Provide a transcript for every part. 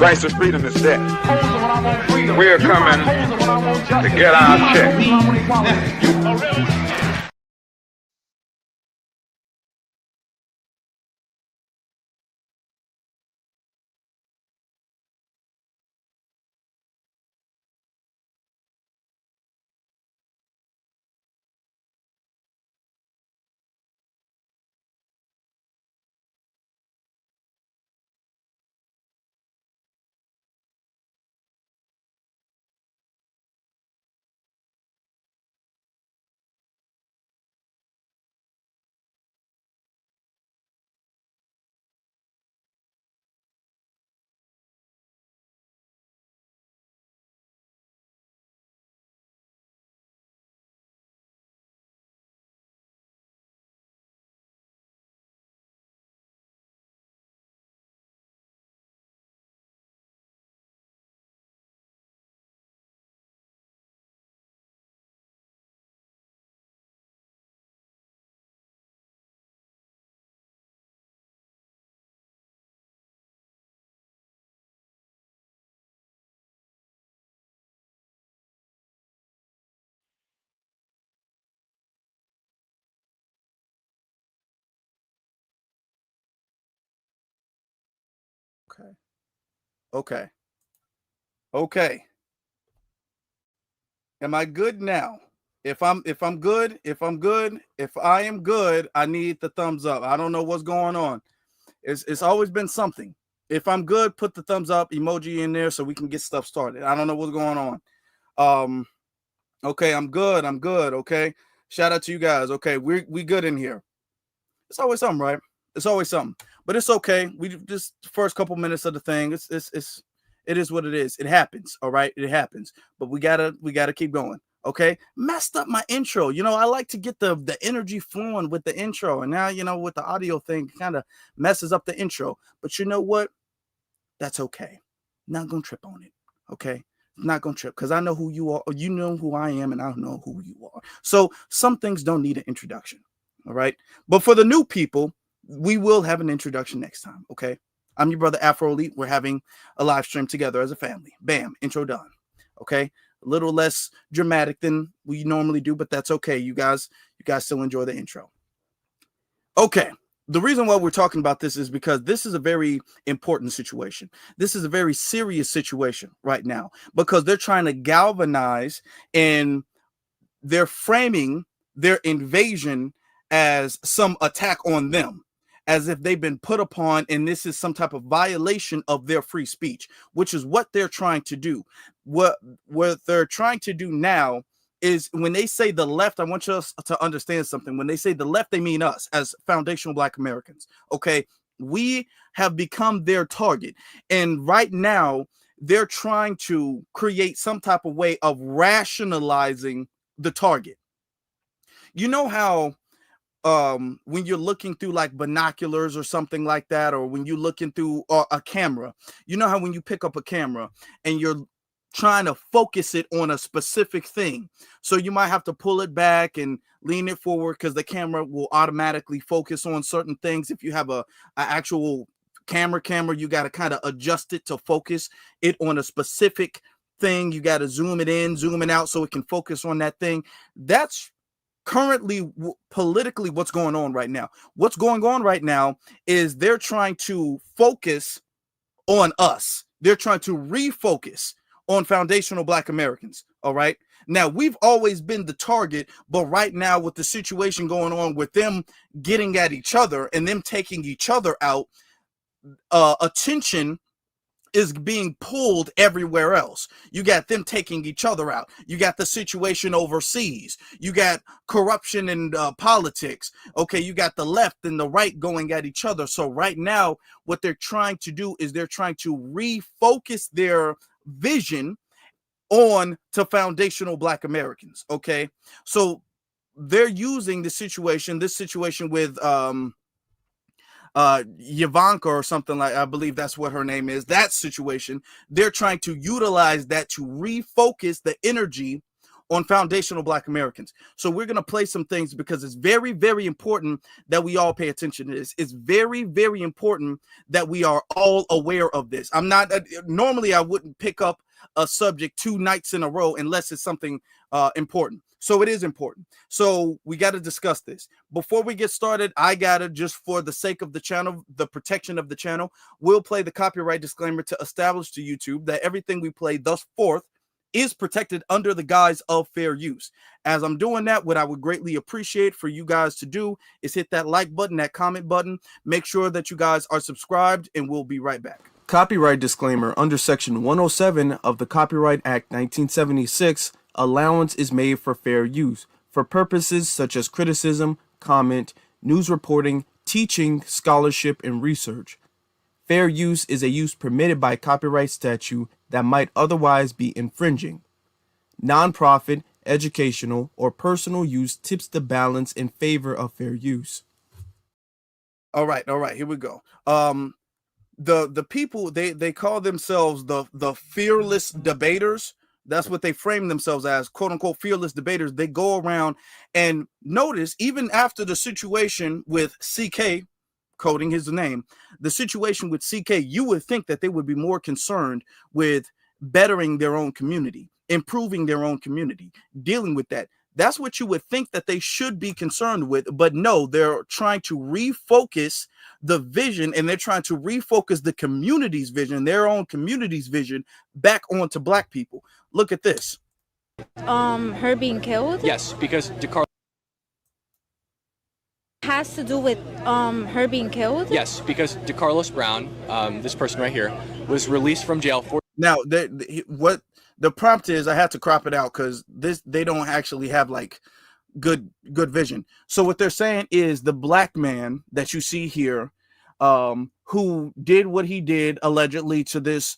Price of freedom is death. We're coming to get our check. Okay. Okay. Okay. Am I good now? If I am good, if I am good, I need the thumbs up. I don't know what's going on. It's always been something. If I'm good, put the thumbs up emoji in there so we can get stuff started. I don't know what's going on. Okay, I'm good. Okay. Shout out to you guys. Okay, we good in here. It's always something, right? It's always something. But it's okay. We just first couple minutes of the thing. It is what it is. It happens. All right. It happens. But we gotta keep going. Okay. Messed up my intro. I like to get the energy flowing with the intro. And now, with the audio thing, kind of messes up the intro. But you know what? That's okay. Not gonna trip on it. Okay. Not gonna trip because I know who you are. You know who I am, and I know who you are. So some things don't need an introduction. All right. But for the new people, we will have an introduction next time. Okay. I'm your brother Afro Elite. We're having a live stream together as a family. Bam. Intro done. Okay. A little less dramatic than we normally do, but that's okay. You guys still enjoy the intro. Okay. The reason why we're talking about this is because this is a very important situation. This is a very serious situation right now because they're trying to galvanize and they're framing their invasion as some attack on them, as if they've been put upon, and this is some type of violation of their free speech, which is what they're trying to do. What they're trying to do now is when they say the left, I want you to understand something. When they say the left, they mean us as foundational Black Americans. Okay. We have become their target. And right now, they're trying to create some type of way of rationalizing the target. You know how when you're looking through like binoculars or something like that, or when you're looking through a camera, you know how when you pick up a camera and you're trying to focus it on a specific thing, so you might have to pull it back and lean it forward because the camera will automatically focus on certain things. If you have a actual camera, you got to kind of adjust it to focus it on a specific thing. You got to zoom it in, zoom it out so it can focus on that thing. That's currently politically what's going on right now. What's going on right now is they're trying to focus on us. They're trying to refocus on foundational Black Americans. All right. Now, we've always been the target, but right now with the situation going on with them getting at each other and them taking each other out, attention is being pulled everywhere else. You got them taking each other out. You got the situation overseas. You got corruption in politics. Okay, you got the left and the right going at each other. So right now, what they're trying to do is they're trying to refocus their vision on to foundational Black Americans. Okay, so they're using this situation with Yavanka or something, like I believe that's what her name is, that situation. They're trying to utilize that to refocus the energy on foundational Black Americans. So we're going to play some things because it's very, very important that we all pay attention to this. It's very, very important that we are all aware of this. I'm not, normally I wouldn't pick up a subject 2 nights in a row unless it's something important. So it is important. So we got to discuss this. Before we get started, I got to, just for the sake of the channel, the protection of the channel, we'll play the copyright disclaimer to establish to YouTube that everything we play thus forth is protected under the guise of fair use. As I'm doing that, what I would greatly appreciate for you guys to do is hit that like button, that comment button. Make sure that you guys are subscribed, and we'll be right back. Copyright disclaimer. Under Section 107 of the Copyright Act 1976, allowance is made for fair use for purposes such as criticism, comment, news reporting, teaching, scholarship, and research. Fair use is a use permitted by copyright statute that might otherwise be infringing. Nonprofit, educational, or personal use tips the balance in favor of fair use. All right, here we go. The people, they call themselves the fearless debaters. That's what they frame themselves as, quote unquote, fearless debaters. They go around and notice, even after the situation with CK, quoting his name, the situation with CK, you would think that they would be more concerned with bettering their own community, improving their own community, dealing with that. That's what you would think that they should be concerned with. But no, they're trying to refocus the vision, and they're trying to refocus the community's vision, their own community's vision, back onto Black people. Look at this. Her being killed? Yes, because DeCarlo has to do with her being killed? Yes, because DeCarlos Brown, this person right here, was released from jail for. Now, what the prompt is, I have to crop it out because they don't actually have like good vision. So what they're saying is the Black man that you see here, who did what he did allegedly to this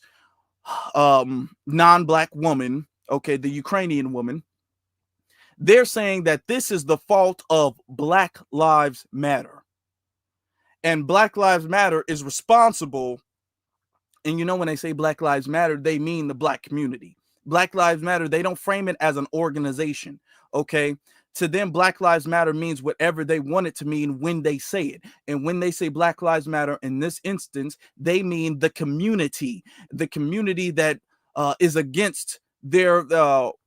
non-Black woman, okay, the Ukrainian woman, they're saying that this is the fault of Black Lives Matter. And Black Lives Matter is responsible. And you know, when they say Black Lives Matter, they mean the Black community. Black Lives Matter, they don't frame it as an organization, okay? To them, Black Lives Matter means whatever they want it to mean when they say it. And when they say Black Lives Matter in this instance, they mean the community that is against their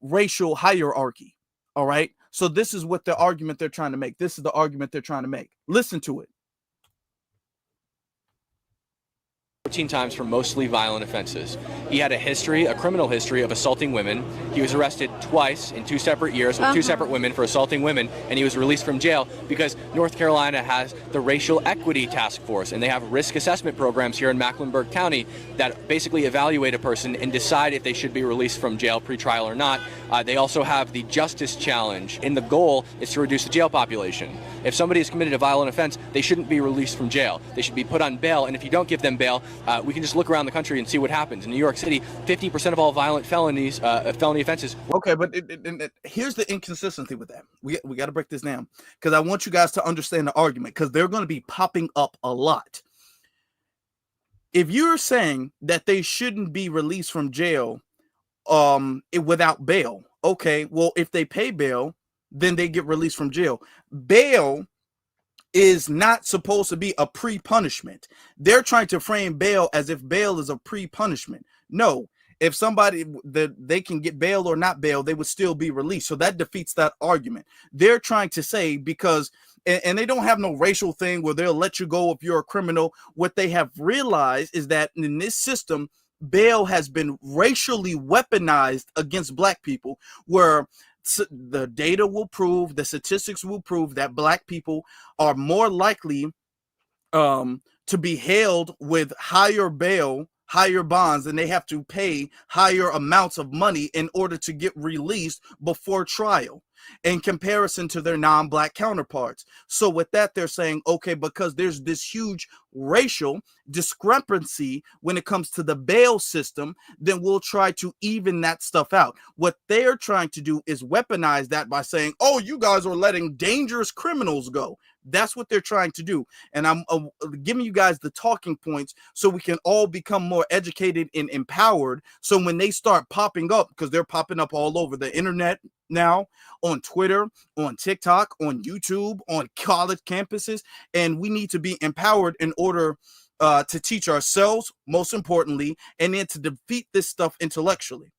racial hierarchy, all right? So this is what the argument they're trying to make. This is the argument they're trying to make. Listen to it. 14 times for mostly violent offenses. He had a criminal history of assaulting women. He was arrested twice in 2 separate years with 2 separate women for assaulting women, and he was released from jail because North Carolina has the Racial Equity Task Force, and they have risk assessment programs here in Mecklenburg County that basically evaluate a person and decide if they should be released from jail pre-trial or not. They also have the Justice Challenge, and the goal is to reduce the jail population. If somebody has committed a violent offense, they shouldn't be released from jail. They should be put on bail, and if you don't give them bail, we can just look around the country and see what happens. In New York City, 50% of all violent felony offenses. Okay, but here's the inconsistency with that. We got to break this down because I want you guys to understand the argument, because they're going to be popping up a lot. If you're saying that they shouldn't be released from jail without bail, okay, well, if they pay bail, then they get released from jail. Bail is not supposed to be a pre-punishment. They're trying to frame bail as if bail is a pre-punishment. No, if somebody they can get bail or not bail, they would still be released. So that defeats that argument. They're trying to say, because and they don't have no racial thing where they'll let you go if you're a criminal. What they have realized is that in this system, bail has been racially weaponized against Black people, where the data will prove, the statistics will prove that Black people are more likely to be held with higher bail, higher bonds, and they have to pay higher amounts of money in order to get released before trial in comparison to their non-Black counterparts. So with that, they're saying, okay, because there's this huge racial discrepancy when it comes to the bail system, then we'll try to even that stuff out. What they're trying to do is weaponize that by saying, oh, you guys are letting dangerous criminals go. That's what they're trying to do. And I'm giving you guys the talking points so we can all become more educated and empowered. So when they start popping up, because they're popping up all over the internet, now on Twitter, on TikTok, on YouTube, on college campuses, and we need to be empowered in order to teach ourselves, most importantly, and then to defeat this stuff intellectually.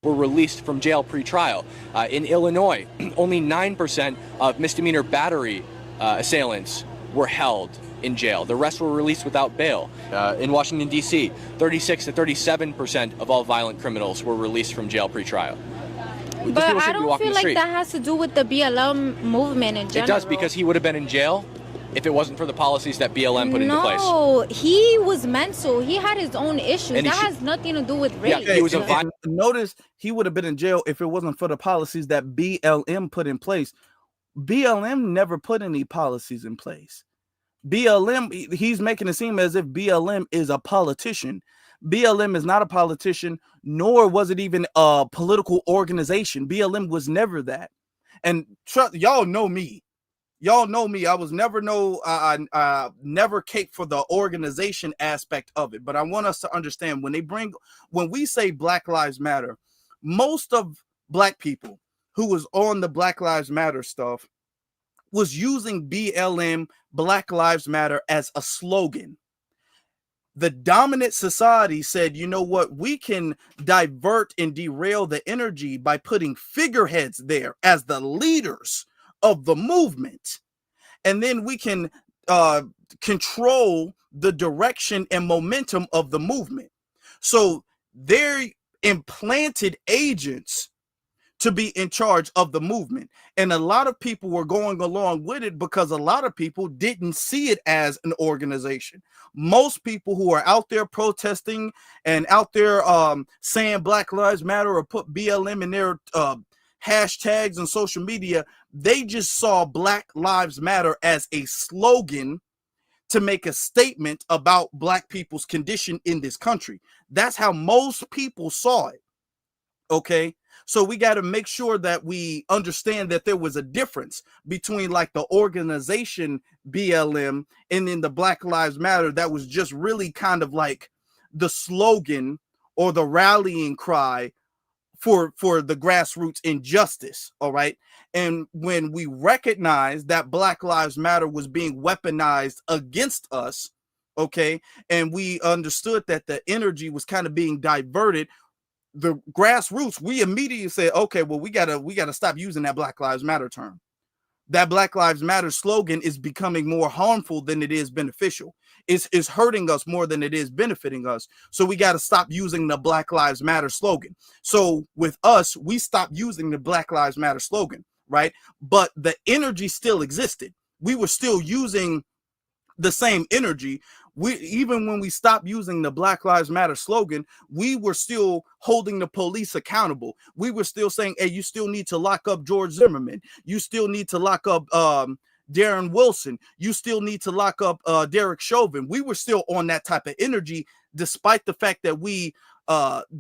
Were released from jail pre-trial. In Illinois, only 9% of misdemeanor battery assailants were held in jail. The rest were released without bail. In Washington, D.C., 36 to 37% of all violent criminals were released from jail pre-trial. But I don't feel like that has to do with the BLM movement in general. It does, because he would have been in jail if it wasn't for the policies that BLM put into place. No, he was mental. He had his own issues. And that has nothing to do with race. Yeah, he was notice he would have been in jail if it wasn't for the policies that BLM put in place. BLM never put any policies in place. BLM, he's making it seem as if BLM is a politician. BLM is not a politician, nor was it even a political organization. BLM was never that. And y'all know me. Y'all know me. I was never never cape for the organization aspect of it. But I want us to understand when we say Black Lives Matter, most of Black people who was on the Black Lives Matter stuff was using BLM, Black Lives Matter, as a slogan. The dominant society said, you know what, we can divert and derail the energy by putting figureheads there as the leaders of the movement, and then we can control the direction and momentum of the movement. So they're implanted agents to be in charge of the movement, and a lot of people were going along with it because a lot of people didn't see it as an organization. Most people who are out there protesting and out there saying Black Lives Matter or put BLM in their hashtags on social media, they just saw Black Lives Matter as a slogan to make a statement about Black people's condition in this country. That's how most people saw it. Okay, so we got to make sure that we understand that there was a difference between like the organization BLM and then the Black Lives Matter that was just really kind of like the slogan or the rallying cry for the grassroots injustice. All right. And when we recognized that Black Lives Matter was being weaponized against us, okay, and we understood that the energy was kind of being diverted, the grassroots, we immediately said, okay, well, we gotta stop using that Black Lives Matter term. That Black Lives Matter slogan is becoming more harmful than it is beneficial. It's hurting us more than it is benefiting us. So we got to stop using the Black Lives Matter slogan. So with us, we stopped using the Black Lives Matter slogan, right? But the energy still existed. We were still using the same energy. Even when we stopped using the Black Lives Matter slogan, we were still holding the police accountable. We were still saying, hey, you still need to lock up George Zimmerman. You still need to lock up Darren Wilson. You still need to lock up Derek Chauvin. We were still on that type of energy, despite the fact that we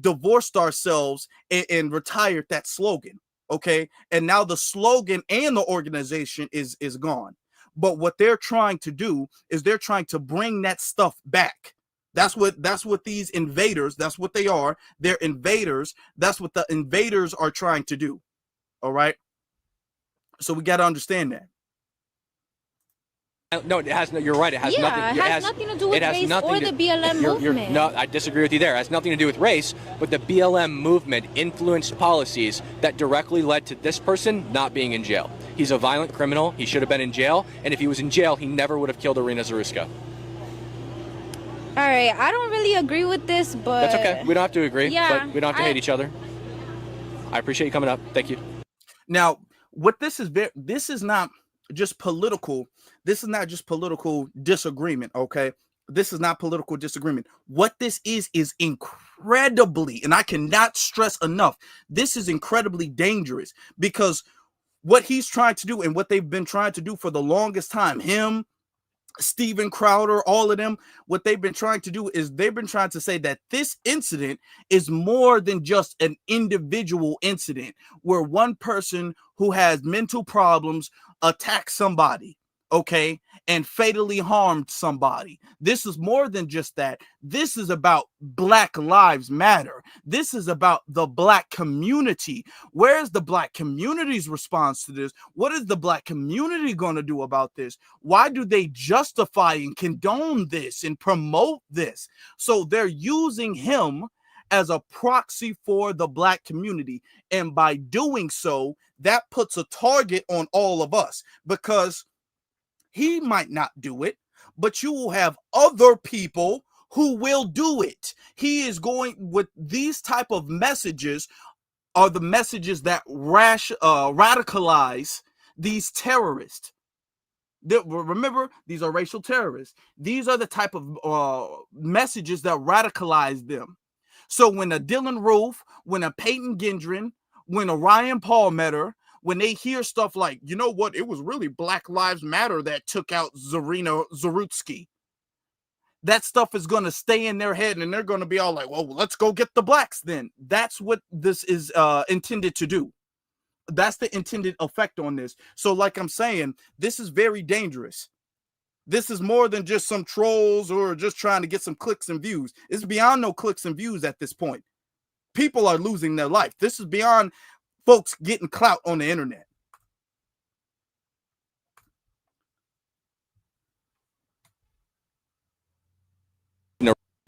divorced ourselves and retired that slogan. Okay. And now the slogan and the organization is gone. But what they're trying to do is they're trying to bring that stuff back. That's what these invaders, that's what they are. They're invaders. That's what the invaders are trying to do. All right. So we got to understand that. No, it has no. You're right. It has nothing. It has nothing to do with race or the BLM movement. No, I disagree with you there. It has nothing to do with race, but the BLM movement influenced policies that directly led to this person not being in jail. He's a violent criminal. He should have been in jail, and if he was in jail, he never would have killed Irina Zaruska. All right, I don't really agree with this, but that's okay. We don't have to agree. Yeah, but we don't have to hate each other. I appreciate you coming up. Thank you. Now, what this is not just political. This is not just political disagreement, okay? This is not political disagreement. What this is incredibly, and I cannot stress enough, this is incredibly dangerous, because what he's trying to do and what they've been trying to do for the longest time, him, Steven Crowder, all of them, what they've been trying to do is they've been trying to say that this incident is more than just an individual incident where one person who has mental problems attacks somebody. okay, and fatally harmed somebody. This is more than just that. This is about Black Lives Matter. This is about the Black community. Where is the Black community's response to this? What is the Black community going to do about this? Why do they justify and condone this and promote this? So they're using him as a proxy for the Black community. And by doing so, that puts a target on all of us, because he might not do it, but you will have other people who will do it. He is going with these type of messages are the messages that radicalize these terrorists. Remember, these are racial terrorists. These are the type of messages that radicalize them. So when a Dylan Roof, when a Peyton Gendron, when a Ryan Palmetto, when they hear stuff like, you know what, it was really Black Lives Matter that took out Zarina Zarutsky, that stuff is going to stay in their head, and they're going to be all like, well, let's go get the blacks then. That's what this is intended to do. That's the intended effect on this. So like I'm saying, this is very dangerous. This is more than just some trolls or just trying to get some clicks and views. It's beyond no clicks and views at this point. People are losing their life. This is beyond folks getting clout on the internet.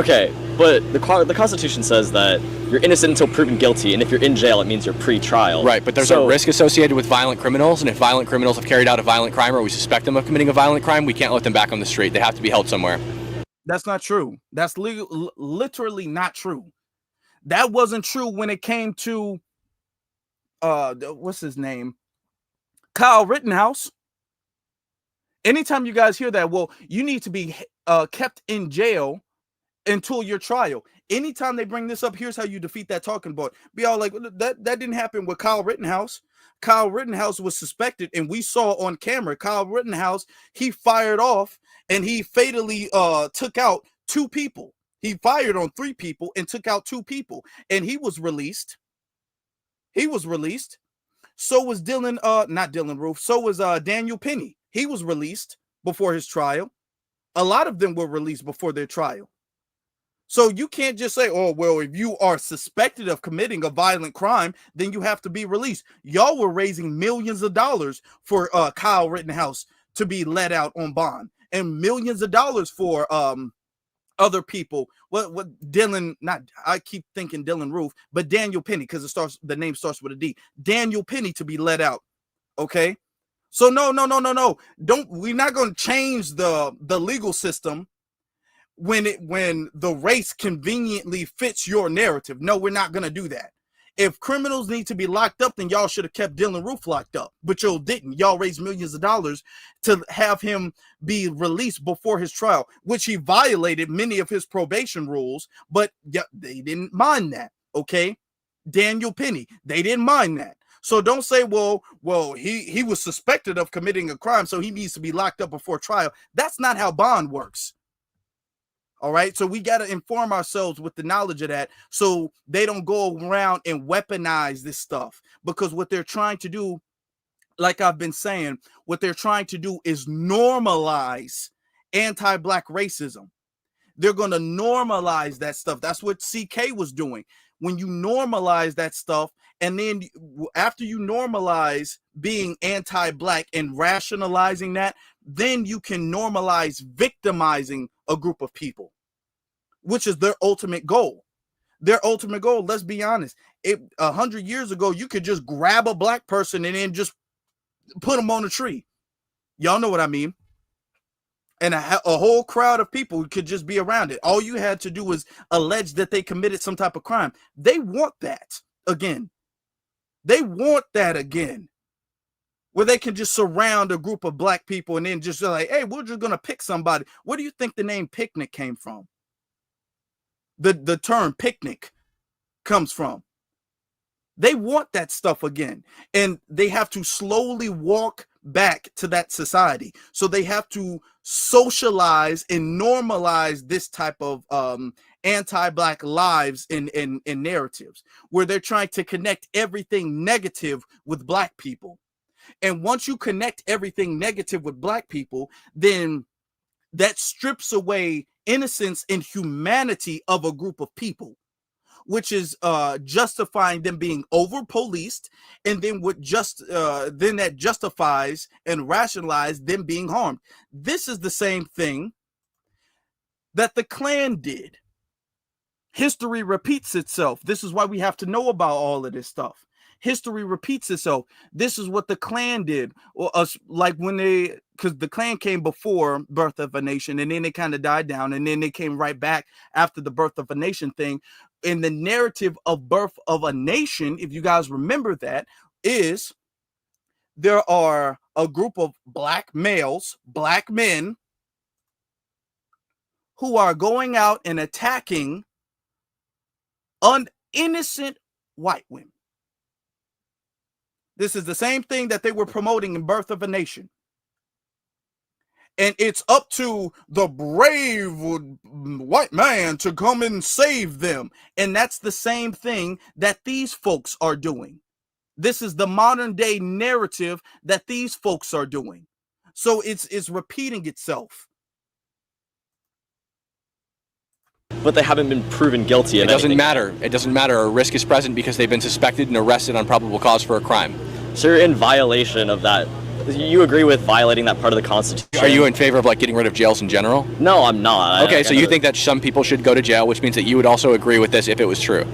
Okay, but the Constitution says that you're innocent until proven guilty, and if you're in jail, it means you're pre-trial. Right, but there's a risk associated with violent criminals, and if violent criminals have carried out a violent crime or we suspect them of committing a violent crime, we can't let them back on the street. They have to be held somewhere. That's not true. That's literally not true. That wasn't true when it came to what's his name? Kyle Rittenhouse. Anytime you guys hear that, well, you need to be kept in jail until your trial. Anytime they bring this up, here's how you defeat that talking point. Be all like, that didn't happen with Kyle Rittenhouse. Kyle Rittenhouse was suspected, and we saw on camera, Kyle Rittenhouse, he fired off and he fatally took out 2 people. He fired on 3 people and took out 2 people, and he was released. He was released. So was not Dylan Roof. So was Daniel Penny. He was released before his trial. A lot of them were released before their trial. So you can't just say, oh, well, if you are suspected of committing a violent crime, then you have to be released. Y'all were raising millions of dollars for Kyle Rittenhouse to be let out on bond, and millions of dollars for other people. What Dylan, not, I keep thinking Dylan Roof, but Daniel Penny, because the name starts with a D. Daniel Penny to be let out. Okay. So no. We're not going to change the legal system when the race conveniently fits your narrative. No, we're not going to do that. If criminals need to be locked up, then y'all should have kept Dylan Roof locked up, but y'all didn't. Y'all raised millions of dollars to have him be released before his trial, which he violated many of his probation rules, but yeah, they didn't mind that. Okay. Daniel Penny, they didn't mind that. So don't say, well, he was suspected of committing a crime, so he needs to be locked up before trial. That's not how bond works. All right. So we got to inform ourselves with the knowledge of that, so they don't go around and weaponize this stuff, because what they're trying to do, like I've been saying, what they're trying to do is normalize anti-Black racism. They're going to normalize that stuff. That's what CK was doing. When you normalize that stuff, and then after you normalize being anti-Black and rationalizing that, then you can normalize victimizing a group of people, which is their ultimate goal. Their ultimate goal, let's be honest, 100 years ago, you could just grab a Black person and then just put them on a tree. Y'all know what I mean? And a whole crowd of people could just be around it. All you had to do was allege that they committed some type of crime. They want that again. They want that again, where they can just surround a group of Black people and then just like, hey, we're just going to pick somebody. Where do you think the name picnic came from? The term picnic comes from. They want that stuff again, and they have to slowly walk back to that society. So they have to socialize and normalize this type of anti-Black lives and narratives, where they're trying to connect everything negative with Black people. And once you connect everything negative with black people, then that strips away innocence and humanity of a group of people, which is justifying them being over policed, and then then that justifies and rationalizes them being harmed. This is the same thing that the Klan did. History repeats itself. This is why we have to know about all of this stuff. History repeats itself. This is what the Klan did. Like when because the Klan came before Birth of a Nation, and then they kind of died down, and then they came right back after the Birth of a Nation thing. In the narrative of Birth of a Nation, if you guys remember that, is there are a group of black males, black men, who are going out and attacking innocent white women. This is the same thing that they were promoting in Birth of a Nation. And it's up to the brave white man to come and save them. And that's the same thing that these folks are doing. This is the modern day narrative that these folks are doing. So it's repeating itself. But they haven't been proven guilty. It doesn't matter. It doesn't matter. A risk is present because they've been suspected and arrested on probable cause for a crime. So you're in violation of that. You agree with violating that part of the Constitution? Are you in favor of like getting rid of jails in general? No, I'm not. Okay, so you think that some people should go to jail, which means that you would also agree with this if it was true.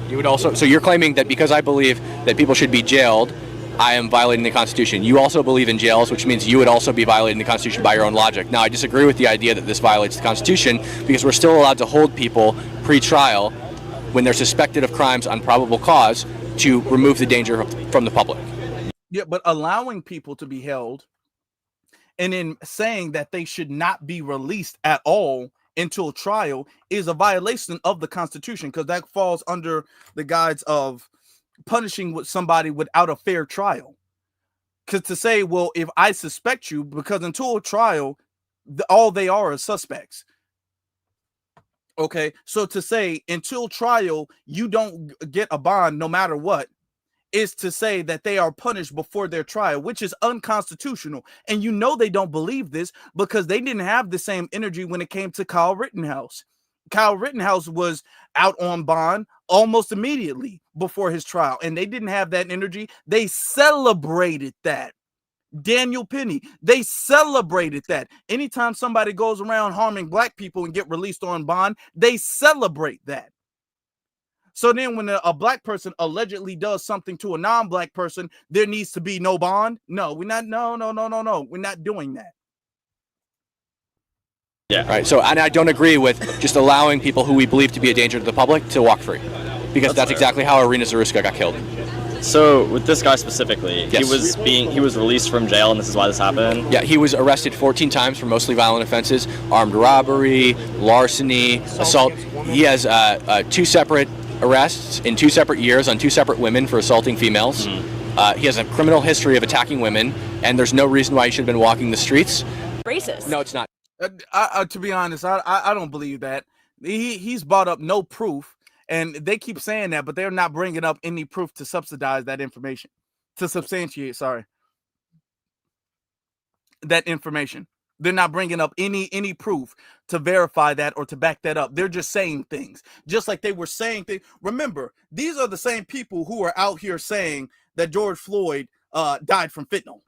You would also. So you're claiming that because I believe that people should be jailed, I am violating the Constitution. You also believe in jails, which means you would also be violating the Constitution by your own logic. Now, I disagree with the idea that this violates the Constitution because we're still allowed to hold people pre-trial when they're suspected of crimes on probable cause to remove the danger from the public. Yeah, but allowing people to be held and then saying that they should not be released at all until trial is a violation of the Constitution, because that falls under the guise of punishing with somebody without a fair trial. Because to say, well, if I suspect you, because until a trial, all they are is suspects. Okay, so to say until trial, you don't get a bond no matter what, is to say that they are punished before their trial, which is unconstitutional. And you know they don't believe this because they didn't have the same energy when it came to Kyle Rittenhouse. Kyle Rittenhouse was out on bond almost immediately before his trial, and they didn't have that energy. They celebrated that. Daniel Penny, they celebrated that. Anytime somebody goes around harming black people and get released on bond, they celebrate that. So then when a black person allegedly does something to a non-black person, there needs to be no bond? No, we're not. No. We're not doing that. Yeah. Right. So, and I don't agree with just allowing people who we believe to be a danger to the public to walk free, because that's exactly how Irina Zaruska got killed. So with this guy specifically, yes. he was released from jail, and this is why this happened? Yeah, he was arrested 14 times for mostly violent offenses: armed robbery, larceny, assault. He has 2 separate arrests in 2 separate years on 2 separate women for assaulting females. He has a criminal history of attacking women, and there's no reason why he should have been walking the streets. Racist. No, it's not. To be honest, I don't believe that. He's brought up no proof, and they keep saying that, but they're not bringing up any proof to subsidize that information, to substantiate, that information. They're not bringing up any proof to verify that or to back that up. They're just saying things, just like they were saying things. Remember, these are the same people who are out here saying that George Floyd died from fentanyl,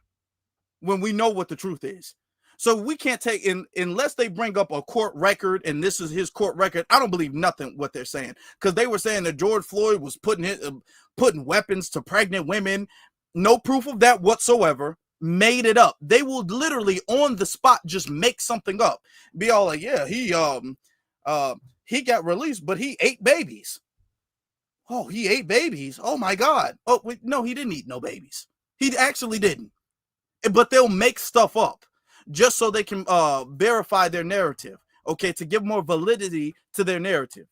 when we know what the truth is. So we can't take in unless they bring up a court record, and this is his court record. I don't believe nothing what they're saying, because they were saying that George Floyd was putting weapons to pregnant women. No proof of that whatsoever. Made it up. They will literally on the spot just make something up. Be all like, yeah, he got released, but he ate babies. Oh, he ate babies. Oh my God. Oh wait, no, he didn't eat no babies. He actually didn't. But they'll make stuff up just so they can verify their narrative, okay, to give more validity to their narrative.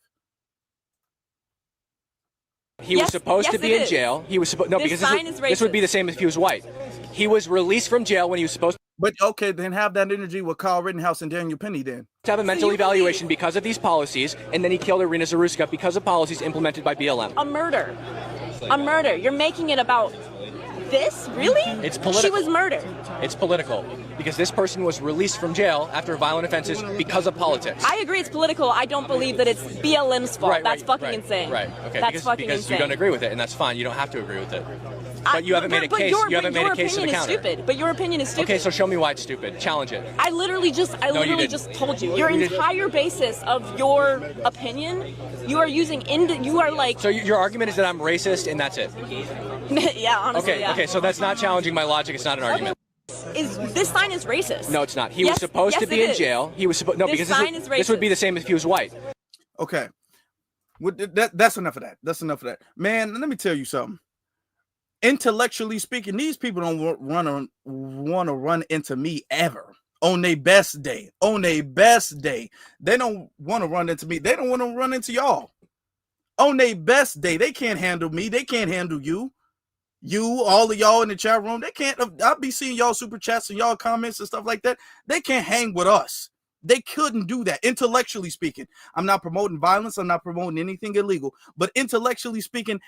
He was supposed to be in jail. He was supposed because this would be the same if he was white. He was released from jail when he was supposed to. But okay, then have that energy with Kyle Rittenhouse and Daniel Penny then. To have a mental evaluation because of these policies, and then he killed Irina Zaruska because of policies implemented by BLM. A murder. You're making it about This? Really? It's political. She was murdered. It's political because this person was released from jail after violent offenses because of politics. I agree it's political. I don't believe that it's BLM's fault. That's fucking insane. Right. Okay. That's fucking because insane. you don't agree with it, and that's fine. You don't have to agree with it. But you haven't made a case. You haven't made a case to the counter. Stupid. But your opinion is stupid. Okay, so show me why it's stupid. Challenge it. I literally just told you. Your entire basis of your opinion, you are using you are like. So your argument is that I'm racist, and that's it. Yeah, honestly. Okay. Yeah. Okay. So that's not challenging my logic. It's not an argument. This sign is racist. No, it's not. He was supposed to be in jail. He was supposed. No, because this would be the same if he was white. Okay. That's enough of that. That's enough of that. Man, let me tell you something. Intellectually speaking, these people don't want to run into me ever. On their best day. On their best day. They don't want to run into me. They don't want to run into y'all. On their best day. They can't handle me. They can't handle you. You, all of y'all in the chat room, they can't. I'll be seeing y'all super chats and y'all comments and stuff like that. They can't hang with us. They couldn't do that, intellectually speaking. I'm not promoting violence. I'm not promoting anything illegal. But intellectually speaking,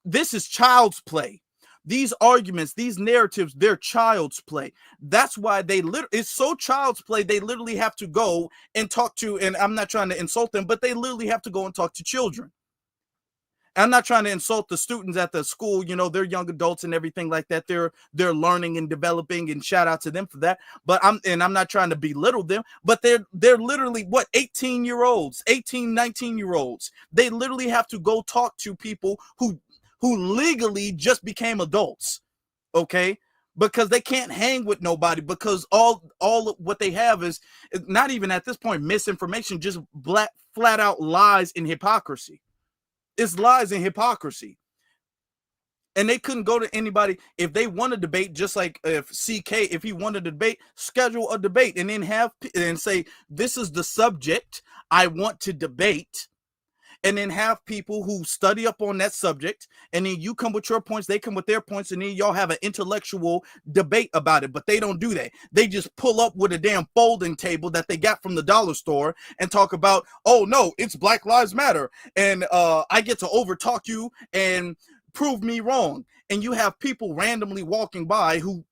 this is child's play. These arguments, these narratives, they're child's play. That's why it's so child's play, they literally have to go and talk to, and I'm not trying to insult them, but they literally have to go and talk to children. I'm not trying to insult the students at the school, you know, they're young adults and everything like that. They're learning and developing, and shout out to them for that. But I'm not trying to belittle them, but they're literally 18-year-olds, 18, 19-year-olds. They literally have to go talk to people who legally just became adults. Okay? Because they can't hang with nobody, because all what they have is not even at this point misinformation, just flat out lies and hypocrisy. It's lies and hypocrisy. And they couldn't go to anybody if they want to debate, just like if he wanted to debate, schedule a debate and then say, this is the subject I want to debate. And then have people who study up on that subject, and then you come with your points, they come with their points, and then y'all have an intellectual debate about it. But they don't do that. They just pull up with a damn folding table that they got from the dollar store and talk about, oh no, it's Black Lives Matter, and I get to overtalk you and prove me wrong. And you have people randomly walking by who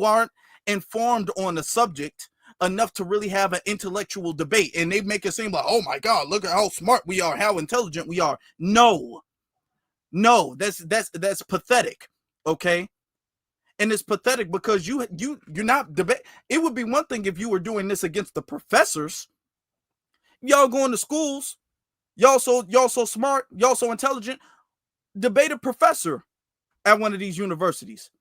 aren't informed on the subject enough to really have an intellectual debate, and they make it seem like, oh my God, look at how smart we are, how intelligent we are. No, that's pathetic. Okay. And it's pathetic because you're not debate. It would be one thing if you were doing this against the professors. Y'all going to schools, y'all so smart, y'all so intelligent. Debate a professor at one of these universities.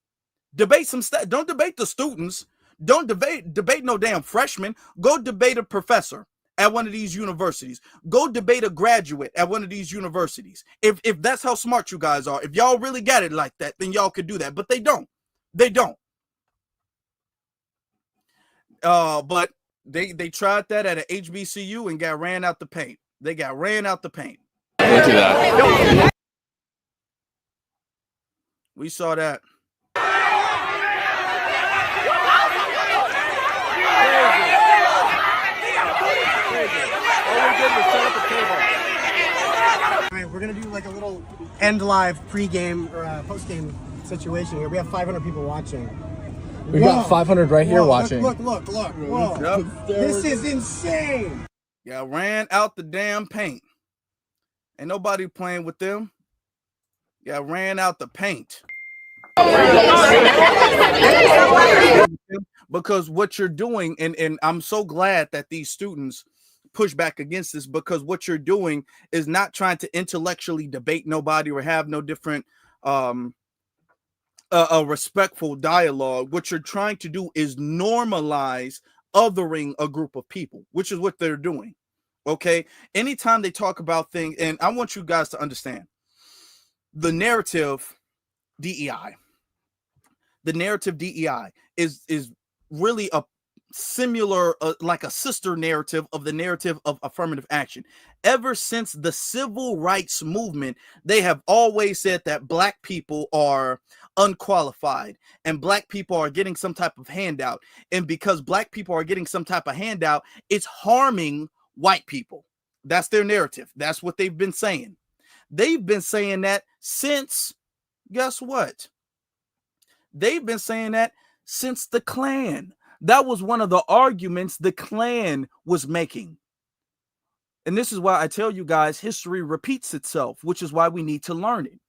Debate some stuff. Don't debate the students. Don't debate no damn freshman. Go debate a professor at one of these universities. Go debate a graduate at one of these universities. If that's how smart you guys are, if y'all really got it like that, then y'all could do that. But they don't. They don't. But they tried that at an HBCU and got ran out the paint. They got ran out the paint. Look at that. We saw that. All right, we're gonna do like a little end live pre-game or post-game situation here. We have 500 people watching. We got 500 right here watching. Look. Whoa. Yep. This is insane. Yeah, ran out the damn paint. Ain't nobody playing with them. Yeah, ran out the paint. Because what you're doing, and I'm so glad that these students push back against this, because what you're doing is not trying to intellectually debate nobody or have no different a respectful dialogue. What you're trying to do is normalize othering a group of people, which is what they're doing. Okay, anytime they talk about things, and I want you guys to understand the narrative DEI. The narrative DEI is really a similar, like a sister narrative of the narrative of affirmative action. Ever since the civil rights movement, they have always said that Black people are unqualified and Black people are getting some type of handout. And because Black people are getting some type of handout, it's harming white people. That's their narrative. That's what they've been saying. They've been saying that since Guess what? They've been saying that since the Klan. That was one of the arguments the Klan was making. And this is why I tell you guys, history repeats itself, which is why we need to learn it.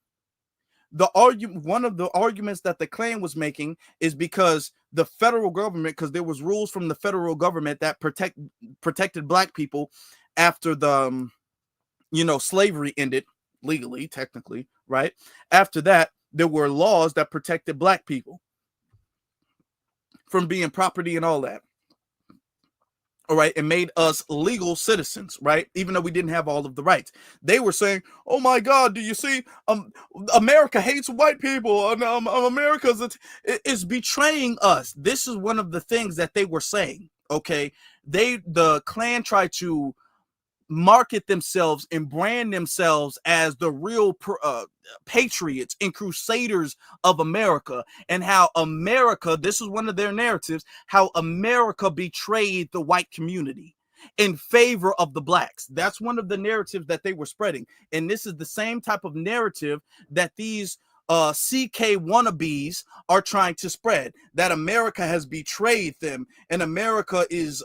One of the arguments that the Klan was making is because the federal government, because there was rules from the federal government that protected black people after the slavery ended legally, technically, right? After that, there were laws that protected black people from being property and all that. All right, and made us legal citizens, right? Even though we didn't have all of the rights. They were saying, "Oh my God, do you see? America hates white people. America is betraying us." This is one of the things that they were saying. Okay, the Klan tried to market themselves and brand themselves as the real patriots and crusaders of America, and how America, this is one of their narratives, how America betrayed the white community in favor of the blacks. That's one of the narratives that they were spreading. And this is the same type of narrative that these CK wannabes are trying to spread, that America has betrayed them and America is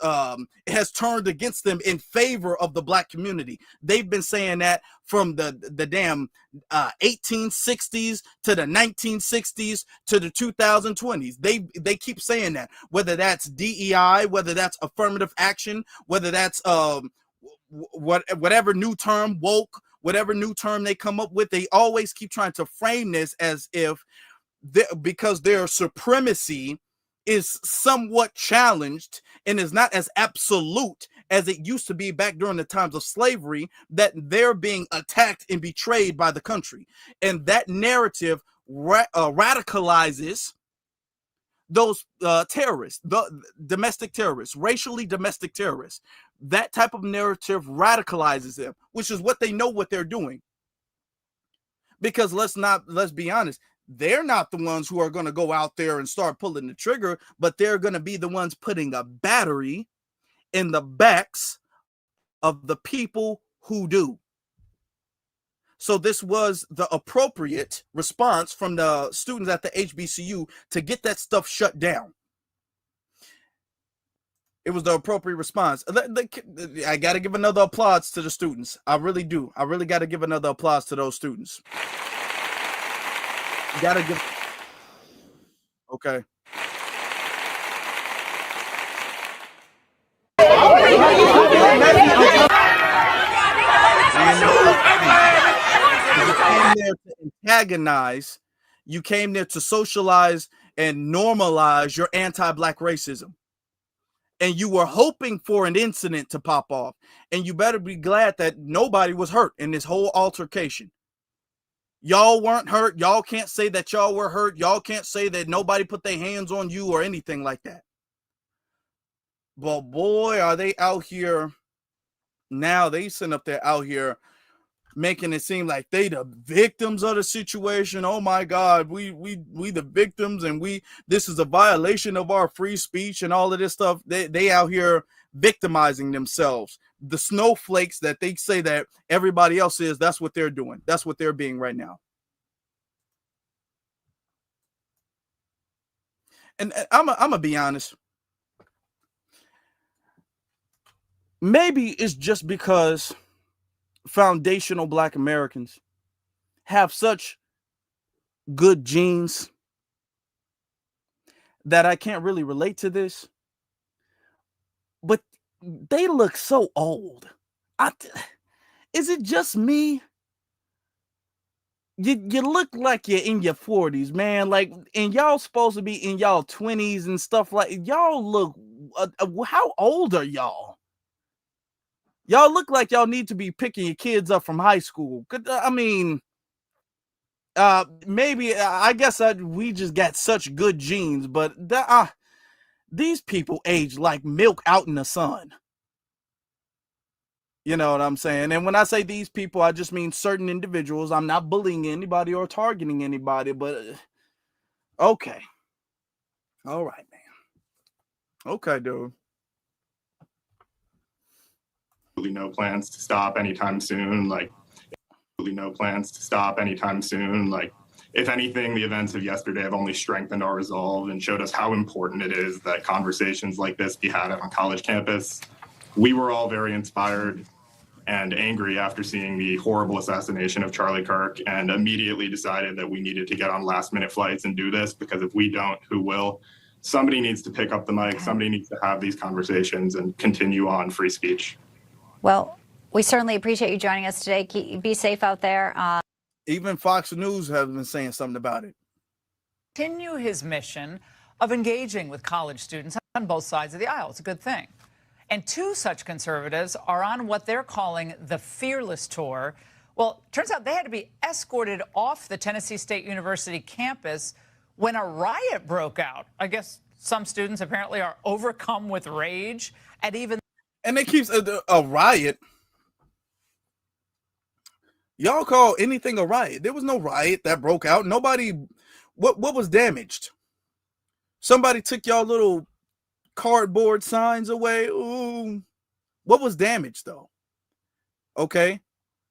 has turned against them in favor of the black community. They've been saying that from the damn 1860s to the 1960s to the 2020s. They keep saying that, whether that's DEI, whether that's affirmative action, whether that's whatever new term, woke, whatever new term they come up with, they always keep trying to frame this as if because their supremacy is somewhat challenged and is not as absolute as it used to be back during the times of slavery, that they're being attacked and betrayed by the country. And that narrative radicalizes those terrorists, the domestic terrorists, racially domestic terrorists. That type of narrative radicalizes them, which is what they know what they're doing. Because let's be honest, they're not the ones who are going to go out there and start pulling the trigger, but they're going to be the ones putting a battery in the backs of the people who do. So this was the appropriate response from the students at the HBCU to get that stuff shut down. It was the appropriate response. I got to give another applause to the students. I really do. I really got to give another applause to those students. Got to give. Okay. You came there to antagonize. You came there to socialize and normalize your anti-black racism. And you were hoping for an incident to pop off. And you better be glad that nobody was hurt in this whole altercation. Y'all weren't hurt. Y'all can't say that y'all were hurt. Y'all can't say that nobody put their hands on you or anything like that. But boy, are they out here now. They sitting up there out here making it seem like they the victims of the situation. Oh my God, we the victims, and this is a violation of our free speech and all of this stuff. They out here victimizing themselves. The snowflakes that they say that everybody else is, that's what they're doing. That's what they're being right now. And I'm gonna be honest. Maybe it's just because foundational Black Americans have such good genes that I can't really relate to this, but they look so old. Is it just me? You look like you're in your 40s, man. Like, and y'all supposed to be in y'all 20s and stuff like. Y'all look. How old are y'all? Y'all look like y'all need to be picking your kids up from high school. I mean, maybe I guess we just got such good genes, but these people age like milk out in the sun. You know what I'm saying? And when I say these people, I just mean certain individuals. I'm not bullying anybody or targeting anybody, but okay. All right, man. Okay, dude. No plans to stop anytime soon. Like, no plans to stop anytime soon. Like, if anything, the events of yesterday have only strengthened our resolve and showed us how important it is that conversations like this be had on college campus. We were all very inspired and angry after seeing the horrible assassination of Charlie Kirk, and immediately decided that we needed to get on last-minute flights and do this, because if we don't, who will? Somebody needs to pick up the mic. Somebody needs to have these conversations and continue on free speech. Well, we certainly appreciate you joining us today. Be safe out there. Even Fox News has been saying something about it. Continue his mission of engaging with college students on both sides of the aisle. It's a good thing. And two such conservatives are on what they're calling the Fearless Tour. Well, turns out they had to be escorted off the Tennessee State University campus when a riot broke out. I guess some students apparently are overcome with rage and they keep a riot. Y'all call anything a riot? There was no riot that broke out. Nobody. What was damaged? Somebody took y'all little cardboard signs away. Ooh, what was damaged though? Okay,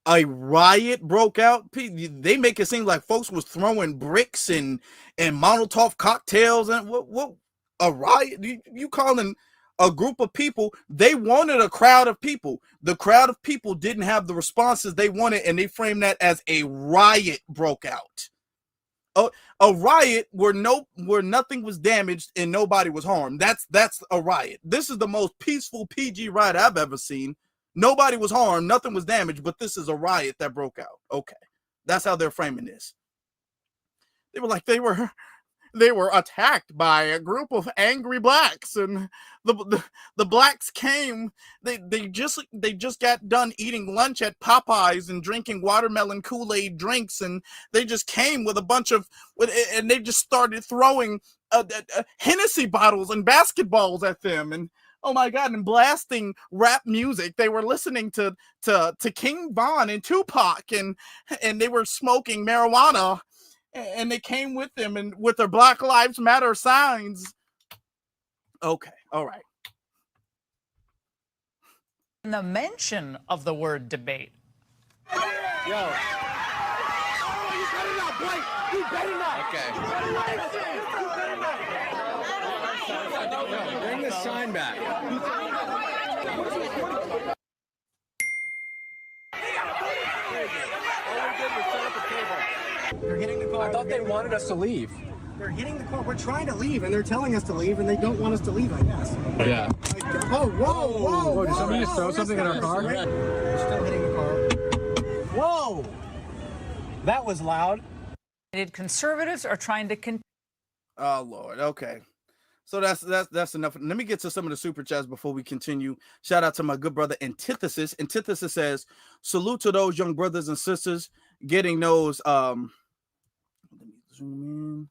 a riot broke out. They make it seem like folks was throwing bricks and Molotov cocktails and what a riot? You calling a group of people? They wanted a crowd of people. The crowd of people didn't have the responses they wanted, and they framed that as a riot broke out. A riot where nothing was damaged and nobody was harmed. That's a riot. This is the most peaceful PG riot I've ever seen. Nobody was harmed, nothing was damaged, but this is a riot that broke out. Okay, that's how they're framing this. They were like they were attacked by a group of angry blacks, and the blacks came. They just got done eating lunch at Popeyes and drinking watermelon Kool-Aid drinks, and they just came with a bunch of and they just started throwing Hennessy bottles and basketballs at them, and oh my God, and blasting rap music. They were listening to King Von and Tupac, and they were smoking marijuana. And they came with them and with their Black Lives Matter signs. Okay, all right. the mention of the word debate. Yo. You better not, Blake. You better not. Okay. Bring the sign back. They're hitting the car. I thought they wanted us to leave. They're hitting the car. We're trying to leave, and they're telling us to leave, and they don't want us to leave, I guess. Yeah. Oh, whoa. Did somebody just throw something in our car? They're still hitting the car. Whoa. That was loud. Conservatives are trying to Oh, Lord. Okay. So that's enough. Let me get to some of the super chats before we continue. Shout out to my good brother Antithesis. Antithesis says, salute to those young brothers and sisters getting those let me zoom in.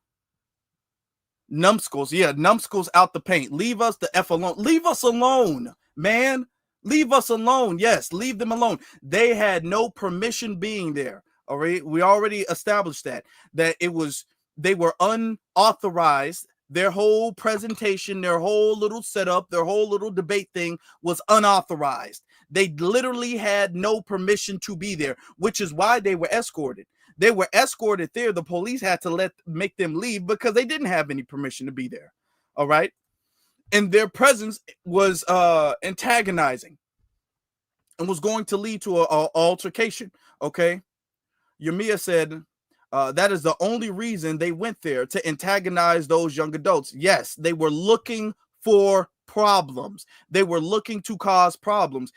Numbskulls. Yeah, numbskulls out the paint. Leave us the F alone. Leave us alone, man. Leave us alone. Yes, leave them alone. They had no permission being there. All right. We already established that they were unauthorized. Their whole presentation, their whole little setup, their whole little debate thing was unauthorized. They literally had no permission to be there, which is why they were escorted. They were escorted there. The police had to make them leave because they didn't have any permission to be there. All right. And their presence was antagonizing and was going to lead to an altercation. Okay. Yamiya said, that is the only reason they went there, to antagonize those young adults. Yes, they were looking for problems. They were looking to cause problems.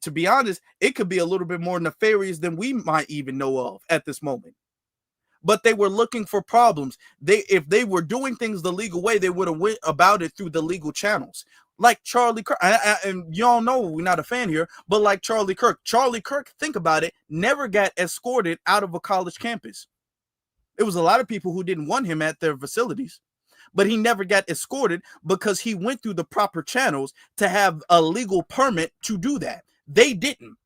To be honest, it could be a little bit more nefarious than we might even know of at this moment. But they were looking for problems. If they were doing things the legal way, they would have went about it through the legal channels. Like Charlie Kirk, and y'all know we're not a fan here, but like Charlie Kirk. Charlie Kirk, think about it, never got escorted out of a college campus. It was a lot of people who didn't want him at their facilities, but he never got escorted because he went through the proper channels to have a legal permit to do that. They didn't.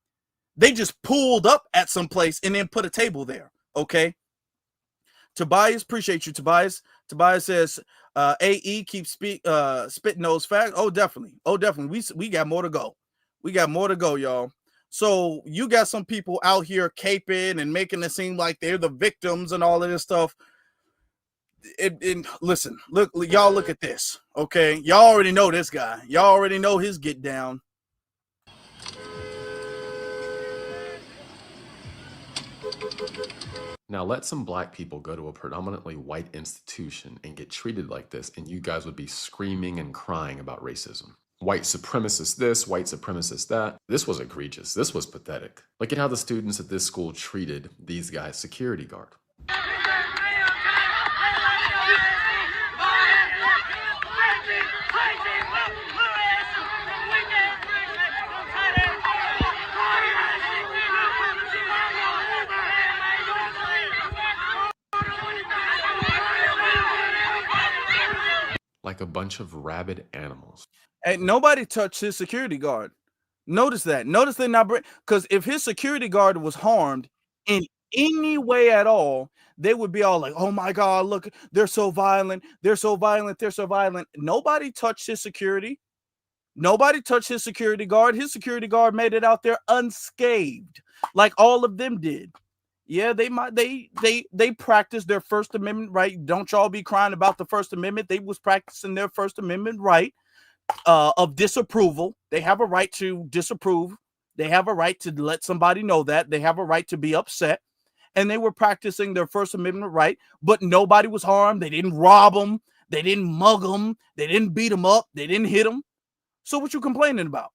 They just pulled up at some place and then put a table there. Okay. Tobias, appreciate you, Tobias. Tobias says, AE keeps spitting those facts. Oh, definitely. Oh, definitely. We got more to go. We got more to go, y'all. So you got some people out here caping and making it seem like they're the victims and all of this stuff. Listen, y'all look at this, okay? Y'all already know this guy. Y'all already know his get down. Now let some black people go to a predominantly white institution and get treated like this, and you guys would be screaming and crying about racism. White supremacist this, white supremacist that. This was egregious. This was pathetic. Look at how the students at this school treated these guys' security guard. Like a bunch of rabid animals. And nobody touched his security guard. Notice that. Notice they're not, because if his security guard was harmed in any way at all, they would be all like, oh my God, look, they're so violent. They're so violent. They're so violent. Nobody touched his security. Nobody touched his security guard. His security guard made it out there unscathed, like all of them did. Yeah, they practiced their First Amendment right. Don't y'all be crying about the First Amendment. They was practicing their First Amendment right of disapproval. They have a right to disapprove. They have a right to let somebody know that. They have a right to be upset. And they were practicing their First Amendment right, but nobody was harmed. They didn't rob them. They didn't mug them. They didn't beat them up. They didn't hit them. So what you complaining about?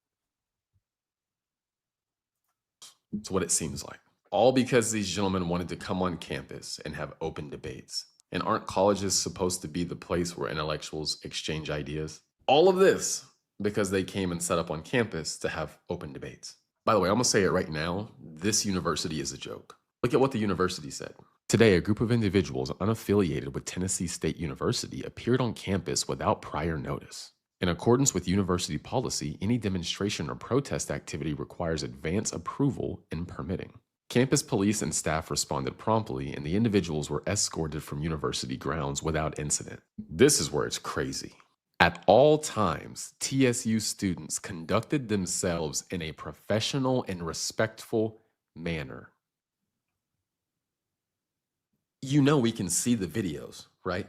It's what it seems like. All because these gentlemen wanted to come on campus and have open debates. And aren't colleges supposed to be the place where intellectuals exchange ideas? All of this because they came and set up on campus to have open debates. By the way, I'm gonna say it right now, this university is a joke. Look at what the university said. Today, a group of individuals unaffiliated with Tennessee State University appeared on campus without prior notice. In accordance with university policy, any demonstration or protest activity requires advance approval and permitting. Campus police and staff responded promptly, and the individuals were escorted from university grounds without incident. This is where it's crazy. At all times, TSU students conducted themselves in a professional and respectful manner. You know we can see the videos, right?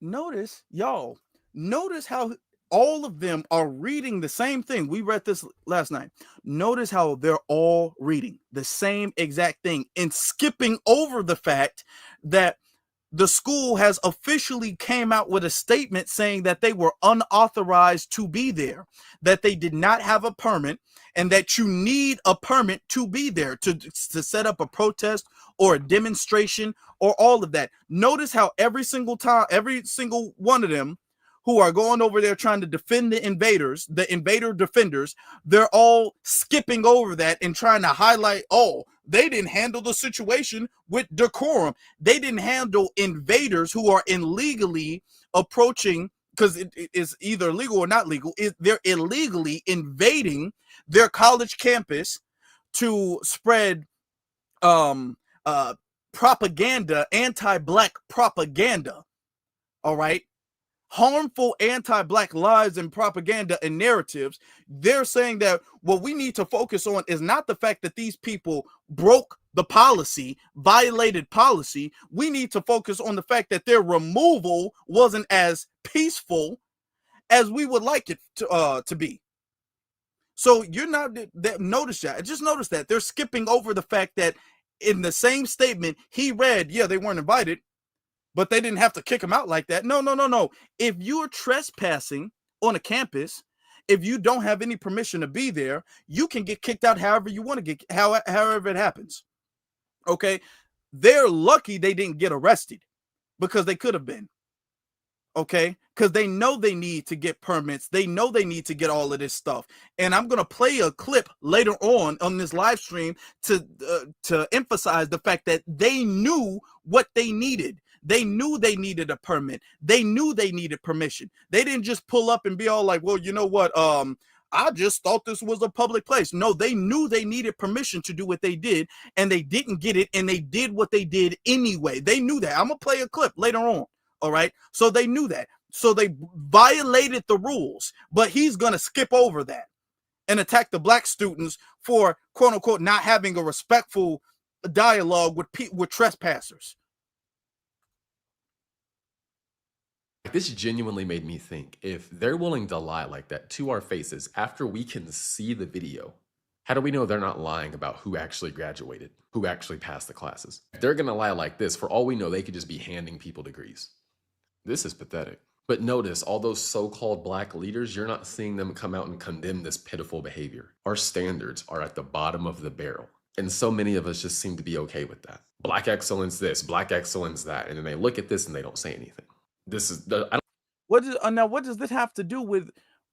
Notice, y'all, notice how all of them are reading the same thing. We read this last night. Notice how they're all reading the same exact thing and skipping over the fact that the school has officially came out with a statement saying that they were unauthorized to be there, that they did not have a permit, and that you need a permit to be there to set up a protest or a demonstration or all of that. Notice how every single time, every single one of them who are going over there trying to defend the invaders, the invader defenders, they're all skipping over that and trying to highlight, oh, they didn't handle the situation with decorum. They didn't handle invaders who are illegally approaching, because it is either legal or not legal. They're illegally invading their college campus to spread propaganda, anti-black propaganda. All right. Harmful anti-black lies and propaganda and narratives. They're saying that what we need to focus on is not the fact that these people broke the policy, violated policy. We need to focus on the fact that their removal wasn't as peaceful as we would like it to be. So you're not notice that. Just notice that they're skipping over the fact that in the same statement he read, yeah, they weren't invited, but they didn't have to kick them out like that. No. If you're trespassing on a campus, if you don't have any permission to be there, you can get kicked out however you want to get, however it happens. Okay. They're lucky they didn't get arrested because they could have been. Okay. Because they know they need to get permits. They know they need to get all of this stuff. And I'm going to play a clip later on this live stream to emphasize the fact that they knew what they needed. They knew they needed a permit. They knew they needed permission. They didn't just pull up and be all like, well, you know what? I just thought this was a public place. No, they knew they needed permission to do what they did, and they didn't get it, and they did what they did anyway. They knew that. I'm going to play a clip later on. All right. So they knew that. So they violated the rules, but he's going to skip over that. and attack the black students for quote unquote not having a respectful dialogue with trespassers. This genuinely made me think, if they're willing to lie like that to our faces after we can see the video, how do we know they're not lying about who actually graduated, who actually passed the classes? If they're gonna lie like this, for all we know, they could just be handing people degrees. This is pathetic. But notice, all those so-called black leaders, you're not seeing them come out and condemn this pitiful behavior. Our standards are at the bottom of the barrel. And so many of us just seem to be okay with that. Black excellence this, black excellence that. And then they look at this and they don't say anything. This is, now what does this have to do with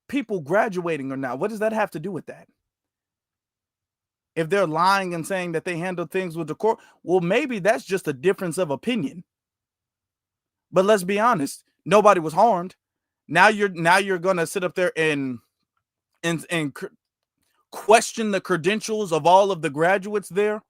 people graduating or not? What does that have to do with that? If they're lying and saying that they handled things with decor, well, maybe that's just a difference of opinion. But let's be honest, nobody was harmed. Now you're gonna sit up there and question the credentials of all of the graduates there.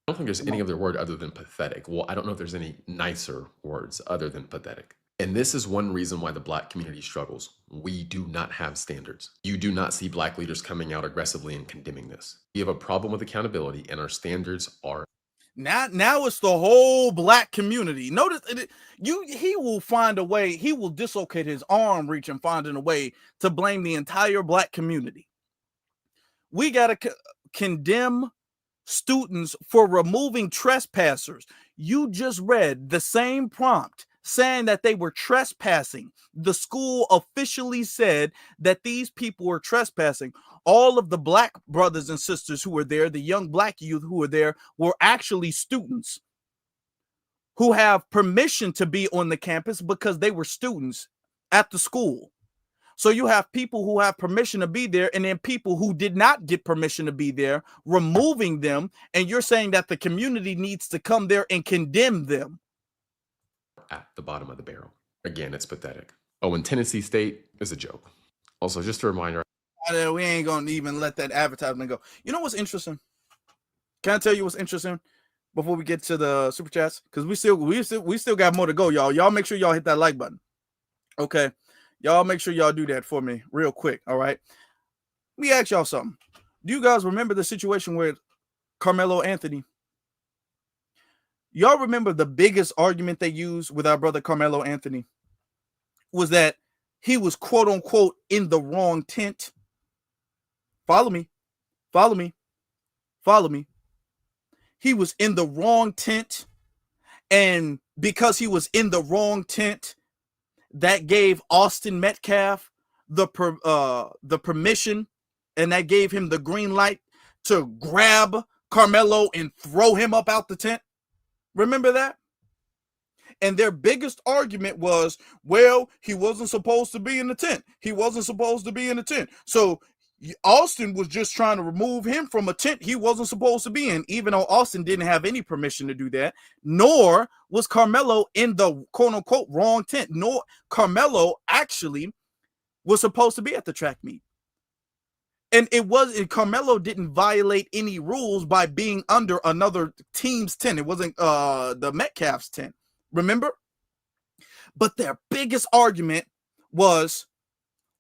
I don't think there's any other word other than pathetic. Well, I don't know if there's any nicer words other than pathetic. And this is one reason why the black community struggles. We do not have standards. You do not see black leaders coming out aggressively and condemning this. We have a problem with accountability, and our standards are. Now it's the whole black community. Notice he will find a way. He will dislocate his arm reach and finding a way to blame the entire black community. We got to condemn students for removing trespassers. You just read the same prompt saying that they were trespassing. The school officially said that these people were trespassing. All of the black brothers and sisters who were there, the young black youth who were there, were actually students who have permission to be on the campus because they were students at the school. So you have people who have permission to be there and then people who did not get permission to be there, removing them. And you're saying that the community needs to come there and condemn them. At the bottom of the barrel. Again, it's pathetic. Oh, and Tennessee State is a joke. Also, just a reminder. We ain't going to even let that advertisement go. You know what's interesting? Can I tell you what's interesting before we get to the super chats? Because we still got more to go, y'all. Y'all make sure y'all hit that like button. Okay. Y'all make sure y'all do that for me real quick. All right. Let me ask y'all something. Do you guys remember the situation with Carmelo Anthony? Y'all remember the biggest argument they used with our brother Carmelo Anthony was that he was quote unquote in the wrong tent. Follow me. Follow me. Follow me. He was in the wrong tent. And because he was in the wrong tent, that gave Austin Metcalf the permission, and that gave him the green light to grab Carmelo and throw him up out the tent. Remember that? And their biggest argument was, well, he wasn't supposed to be in the tent. He wasn't supposed to be in the tent. So Austin was just trying to remove him from a tent he wasn't supposed to be in, even though Austin didn't have any permission to do that, nor was Carmelo in the quote-unquote wrong tent. Nor Carmelo actually was supposed to be at the track meet. And Carmelo didn't violate any rules by being under another team's tent. It wasn't the Metcalf's tent, remember? But their biggest argument was,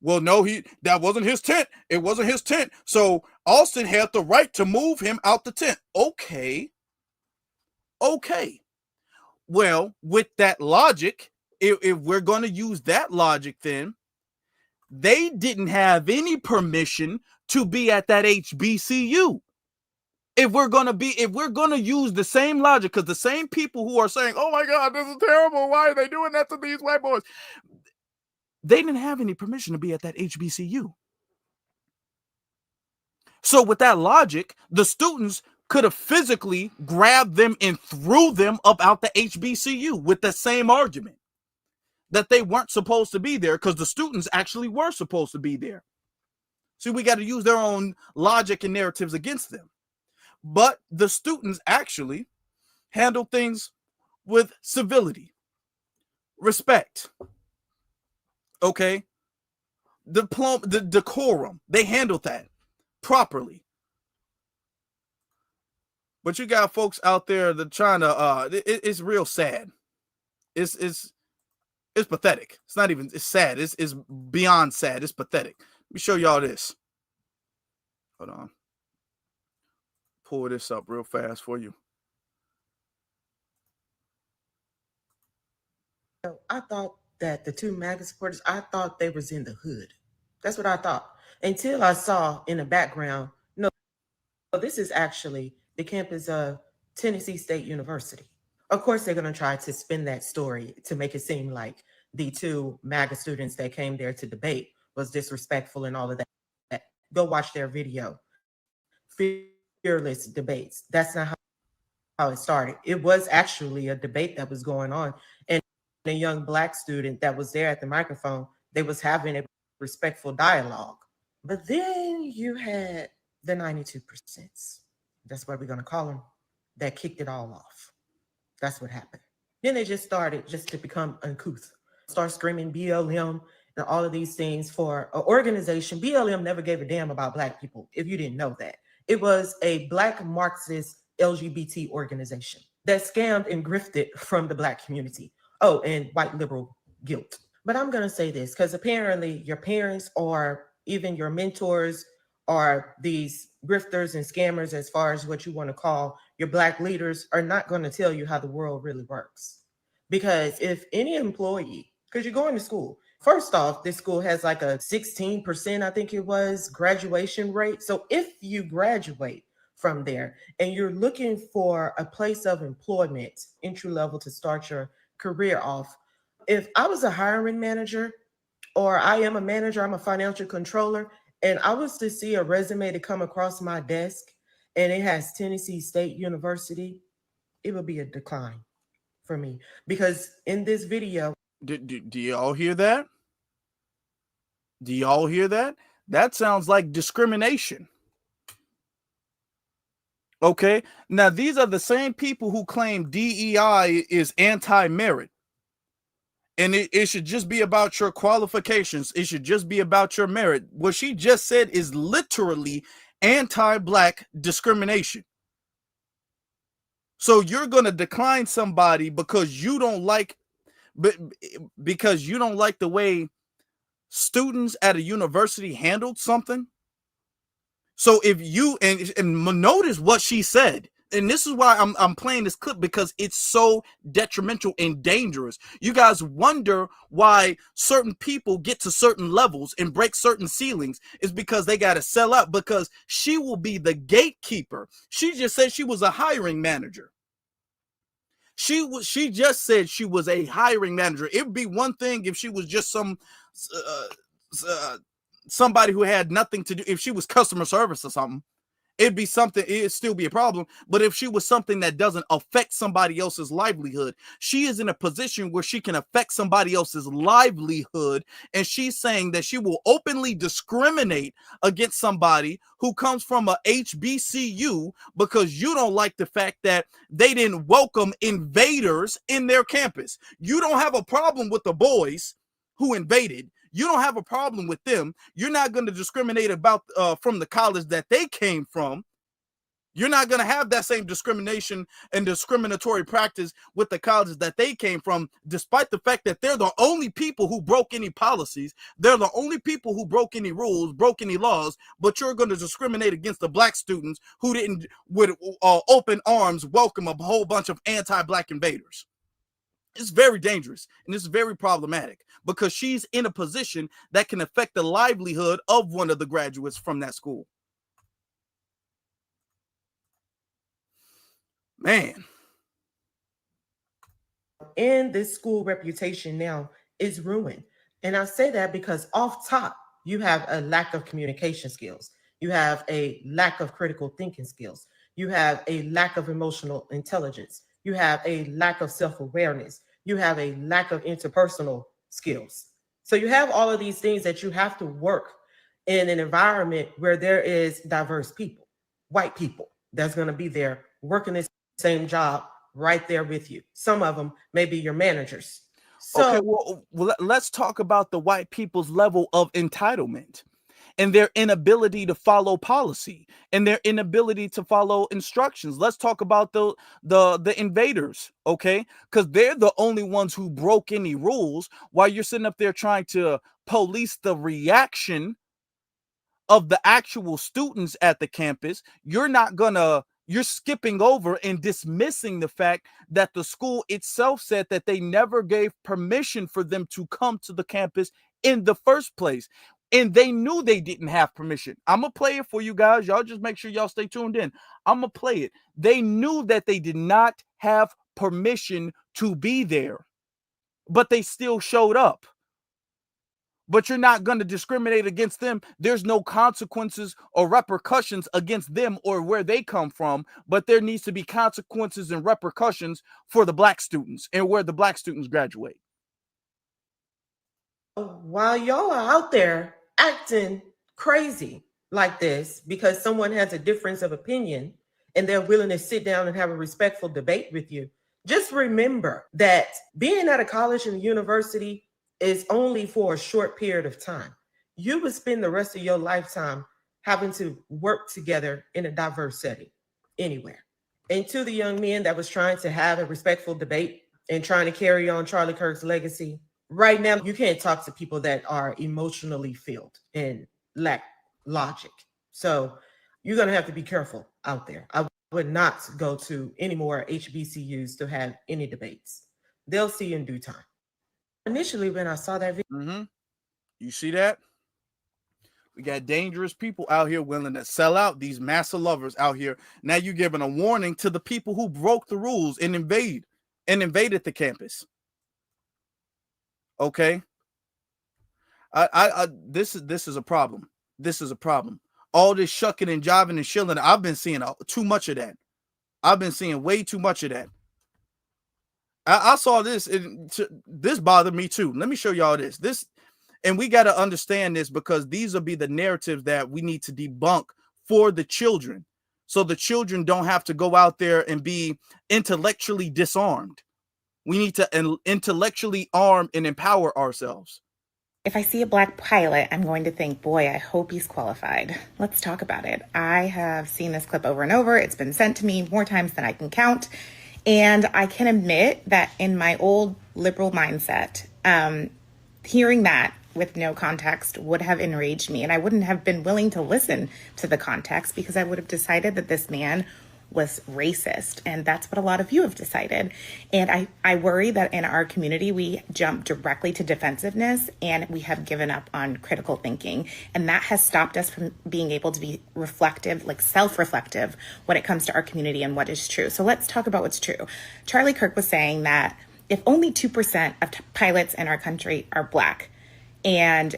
well, no, that wasn't his tent. It wasn't his tent. So Austin had the right to move him out the tent. Okay. Well, with that logic, if we're going to use that logic, then they didn't have any permission to be at that HBCU. If we're going to use the same logic, because the same people who are saying, oh my God, this is terrible. Why are they doing that to these white boys? They didn't have any permission to be at that HBCU. So with that logic, the students could have physically grabbed them and threw them up out the HBCU with the same argument that they weren't supposed to be there because the students actually were supposed to be there. See, we got to use their own logic and narratives against them. But the students actually handled things with civility, respect. Okay, the decorum, they handled that properly. But you got folks out there that trying to it's real sad. It's It's pathetic. It's not even, it's sad. It's beyond sad. It's pathetic. Let me show y'all this. Hold on. Pull this up real fast for you. I thought that the two MAGA supporters, I thought they was in the hood. That's what I thought. Until I saw in the background, no, this is actually the campus of Tennessee State University. Of course, they're going to try to spin that story to make it seem like the two MAGA students that came there to debate was disrespectful and all of that. Go watch their video. Fearless debates. That's not how it started. It was actually a debate that was going on. And a young Black student that was there at the microphone, they was having a respectful dialogue. But then you had the 92%. That's what we're going to call them. That kicked it all off. That's what happened. Then they just started just to become uncouth. Start screaming BLM and all of these things for an organization. BLM never gave a damn about Black people, if you didn't know that. It was a Black Marxist LGBT organization that scammed and grifted from the Black community. Oh, and white liberal guilt. But I'm going to say this because apparently your parents or even your mentors are these grifters and scammers, as far as what you want to call your Black leaders, are not going to tell you how the world really works. Because if any employee, because you're going to school, first off, this school has like a 16%, I think it was, graduation rate. So if you graduate from there and you're looking for a place of employment, entry level to start your career off, if I was a hiring manager, or I am a manager, I'm a financial controller, and I was to see a resume to come across my desk and it has Tennessee State University, it would be a decline for me. Because in this video, do y'all hear that? Do y'all hear that? That sounds like discrimination. Okay, now these are the same people who claim DEI is anti-merit. And it should just be about your qualifications. It should just be about your merit. What she just said is literally anti-Black discrimination. So you're going to decline somebody because you don't like, because you don't like the way students at a university handled something. So if you, and notice what she said, and this is why I'm playing this clip, because it's so detrimental and dangerous. You guys wonder why certain people get to certain levels and break certain ceilings is because they got to sell out, because she will be the gatekeeper. She just said she was a hiring manager. She just said she was a hiring manager. It'd be one thing if she was just somebody who had nothing to do. If she was customer service or something, it'd be something, it'd still be a problem. But if she was something that doesn't affect somebody else's livelihood, she is in a position where she can affect somebody else's livelihood. And she's saying that she will openly discriminate against somebody who comes from a HBCU because you don't like the fact that they didn't welcome invaders in their campus. You don't have a problem with the boys who invaded. You don't have a problem with them. You're not going to discriminate about from the college that they came from. You're not going to have that same discrimination and discriminatory practice with the colleges that they came from, despite the fact that they're the only people who broke any policies. They're the only people who broke any rules, broke any laws, but you're going to discriminate against the Black students who didn't, with open arms, welcome a whole bunch of anti-Black invaders. It's very dangerous and it's very problematic because she's in a position that can affect the livelihood of one of the graduates from that school. Man. And this school reputation now is ruined. And I say that because off top, you have a lack of communication skills. You have a lack of critical thinking skills. You have a lack of emotional intelligence. You have a lack of self-awareness. You have a lack of interpersonal skills. So you have all of these things that you have to work in an environment where there is diverse people, white people that's going to be there working this same job right there with you. Some of them may be your managers. So, okay, well, let's talk about the white people's level of entitlement. and their inability to follow policy and their inability to follow instructions. Let's talk about the invaders, okay? Because they're the only ones who broke any rules, while you're sitting up there trying to police the reaction of the actual students at the campus. You're skipping over and dismissing the fact that the school itself said that they never gave permission for them to come to the campus in the first place. And they knew they didn't have permission. I'm going to play it for you guys. Y'all just make sure y'all stay tuned in. I'm going to play it. They knew that they did not have permission to be there, but they still showed up. But you're not going to discriminate against them. There's no consequences or repercussions against them or where they come from, but there needs to be consequences and repercussions for the black students and where the black students graduate. While y'all are out there acting crazy like this because someone has a difference of opinion and they're willing to sit down and have a respectful debate with you, just remember that being at a college and a university is only for a short period of time. You would spend the rest of your lifetime having to work together in a diverse setting anywhere. And to the young men that was trying to have a respectful debate and trying to carry on Charlie Kirk's legacy, right now you can't talk to people that are emotionally filled and lack logic. So you're going to have to be careful out there. I would not go to any more HBCUs to have any debates. They'll see you in due time. Initially, when I saw that video, you see that? We got dangerous people out here willing to sell out, these massive lovers out here. Now you're giving a warning to the people who broke the rules and invaded the campus. Okay. This is a problem. This is a problem. All this shucking and jiving and shilling, I've been seeing too much of that. I've been seeing way too much of that. I saw this. This bothered me too. Let me show y'all this. And we got to understand this because these will be the narratives that we need to debunk for the children. So the children don't have to go out there and be intellectually disarmed. We need to intellectually arm and empower ourselves. If I see a black pilot, I'm going to think, boy, I hope he's qualified. Let's talk about it. I have seen this clip over and over. It's been sent to me more times than I can count. And I can admit that in my old liberal mindset, hearing that with no context would have enraged me. And I wouldn't have been willing to listen to the context because I would have decided that this man was racist. And that's what a lot of you have decided. And I worry that in our community, we jump directly to defensiveness and we have given up on critical thinking. And that has stopped us from being able to be reflective, like self-reflective when it comes to our community and what is true. So let's talk about what's true. Charlie Kirk was saying that if only 2% of pilots in our country are black, and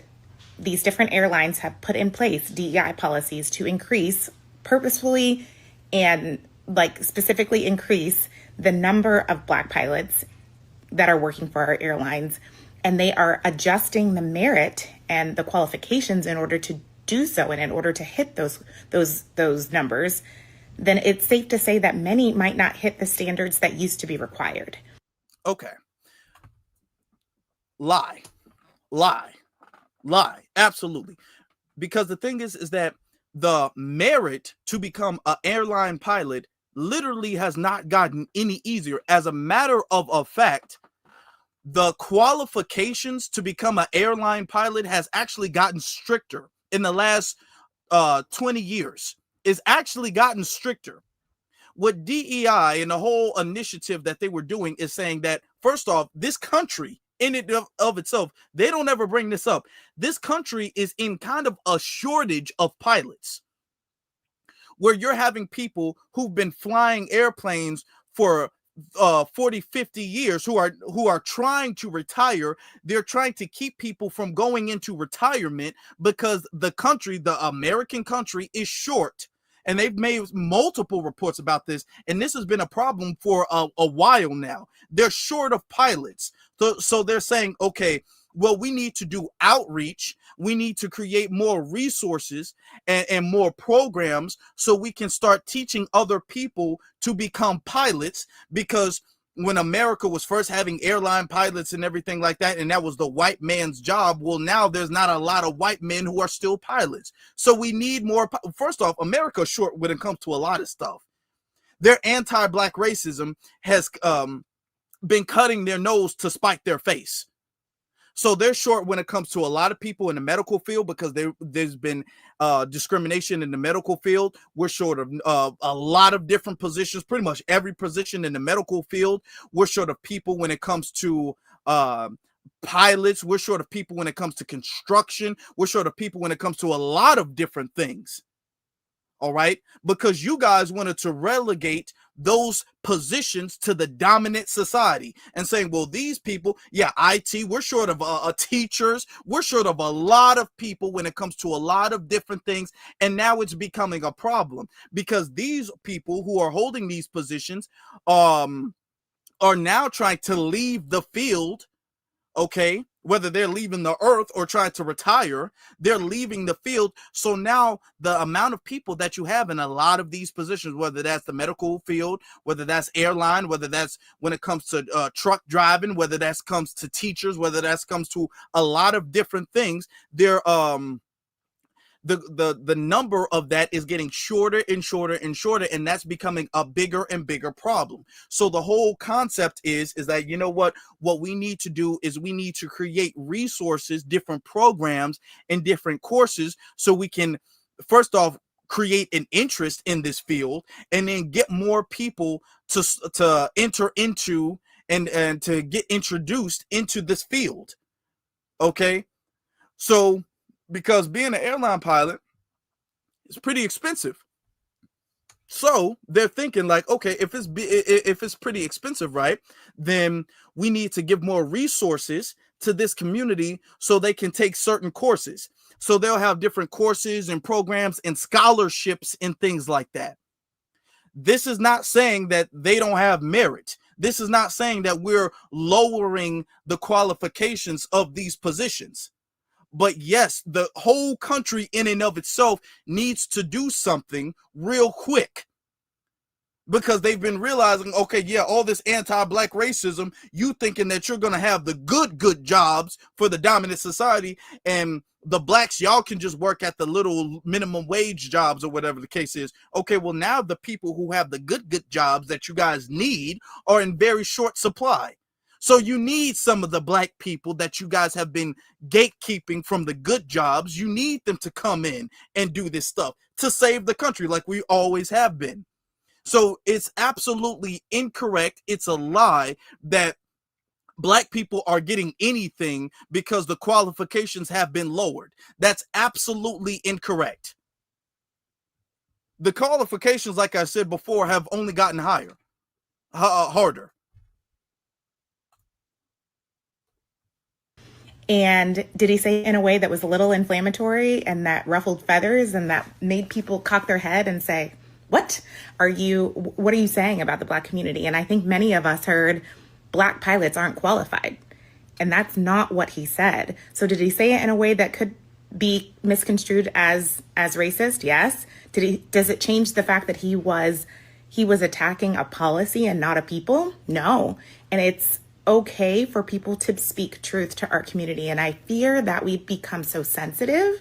these different airlines have put in place DEI policies to increase purposefully and like specifically increase the number of black pilots that are working for our airlines, and they are adjusting the merit and the qualifications in order to do so and in order to hit those numbers, then it's safe to say that many might not hit the standards that used to be required. Okay. Lie. Absolutely. Because the thing is that the merit to become an airline pilot literally has not gotten any easier. As a matter of fact, the qualifications to become an airline pilot has actually gotten stricter in the last 20 years. It's actually gotten stricter. What DEI and the whole initiative that they were doing is saying that, first off, this country in and of itself, they don't ever bring this up. This country is in kind of a shortage of pilots, where you're having people who've been flying airplanes for 40, 50 years who are trying to retire. They're trying to keep people from going into retirement because the country, the American country, is short. And they've made multiple reports about this. And this has been a problem for a while now. They're short of pilots. So they're saying, okay, well, we need to do outreach. We need to create more resources and more programs so we can start teaching other people to become pilots, because when America was first having airline pilots and everything like that, and that was the white man's job. Well, now there's not a lot of white men who are still pilots. So we need more. First off, America's short when it comes to a lot of stuff. Their anti-black racism has been cutting their nose to spite their face. So they're short when it comes to a lot of people in the medical field because there's been discrimination in the medical field. We're short of a lot of different positions, pretty much every position in the medical field. We're short of people when it comes to pilots. We're short of people when it comes to construction. We're short of people when it comes to a lot of different things. All right, because you guys wanted to relegate those positions to the dominant society and saying, well, these people, yeah, IT, we're short of teachers. We're short of a lot of people when it comes to a lot of different things. And now it's becoming a problem because these people who are holding these positions are now trying to leave the field. Okay, whether they're leaving the earth or trying to retire, they're leaving the field. So now the amount of people that you have in a lot of these positions, whether that's the medical field, whether that's airline, whether that's when it comes to truck driving, whether that comes to teachers, whether that comes to a lot of different things, they're the number of that is getting shorter and shorter and shorter, and that's becoming a bigger and bigger problem. So the whole concept is that, you know what we need to do is we need to create resources, different programs and different courses, so we can first off create an interest in this field and then get more people to enter into and to get introduced into this field. Okay, so because being an airline pilot is pretty expensive. So they're thinking like, okay, if it's pretty expensive, right, then we need to give more resources to this community so they can take certain courses. So they'll have different courses and programs and scholarships and things like that. This is not saying that they don't have merit. This is not saying that we're lowering the qualifications of these positions. But yes, the whole country in and of itself needs to do something real quick because they've been realizing, okay, yeah, all this anti-black racism, you thinking that you're going to have the good jobs for the dominant society, and the blacks, y'all can just work at the little minimum wage jobs or whatever the case is. Okay, well, now the people who have the good jobs that you guys need are in very short supply. So you need some of the black people that you guys have been gatekeeping from the good jobs. You need them to come in and do this stuff to save the country like we always have been. So it's absolutely incorrect. It's a lie that black people are getting anything because the qualifications have been lowered. That's absolutely incorrect. The qualifications, like I said before, have only gotten higher, harder. And did he say it in a way that was a little inflammatory and that ruffled feathers and that made people cock their head and say, what are you saying about the black community? And I think many of us heard black pilots aren't qualified. And that's not what he said. So did he say it in a way that could be misconstrued as racist? Yes. Does it change the fact that he was attacking a policy and not a people? No. And it's okay for people to speak truth to our community. And I fear that we've become so sensitive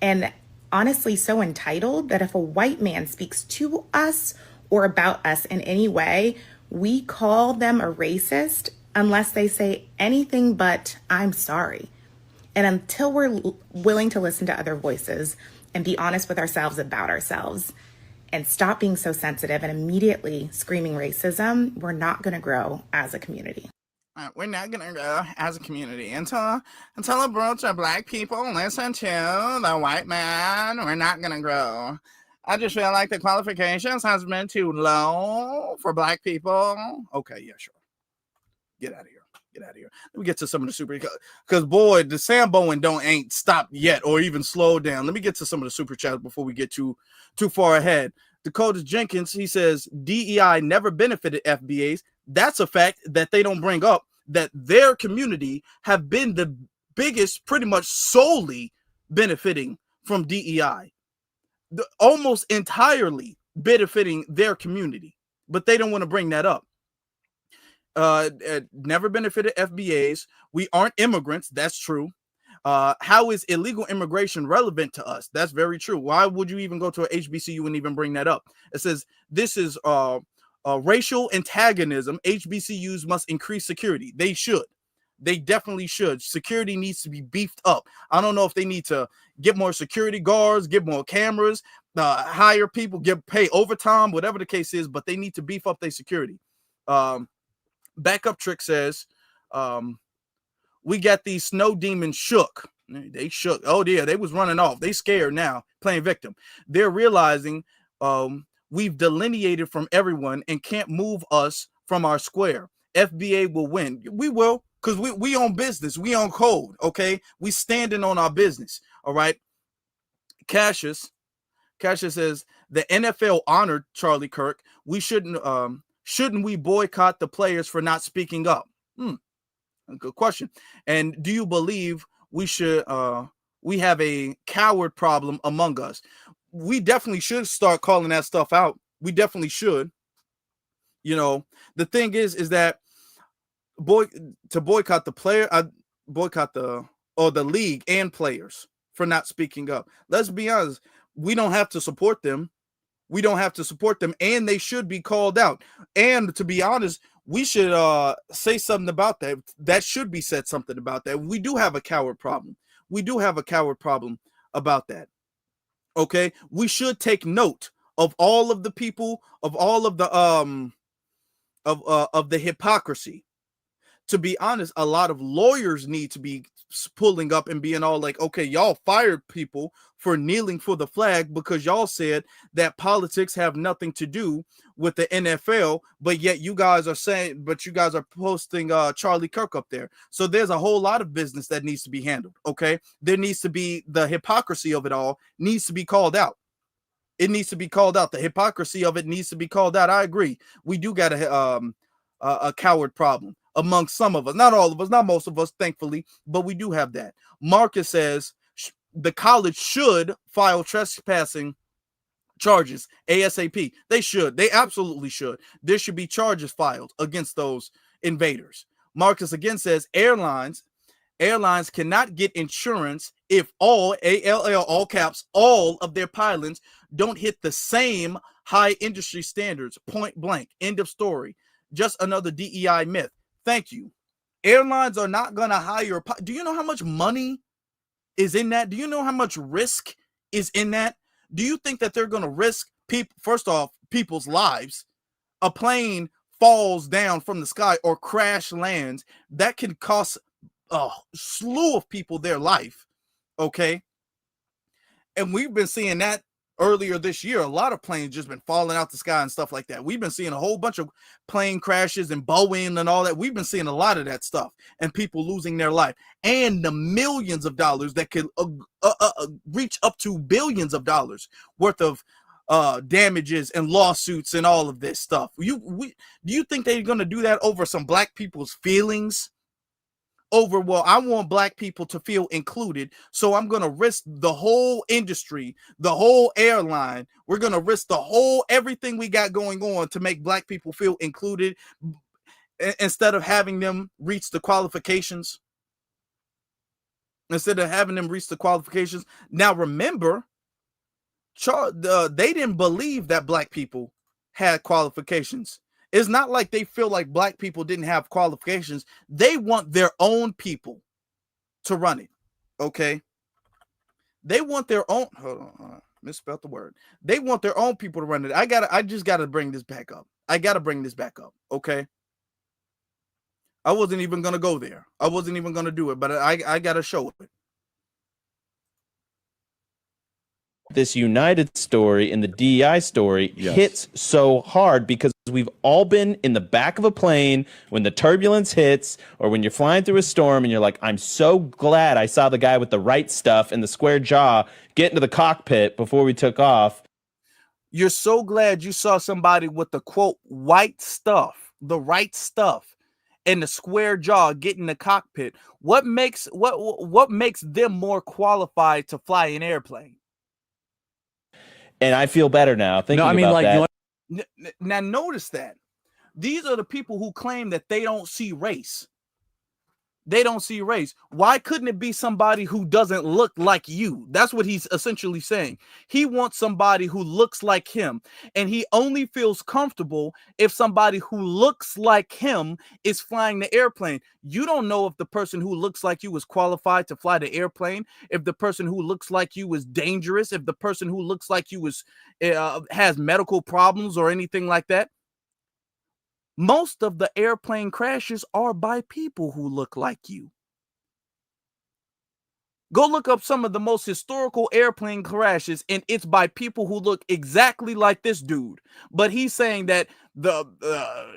and honestly so entitled that if a white man speaks to us or about us in any way, we call them a racist unless they say anything but I'm sorry. And until we're willing to listen to other voices and be honest with ourselves about ourselves and stop being so sensitive and immediately screaming racism, we're not going to grow as a community. We're not going to grow as a community until a bunch of black people listen to the white man. We're not going to grow. I just feel like the qualifications has been too low for black people. Okay, yeah, sure. Get out of here. Get out of here. Let me get to some of the super, because boy, the Samboing ain't stopped yet or even slowed down. Let me get to some of the super chats before we get too far ahead. Dakota Jenkins, he says DEI never benefited FBAs. That's a fact that they don't bring up, that their community have been the biggest, pretty much solely benefiting from DEI, almost entirely benefiting their community, but they don't want to bring that up. never benefited FBAs. We aren't immigrants. That's true. How is illegal immigration relevant to us? That's very true. Why would you even go to a HBCU and even bring that up? It says this is racial antagonism. HBCUs must increase security. They should. They definitely should. Security needs to be beefed up. I don't know if they need to get more security guards, get more cameras, hire people, pay overtime, whatever the case is, but they need to beef up their security. Backup Trick says, we got these snow demons shook. They shook. Oh, yeah, they was running off. They scared now, playing victim. They're realizing we've delineated from everyone and can't move us from our square. FBA will win. We will, because we own business. We own code, okay? We standing on our business, all right? Cassius says, the NFL honored Charlie Kirk. We shouldn't we boycott the players for not speaking up? Good question. And do you believe we should we have a coward problem among us? We definitely should start calling that stuff out. We definitely should. You know, the thing is that boycott the player, boycott the league and players for not speaking up. Let's be honest, we don't have to support them. We don't have to support them, and they should be called out. And to be honest, we should say something about that. That should be said something about that. We do have a coward problem. We do have a coward problem about that. Okay, we should take note of all of the people, of all of the of the hypocrisy. To be honest, a lot of lawyers need to be pulling up and being all like, okay, y'all fired people for kneeling for the flag because y'all said that politics have nothing to do with the NFL, but yet you guys are posting Charlie Kirk up there. So there's a whole lot of business that needs to be handled. Okay, there needs to be, the hypocrisy of it all needs to be called out. It needs to be called out. The hypocrisy of it needs to be called out. I agree. We do got a coward problem among some of us, not all of us, not most of us, thankfully, but we do have that. Marcus says the college should file trespassing charges ASAP. They should. They absolutely should. There should be charges filed against those invaders. Marcus again says airlines cannot get insurance if all, ALL, all caps, all of their pilots don't hit the same high industry standards, point blank, end of story. Just another DEI myth. Thank you. Airlines are not going to hire. Do you know how much money is in that? Do you know how much risk is in that? Do you think that they're going to risk first off, people's lives? A plane falls down from the sky or crash lands. That can cost a slew of people their life. Okay. And we've been seeing that earlier this year. A lot of planes just been falling out the sky and stuff like that. We've been seeing a whole bunch of plane crashes and Boeing and all that. We've been seeing a lot of that stuff and people losing their life, and the millions of dollars that could reach up to billions of dollars worth of damages and lawsuits and all of this stuff. Do you think they're going to do that over some black people's feelings? Over, well, I want black people to feel included, so I'm going to risk the whole industry, the whole airline. We're going to risk everything we got going on to make black people feel included instead of having them reach the qualifications. Now remember, they didn't believe that black people had qualifications. It's not like they feel like black people didn't have qualifications. They want their own people to run it. Okay. They want their own. Hold on. Misspelled the word. They want their own people to run it. I just got to bring this back up. Okay. I wasn't even going to go there. I wasn't even going to do it, but I got to show it. This United story and the DEI story hits so hard because we've all been in the back of a plane when the turbulence hits, or when you're flying through a storm and you're like, I'm so glad I saw the guy with the right stuff and the square jaw get into the cockpit before we took off. You're so glad you saw somebody with the quote white stuff, the right stuff, and the square jaw get in the cockpit. What makes them more qualified to fly an airplane? And I feel better now thinking about that. Now notice that These are the people who claim that they don't see race. They don't see race. Why couldn't it be somebody who doesn't look like you? That's what he's essentially saying. He wants somebody who looks like him, and he only feels comfortable if somebody who looks like him is flying the airplane. You don't know if the person who looks like you is qualified to fly the airplane, if the person who looks like you is dangerous, if the person who looks like you is has medical problems or anything like that. Most of the airplane crashes are by people who look like you. Go look up some of the most historical airplane crashes, and it's by people who look exactly like this dude. But he's saying that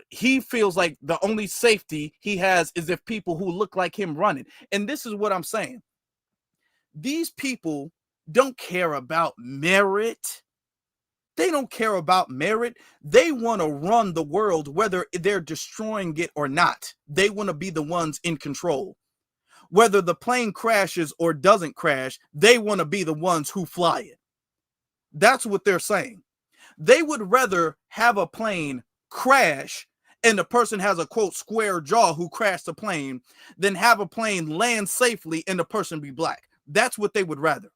he feels like the only safety he has is if people who look like him run it. And this is what I'm saying. These people don't care about merit. They don't care about merit. They want to run the world, whether they're destroying it or not. They want to be the ones in control. Whether the plane crashes or doesn't crash, they want to be the ones who fly it. That's what they're saying. They would rather have a plane crash and the person has a, quote, square jaw who crashed the plane than have a plane land safely and the person be black. That's what they would rather.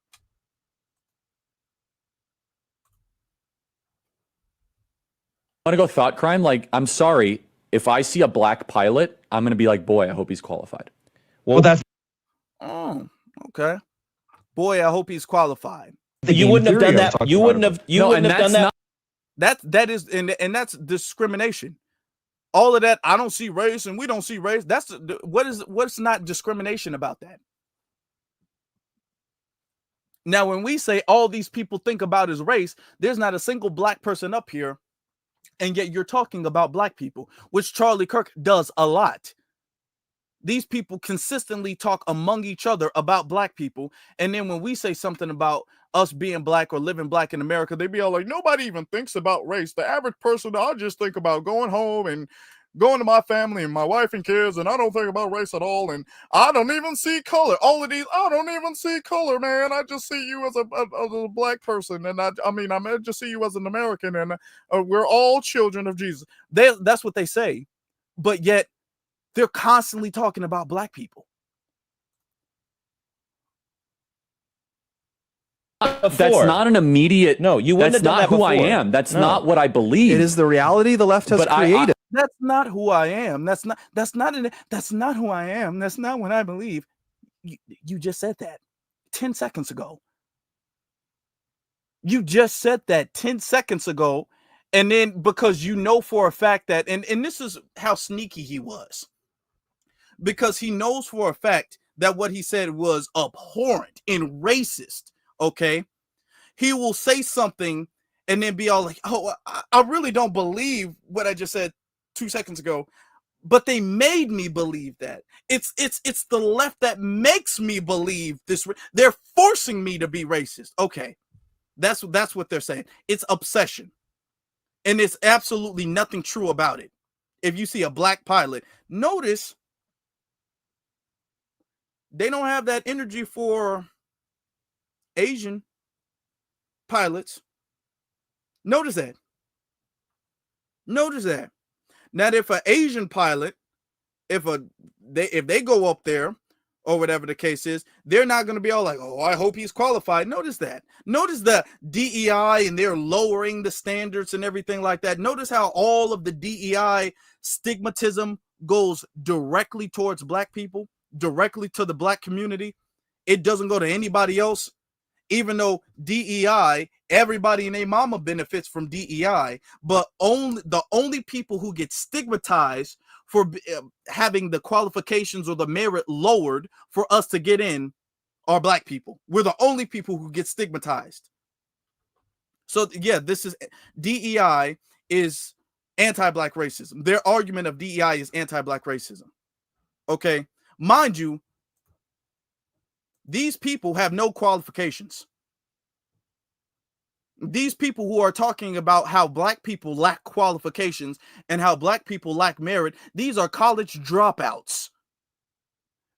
Want to go thought crime? Like, I'm sorry, if I see a black pilot, I'm going to be like, boy, I hope he's qualified. Well, that's... Oh, okay. Boy, I hope he's qualified. You wouldn't have done that. You wouldn't have done that. That is, and that's discrimination. All of that, I don't see race and we don't see race. That's what's not discrimination about that. Now, when we say all these people think about is race, there's not a single black person up here. And yet you're talking about black people, which Charlie Kirk does a lot. These people consistently talk among each other about black people. And then when we say something about us being black or living black in America, they be all like, nobody even thinks about race. The average person, I just think about going home and going to my family and my wife and kids, and I don't think about race at all. And I don't even see color. All of these, I don't even see color, man. I just see you as a black person. And I just see you as an American, and we're all children of Jesus. That's what they say. But yet they're constantly talking about black people. That's not an immediate. No, you wouldn't have done that before. That's not who I am. That's not what I believe. It is the reality the left has created. That's not who I am. That's not who I am. That's not what I believe. You just said that 10 seconds ago. You just said that 10 seconds ago. And then because you know for a fact that, and this is how sneaky he was. Because he knows for a fact that what he said was abhorrent and racist. Okay. He will say something and then be all like, oh, I really don't believe what I just said 2 seconds ago, but they made me believe that. It's the left that makes me believe this. They're forcing me to be racist. Okay. That's what they're saying. It's obsession. And it's absolutely nothing true about it. If you see a black pilot, notice they don't have that energy for Asian pilots. Notice that. Notice that. Now, if an Asian pilot, if they go up there or whatever the case is, they're not going to be all like, oh, I hope he's qualified. Notice that. Notice the DEI and they're lowering the standards and everything like that. Notice how all of the DEI stigmatism goes directly towards black people, directly to the black community. It doesn't go to anybody else. Even though DEI, everybody and their mama benefits from DEI, but the only people who get stigmatized for having the qualifications or the merit lowered for us to get in are black people. We're the only people who get stigmatized. So yeah, this is DEI is anti-black racism. Their argument of DEI is anti-black racism. Okay, mind you, these people have no qualifications. These people who are talking about how black people lack qualifications and how black people lack merit, these are college dropouts.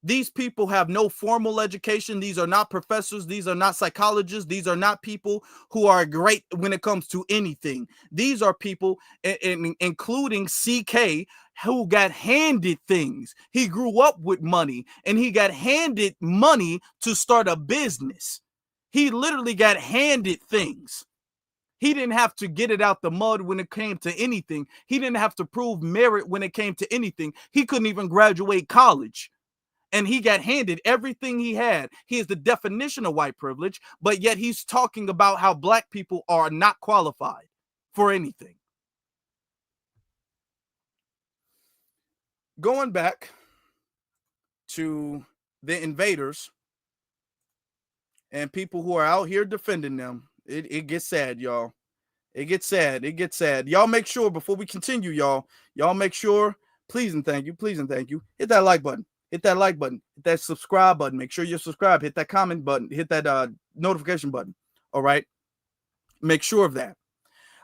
These people have no formal education. These are not professors. These are not psychologists. These are not people who are great when it comes to anything. These are people, including CK, who got handed things. He grew up with money, and he got handed money to start a business. He literally got handed things. He didn't have to get it out the mud when it came to anything. He didn't have to prove merit when it came to anything. He couldn't even graduate college. And he got handed everything he had. He is the definition of white privilege, but yet he's talking about how black people are not qualified for anything. Going back to the invaders and people who are out here defending them, it gets sad, y'all. It gets sad. It gets sad. Y'all make sure, before we continue, y'all make sure, please and thank you, hit that like button. Hit that like button, hit that subscribe button. Make sure you're subscribed. Hit that comment button. Hit that notification button. All right. Make sure of that.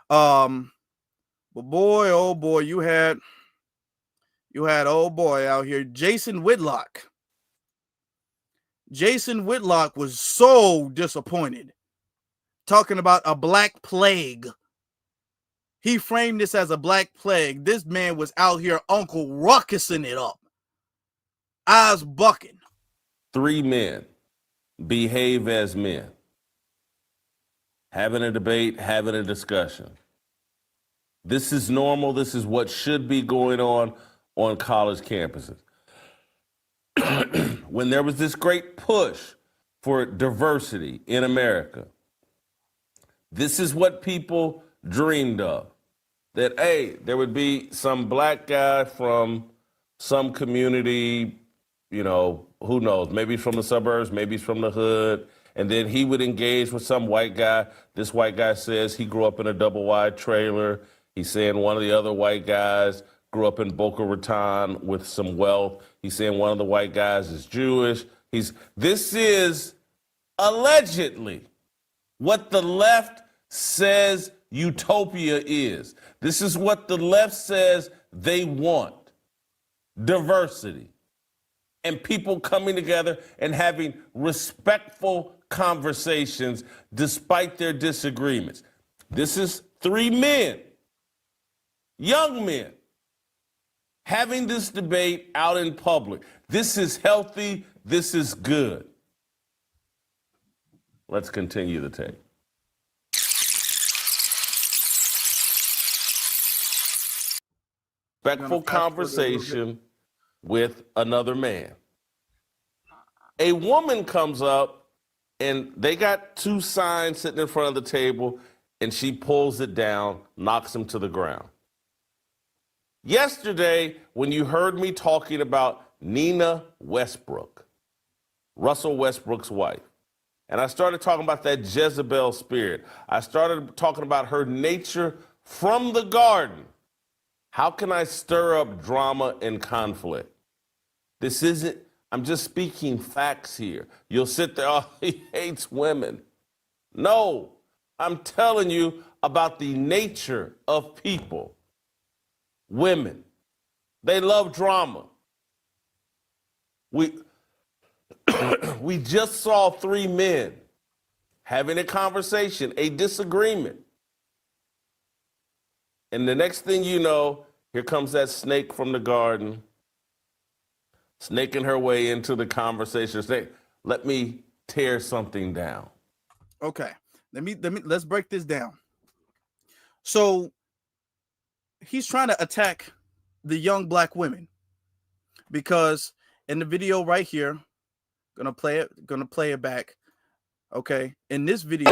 But boy, oh boy, you had oh boy out here, Jason Whitlock. Jason Whitlock was so disappointed, talking about a black plague. He framed this as a black plague. This man was out here Uncle Ruckusing it up. Eyes bucking. 3 men behave as men, having a debate, having a discussion. This is normal. This is what should be going on college campuses. When there was this great push for diversity in America, this is what people dreamed of. That, hey, there would be some black guy from some community, you know, who knows, maybe from the suburbs, maybe from the hood, and then he would engage with some white guy. This white guy says he grew up in a double-wide trailer. He's saying one of the other white guys grew up in Boca Raton with some wealth. He's saying one of the white guys is Jewish. This is allegedly what the left says utopia is. This is what the left says they want. Diversity. And people coming together and having respectful conversations despite their disagreements. This is 3 men, young men, having this debate out in public. This is healthy. This is good. Let's continue the tape. Respectful conversation with another man. A woman comes up and they got 2 signs sitting in front of the table and she pulls it down, knocks them to the ground. Yesterday, when you heard me talking about Nina Westbrook, Russell Westbrook's wife, and I started talking about that Jezebel spirit, I started talking about her nature from the garden. How can I stir up drama and conflict? This isn't, I'm just speaking facts here. You'll sit there, oh, he hates women. No, I'm telling you about the nature of people. Women, they love drama. We just saw 3 men having a conversation, a disagreement. And the next thing you know, here comes that snake from the garden, snaking her way into the conversation. Let me tear something down. Okay, let's break this down. So he's trying to attack the young black women because in the video right here, gonna play it back. Okay, in this video,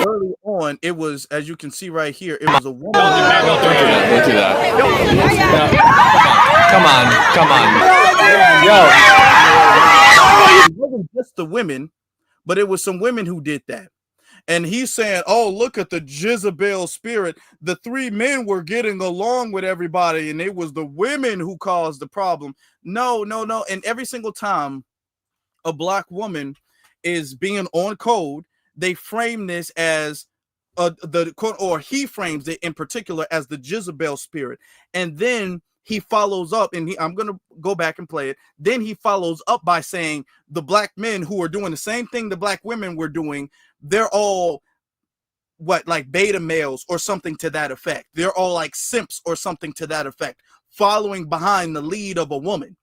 early on, it was, as you can see right here, it was a woman. Don't do that. Come on. Yo. It wasn't just the women, but it was some women who did that. And he's saying, oh, look at the Jezebel spirit. The 3 men were getting along with everybody, and it was the women who caused the problem. No. And every single time a black woman is being on code, they frame this as he frames it in particular as the Jezebel spirit. And then he follows up, and I'm going to go back and play it. Then he follows up by saying the black men who are doing the same thing the black women were doing, they're all like beta males or something to that effect. They're all like simps or something to that effect, following behind the lead of a woman.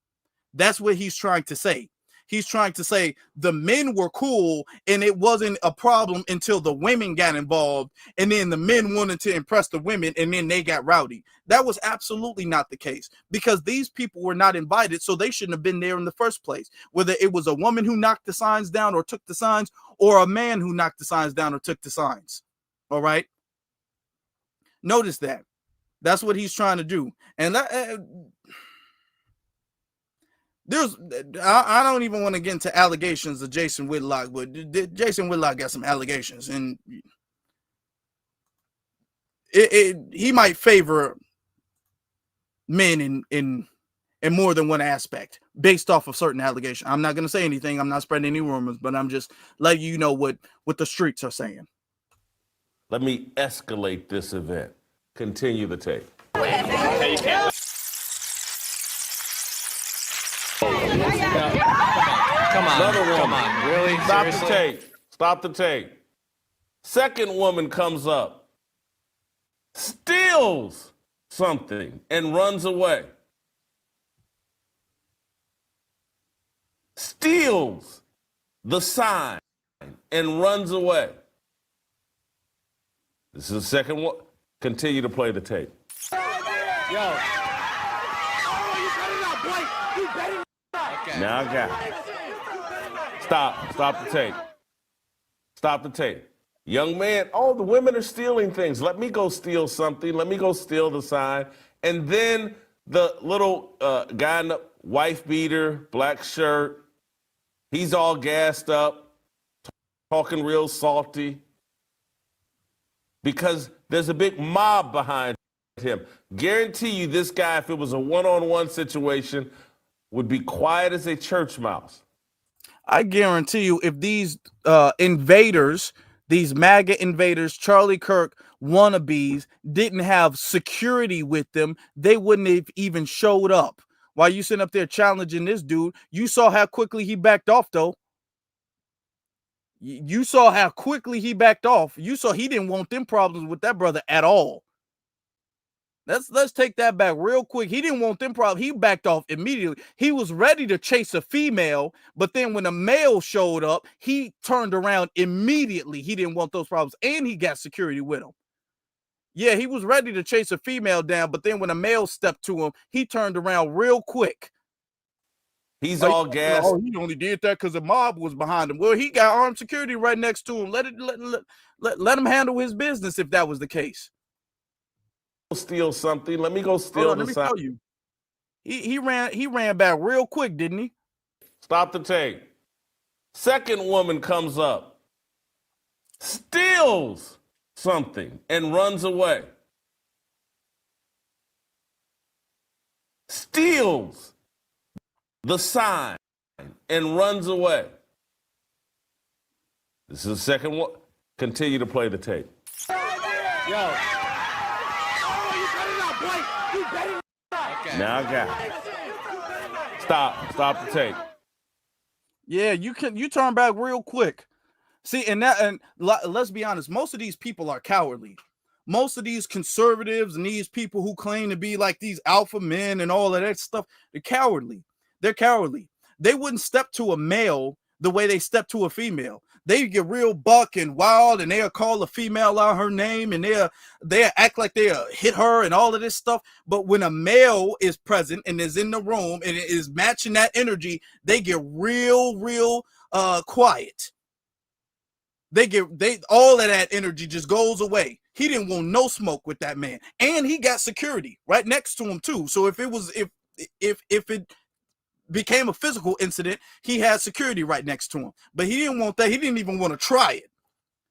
That's what he's trying to say. He's trying to say the men were cool and it wasn't a problem until the women got involved, and then the men wanted to impress the women and then they got rowdy. That was absolutely not the case, because these people were not invited, so they shouldn't have been there in the first place. Whether it was a woman who knocked the signs down or took the signs, or a man who knocked the signs down or took the signs. All right? Notice that. That's what he's trying to do. And that... I don't even want to get into allegations of Jason Whitlock, but Jason Whitlock got some allegations, and he might favor men in more than one aspect based off of certain allegations. I'm not going to say anything. I'm not spreading any rumors, but I'm just letting you know what the streets are saying. Let me escalate this event. Continue the tape. Okay, you can't. Come on. Another woman. Come on. Really? Stop Seriously? the tape. Stop the tape. Second woman comes up, steals something, and runs away. Steals the sign and runs away. This is the second one. Continue to play the tape. Yo. Okay. Now I got it. Stop the tape. Stop the tape. Young man, oh, the women are stealing things. Let me go steal something. Let me go steal the sign. And then the little guy in the wife beater, black shirt, he's all gassed up, talking real salty, because there's a big mob behind him. Guarantee you this guy, if it was a one-on-one situation, would be quiet as a church mouse. I guarantee you, if these invaders, these MAGA invaders, Charlie Kirk wannabes, didn't have security with them, they wouldn't have even showed up. While you sitting up there challenging this dude, you saw how quickly he backed off, though. You saw how quickly he backed off. You saw he didn't want them problems with that brother at all. Let's take that back real quick. He didn't want them problems. He backed off immediately. He was ready to chase a female, but then when a male showed up, he turned around immediately. He didn't want those problems, and he got security with him. Yeah, he was ready to chase a female down, but then when a male stepped to him, he turned around real quick. He's all gassed. Oh, he only did that because the mob was behind him. Well, he got armed security right next to him. Let him handle his business if that was the case. Steal something. Let me go steal the sign. Let me tell you. He ran back real quick, didn't he? Stop the tape. Second woman comes up, steals something, and runs away. Steals the sign and runs away. This is the second one. Continue to play the tape. Yo. Okay. Now I got it. Stop the tape. Yeah, you turn back real quick. See, and let's be honest, most of these people are cowardly. Most of these conservatives and these people who claim to be like these alpha men and all of that stuff, they're cowardly. They're cowardly. They wouldn't step to a male the way they step to a female. They get real buck and wild, and they'll call a female out her name, and they'll act like they'll hit her and all of this stuff. But when a male is present and is in the room and is matching that energy, they get real quiet. All of that energy just goes away. He didn't want no smoke with that man, and he got security right next to him too. So if it became a physical incident, he had security right next to him. But he didn't want that. He didn't even want to try it.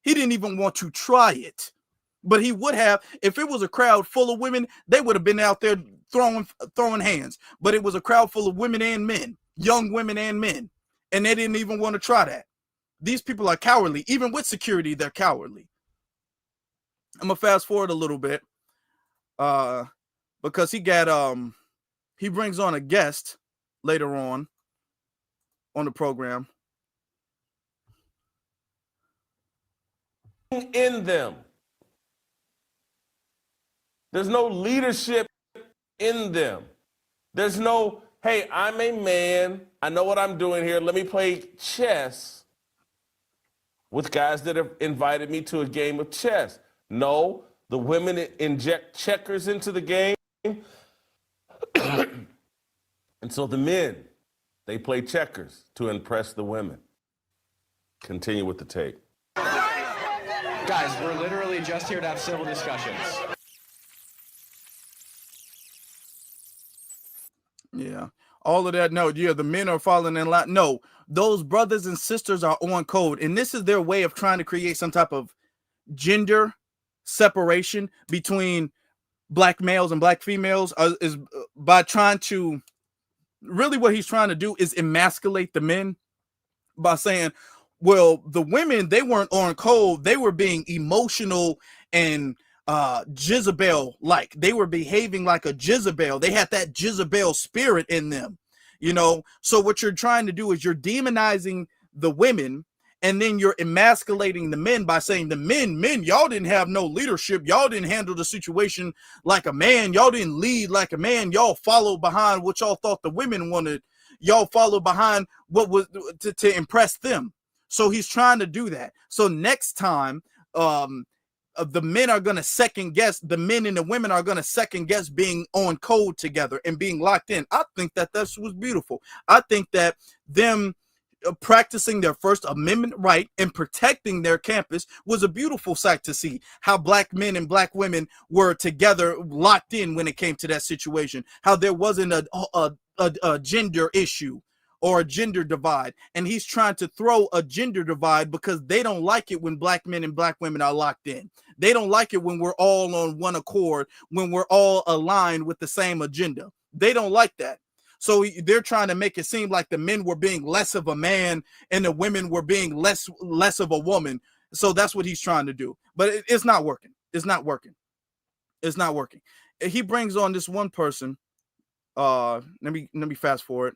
He didn't even want to try it. But he would have, if it was a crowd full of women, they would have been out there throwing hands. But it was a crowd full of women and men, young women and men, and they didn't even want to try that. These people are cowardly. Even with security, they're cowardly. I'm gonna fast forward a little bit, because he got he brings on a guest later on the program. In them. There's no leadership in them. There's no, hey, I'm a man. I know what I'm doing here. Let me play chess with guys that have invited me to a game of chess. No, the women inject checkers into the game. And so the men, they play checkers to impress the women. Continue with the tape. Guys, we're literally just here to have civil discussions. Yeah. All of that. No, yeah, the men are falling in line. No, those brothers and sisters are on code. And this is their way of trying to create some type of gender separation between black males and black females is by trying to really what he's trying to do is emasculate the men by saying, well, the women, they weren't on code. They were being emotional and Jezebel like. They were behaving like a Jezebel. They had that Jezebel spirit in them, you know. So what you're trying to do is you're demonizing the women, and then you're emasculating the men by saying the men, y'all didn't have no leadership. Y'all didn't handle the situation like a man. Y'all didn't lead like a man. Y'all followed behind what y'all thought the women wanted. Y'all followed behind what was to impress them. So he's trying to do that. So next time, the men are going to second guess, the men and the women are going to second guess being on code together and being locked in. I think that was beautiful. I think that them practicing their First Amendment right and protecting their campus was a beautiful sight to see. How black men and black women were together, locked in when it came to that situation. How there wasn't a gender issue or a gender divide, and he's trying to throw a gender divide because they don't like it when black men and black women are locked in. They don't like it when we're all on one accord, when we're all aligned with the same agenda. They don't like that. So they're trying to make it seem like the men were being less of a man and the women were being less of a woman. So that's what he's trying to do, but it's not working. It's not working. It's not working. He brings on this one person. Let me fast forward.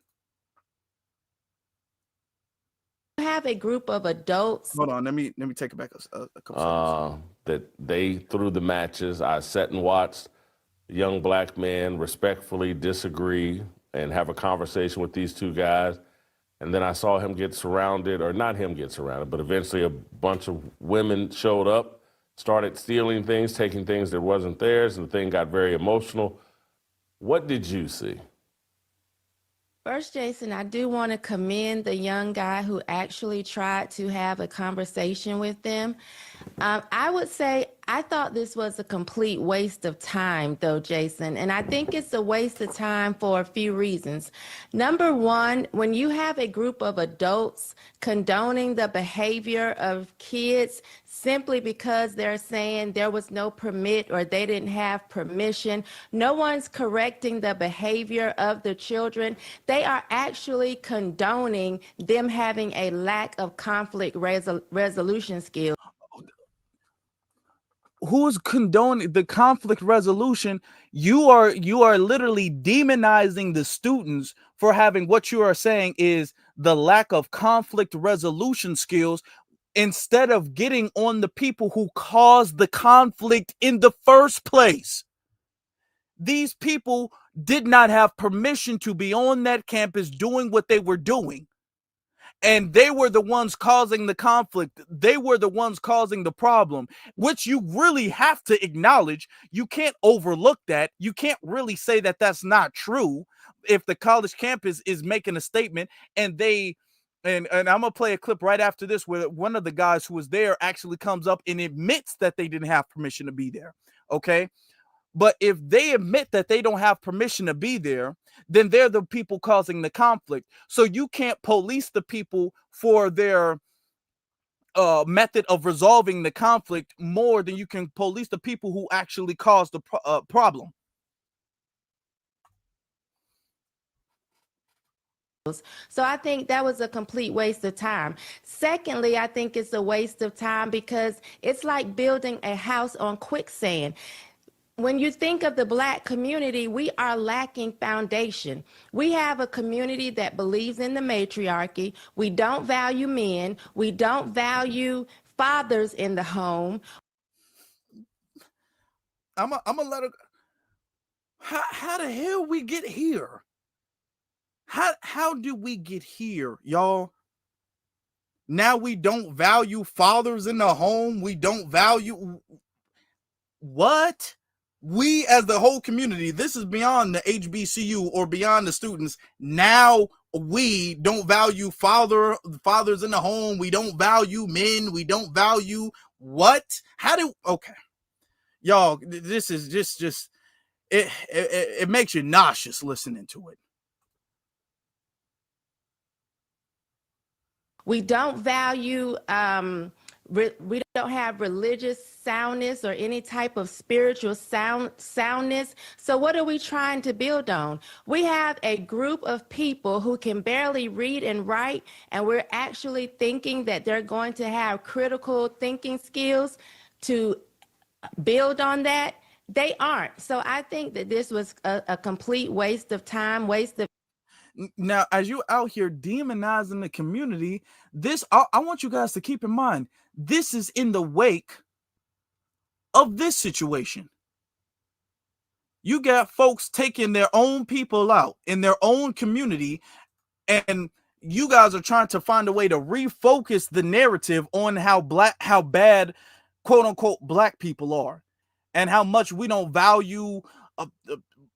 Have a group of adults. Hold on, let me take it back a couple seconds. That they threw the matches. I sat and watched young black men respectfully disagree and have a conversation with these two guys. And then I saw him get surrounded, or not him get surrounded, but eventually a bunch of women showed up, started stealing things, taking things that wasn't theirs, and the thing got very emotional. What did you see? First, Jason, I do want to commend the young guy who actually tried to have a conversation with them. I would say I thought this was a complete waste of time, though, Jason. And I think it's a waste of time for a few reasons. Number one, when you have a group of adults condoning the behavior of kids simply because they're saying there was no permit or they didn't have permission, no one's correcting the behavior of the children. They are actually condoning them having a lack of conflict resolution skills. Who's condoning the conflict resolution? You are literally demonizing the students for having what you are saying is the lack of conflict resolution skills, instead of getting on the people who caused the conflict in the first place. These people did not have permission to be on that campus doing what they were doing. And they were the ones causing the conflict. They were the ones causing the problem, which you really have to acknowledge. You can't overlook that. You can't really say that that's not true. If the college campus is making a statement and and I'm going to play a clip right after this where one of the guys who was there actually comes up and admits that they didn't have permission to be there. Okay. But if they admit that they don't have permission to be there, then they're the people causing the conflict. So you can't police the people for their method of resolving the conflict more than you can police the people who actually caused the problem. So I think that was a complete waste of time. Secondly, I think it's a waste of time because it's like building a house on quicksand. when you think of the Black community, we are lacking foundation. We have a community that believes in the matriarchy. We don't value men. We don't value fathers in the home. I'm gonna let her. How the hell we get here? How do we get here, y'all? Now we don't value fathers in the home. We don't value what? We as the whole community, this is beyond the HBCU or beyond the students. Now we don't value fathers in the home. We don't value men. We don't value what? Okay. Y'all, this is just it makes you nauseous listening to it. We don't value, we don't have religious soundness or any type of spiritual soundness. So what are we trying to build on? We have a group of people who can barely read and write, and we're actually thinking that they're going to have critical thinking skills to build on that. They aren't. So I think that this was a complete waste of time, waste of. Now, as you out here demonizing the community, I want you guys to keep in mind, this is in the wake of this situation. You got folks taking their own people out in their own community, and you guys are trying to find a way to refocus the narrative on how bad, quote unquote, Black people are, and how much we don't value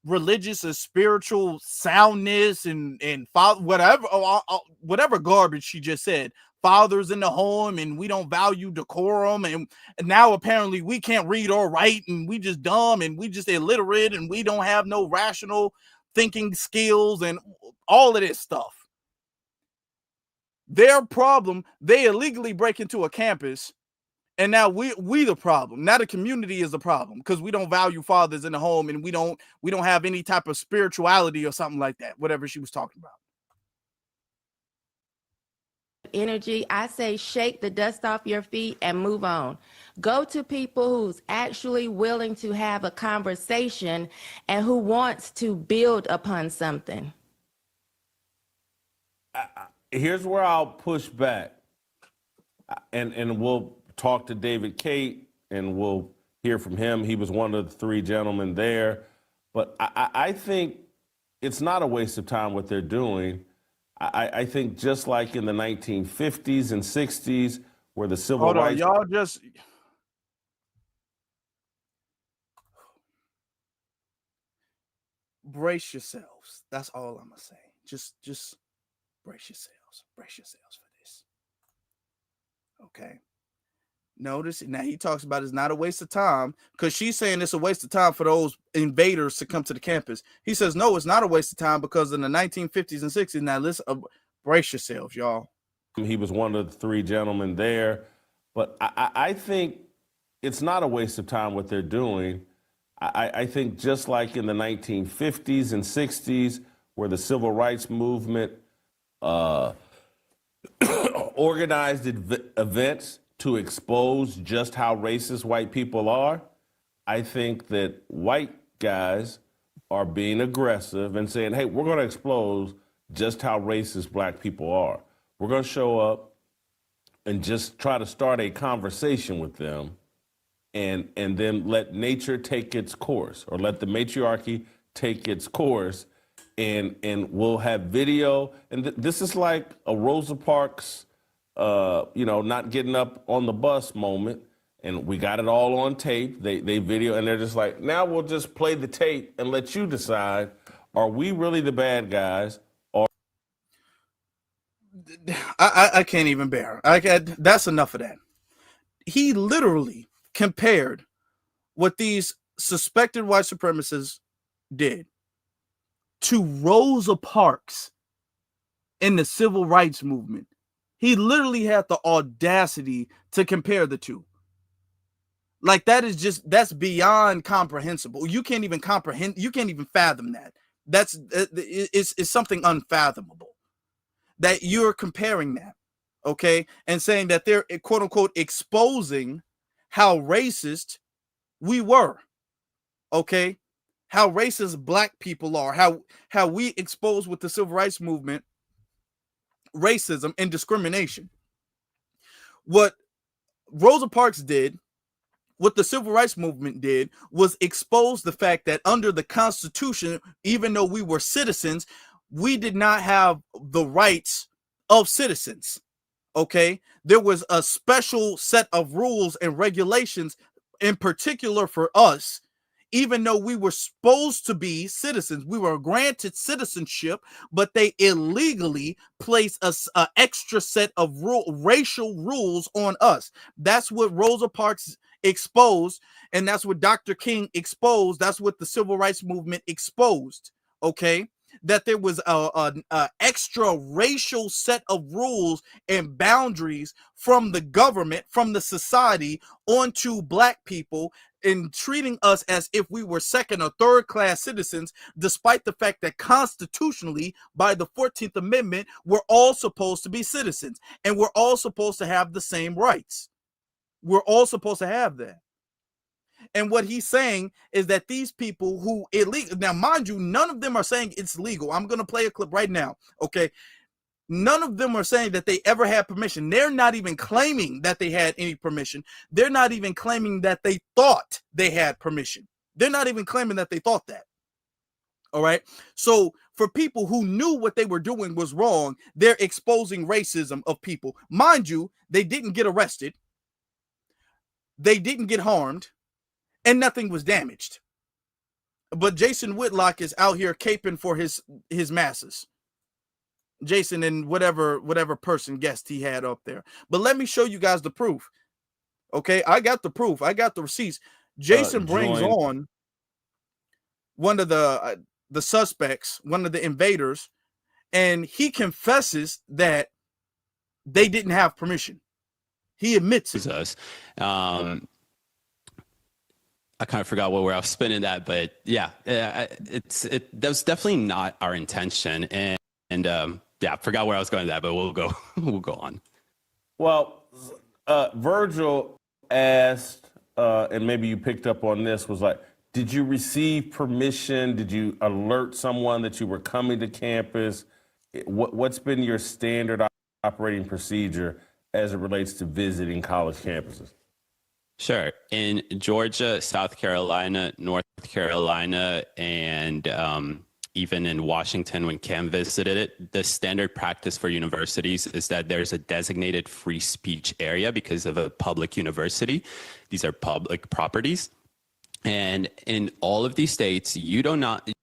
religious or spiritual soundness and whatever garbage she just said. Fathers in the home, and we don't value decorum, and now apparently we can't read or write, and we just dumb, and we just illiterate, and we don't have no rational thinking skills, and all of this stuff. Their problem, they illegally break into a campus, and now we the problem. Now the community is the problem because we don't value fathers in the home, and we don't have any type of spirituality or something like that, whatever she was talking about. Energy. I say shake the dust off your feet and move on. Go to people who's actually willing to have a conversation and who wants to build upon something. Here's where I'll push back, and we'll talk to David Kate, and we'll hear from him. He was one of the three gentlemen there. But I think it's not a waste of time what they're doing. I think just like in the 1950s and 60s, where the civil rights... Hold on, y'all just... brace yourselves. That's all I'm going to say. Just brace yourselves. Brace yourselves for this. Okay? Notice, now he talks about it's not a waste of time, because she's saying it's a waste of time for those invaders to come to the campus. He says, no, it's not a waste of time, because in the 1950s and 60s, now listen, brace yourselves, y'all. He was one of the three gentlemen there. But I think it's not a waste of time what they're doing. I think just like in the 1950s and 60s, where the civil rights movement organized events to expose just how racist white people are, I think that white guys are being aggressive and saying, hey, we're going to expose just how racist Black people are. We're going to show up and just try to start a conversation with them, and then let nature take its course, or let the matriarchy take its course, and we'll have video. And this is like a Rosa Parks not getting up on the bus moment, and we got it all on tape. They video, and they're just like, now we'll just play the tape and let you decide, are we really the bad guys? Or I can't even bear. That's enough of that. He literally compared what these suspected white supremacists did to Rosa Parks in the civil rights movement. He literally had the audacity to compare the two. Like, that's beyond comprehensible. You can't even comprehend, you can't even fathom that. It's something unfathomable that you're comparing that, okay? And saying that they're, quote unquote, exposing how racist we were. okay, how racist black people are, how we expose with the civil rights movement racism and discrimination. What Rosa Parks did, what the civil rights movement did, was expose the fact that under the Constitution, even though we were citizens, we did not have the rights of citizens. Okay, there was a special set of rules and regulations in particular for us. Even though we were supposed to be citizens, we were granted citizenship, but they illegally placed a extra set of racial rules on us. That's what Rosa Parks exposed, and that's what Dr. King exposed. That's what the civil rights movement exposed. Okay, that there was a extra racial set of rules and boundaries from the government, from the society, onto black people, in treating us as if we were second or third class citizens, despite the fact that constitutionally, by the 14th Amendment, we're all supposed to be citizens, and we're all supposed to have the same rights. We're all supposed to have that. And what he's saying is that these people who illegal, now mind you, none of them are saying it's legal. I'm going to play a clip right now. Okay. None of them are saying that they ever had permission. They're not even claiming that they had any permission. They're not even claiming that they thought they had permission. They're not even claiming that they thought that. All right. So for people who knew what they were doing was wrong, they're exposing racism of people. Mind you, they didn't get arrested. They didn't get harmed, and nothing was damaged. But Jason Whitlock is out here caping for his masses. Jason and whatever person guest he had up there. But let me show you guys the proof. Okay, I got the proof. I got the receipts. Jason brings on one of the suspects, one of the invaders, and he confesses that they didn't have permission. He admits it. Us. I kind of forgot where I was spinning that, but yeah, that was definitely not our intention, and yeah, I forgot where I was going with that, but we'll go on. Well, Virgil asked, and maybe you picked up on this, was like, did you receive permission? Did you alert someone that you were coming to campus? What's been your standard operating procedure as it relates to visiting college campuses? Sure. In Georgia, South Carolina, North Carolina, and even in Washington, when Cam visited it, the standard practice for universities is that there's a designated free speech area because of a public university. These are public properties. And in all of these states, you don't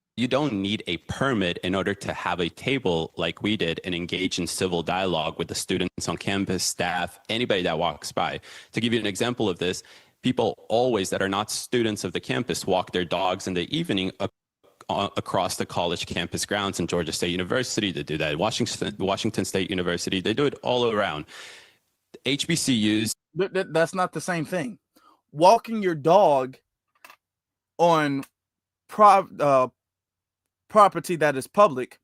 need a permit in order to have a table like we did and engage in civil dialogue with the students on campus, staff, anybody that walks by. To give you an example of this, people always that are not students of the campus walk their dogs in the evening across the college campus grounds. In Georgia State University, they do that. Washington State University, they do it all around. HBCUs. That's not the same thing. Walking your dog on property that is public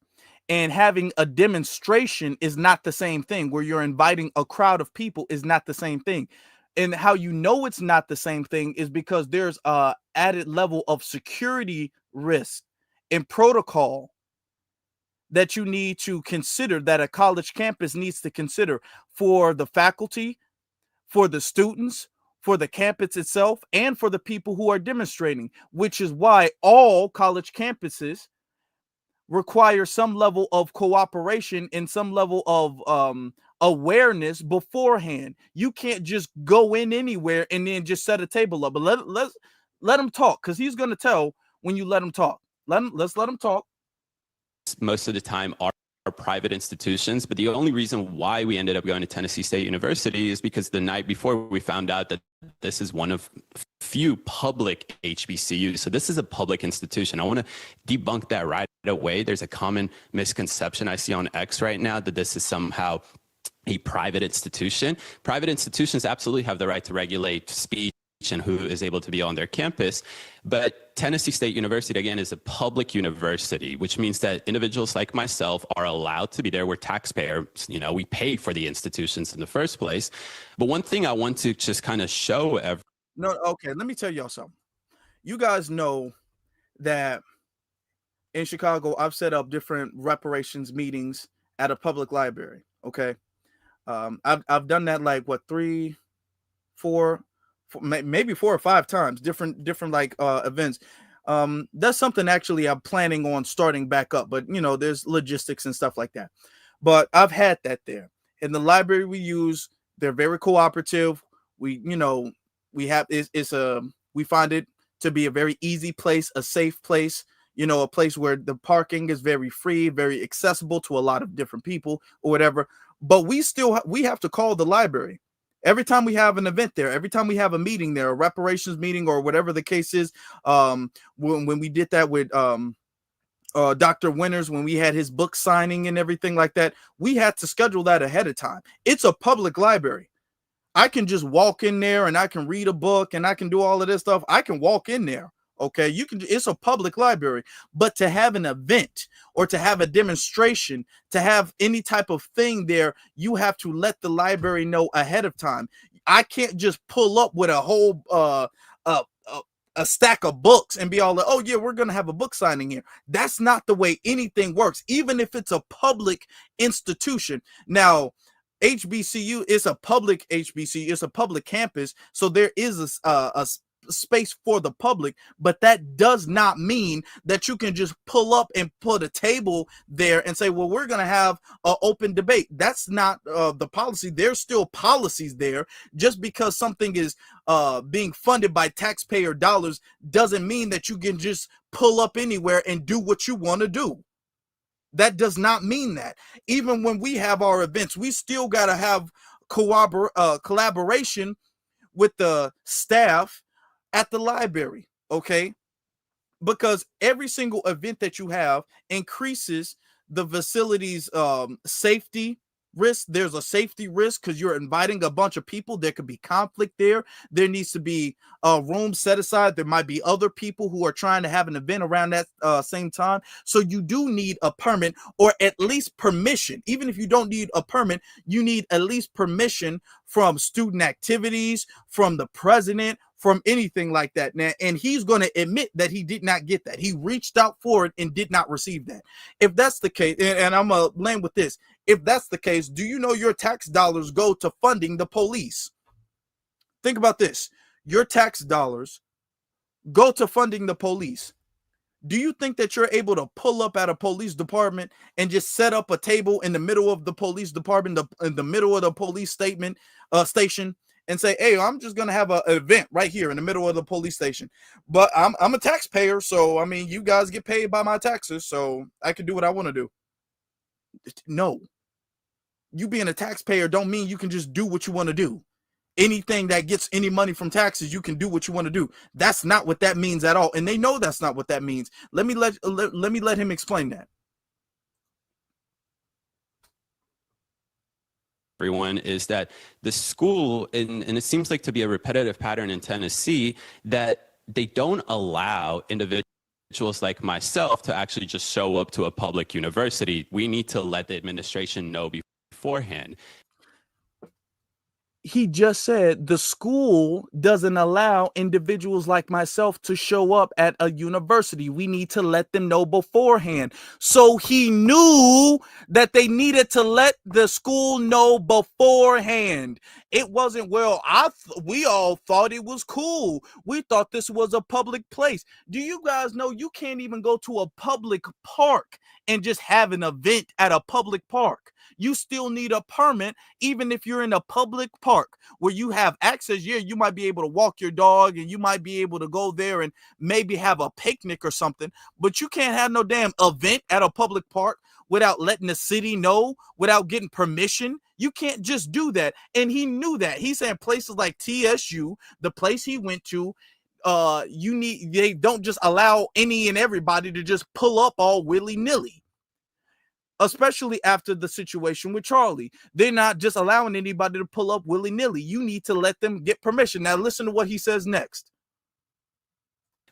and having a demonstration is not the same thing. Where you're inviting a crowd of people is not the same thing. And how you know it's not the same thing is because there's a added level of security risk and protocol that you need to consider, that a college campus needs to consider for the faculty, for the students, for the campus itself, and for the people who are demonstrating, which is why all college campuses require some level of cooperation and some level of awareness beforehand. You can't just go in anywhere and then just set a table up. But let him talk, because he's going to tell when you let him talk. Let's let him talk. Most of the time are private institutions, but the only reason why we ended up going to Tennessee State University is because the night before we found out that this is one of few public HBCUs. So this is a public institution. I want to debunk that right away. There's a common misconception I see on X right now that this is somehow a private institution. Private institutions absolutely have the right to regulate speech and who is able to be on their campus. But Tennessee State University, again, is a public university, which means that individuals like myself are allowed to be there. We're taxpayers, we pay for the institutions in the first place. But one thing I want to just kind of show okay, let me tell y'all something. you guys know that in Chicago, I've set up different reparations meetings at a public library. Okay. I've done that like what, four, maybe 4 or 5 times, different like events. That's something actually I'm planning on starting back up, but you know, there's logistics and stuff like that. But I've had that there. In the library we use, they're very cooperative. We, you know, we have we find it to be a very easy place, a safe place, you know, a place where the parking is very free, very accessible to a lot of different people or whatever. But we have to call the library every time we have an event there, every time we have a meeting there, a reparations meeting or whatever the case is. When we did that with Dr. Winters, when we had his book signing and everything like that, we had to schedule that ahead of time. It's a public library. I can just walk in there and I can read a book and I can do all of this stuff. I can walk in there. Okay, it's a public library, but to have an event or to have a demonstration, to have any type of thing there, you have to let the library know ahead of time. I can't just pull up with a whole a stack of books and be all like, oh yeah, we're gonna have a book signing here. That's not the way anything works, even if it's a public institution. Now, HBCU is a public HBCU, it's a public campus, so there is a space for the public, but that does not mean that you can just pull up and put a table there and say, well, we're going to have an open debate. That's not the policy. There's still policies there. Just because something is being funded by taxpayer dollars doesn't mean that you can just pull up anywhere and do what you want to do. That does not mean that. Even when we have our events, we still got to have collaboration with the staff at the library, okay? Because every single event that you have increases the facility's safety risk. There's a safety risk because you're inviting a bunch of people. There could be conflict there. There needs to be a room set aside. There might be other people who are trying to have an event around that same time. So you do need a permit or at least permission. Even if you don't need a permit, you need at least permission from student activities, from the president, from anything like that. Now, and he's going to admit that he did not get that. He reached out for it and did not receive that. If that's the case, and I'm going to land with this. If that's the case, do you know your tax dollars go to funding the police? Think about this. Your tax dollars go to funding the police. Do you think that you're able to pull up at a police department and just set up a table in the middle of the police department, in the middle of the police station, and say, hey, I'm just going to have an event right here in the middle of the police station. But I'm a taxpayer, so, I mean, you guys get paid by my taxes, so I can do what I want to do. No. You being a taxpayer don't mean you can just do what you want to do. Anything that gets any money from taxes, you can do what you want to do. That's not what that means at all. And they know that's not what that means. Let me let him explain that. Everyone is that the school, and it seems like to be a repetitive pattern in Tennessee, that they don't allow individuals like myself to actually just show up to a public university. We need to let the administration know beforehand. He just said the school doesn't allow individuals like myself to show up at a university. We need to let them know beforehand. So he knew that they needed to let the school know beforehand. It wasn't, well, we all thought it was cool. We thought this was a public place. Do you guys know you can't even go to a public park and just have an event at a public park? You still need a permit, even if you're in a public park where you have access. Yeah, you might be able to walk your dog and you might be able to go there and maybe have a picnic or something, but you can't have no damn event at a public park without letting the city know, without getting permission. You can't just do that. And he knew that. He said places like TSU, the place he went to, they don't just allow any and everybody to just pull up all willy-nilly. Especially after the situation with Charlie. They're not just allowing anybody to pull up willy-nilly. You need to let them get permission. Now listen to what he says next.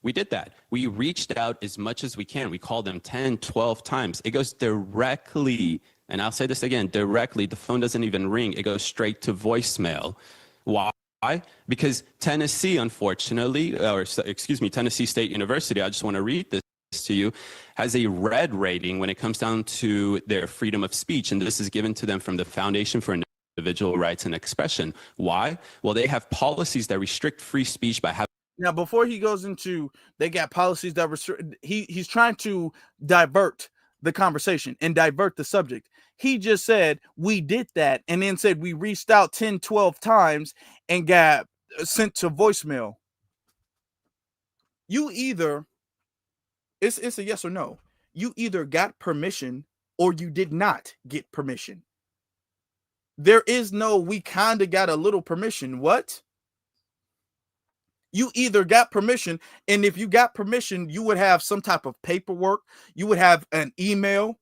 We did that. We reached out as much as we can. We called them 10, 12 times. It goes directly, and I'll say this again, directly. The phone doesn't even ring. It goes straight to voicemail. Why? Why? Because Tennessee, unfortunately, Tennessee State University, I just want to read this to you, has a red rating when it comes down to their freedom of speech. And this is given to them from the Foundation for Individual Rights and Expression. Why? Well, they have policies that restrict free speech by having. Now, before he goes into, they got policies that restrict, he's trying to divert the conversation and divert the subject. He just said, we did that, and then said we reached out 10, 12 times and got sent to voicemail. You either, it's a yes or no. You either got permission or you did not get permission. There is no, we kind of got a little permission. What? You either got permission, and if you got permission, you would have some type of paperwork. You would have an email,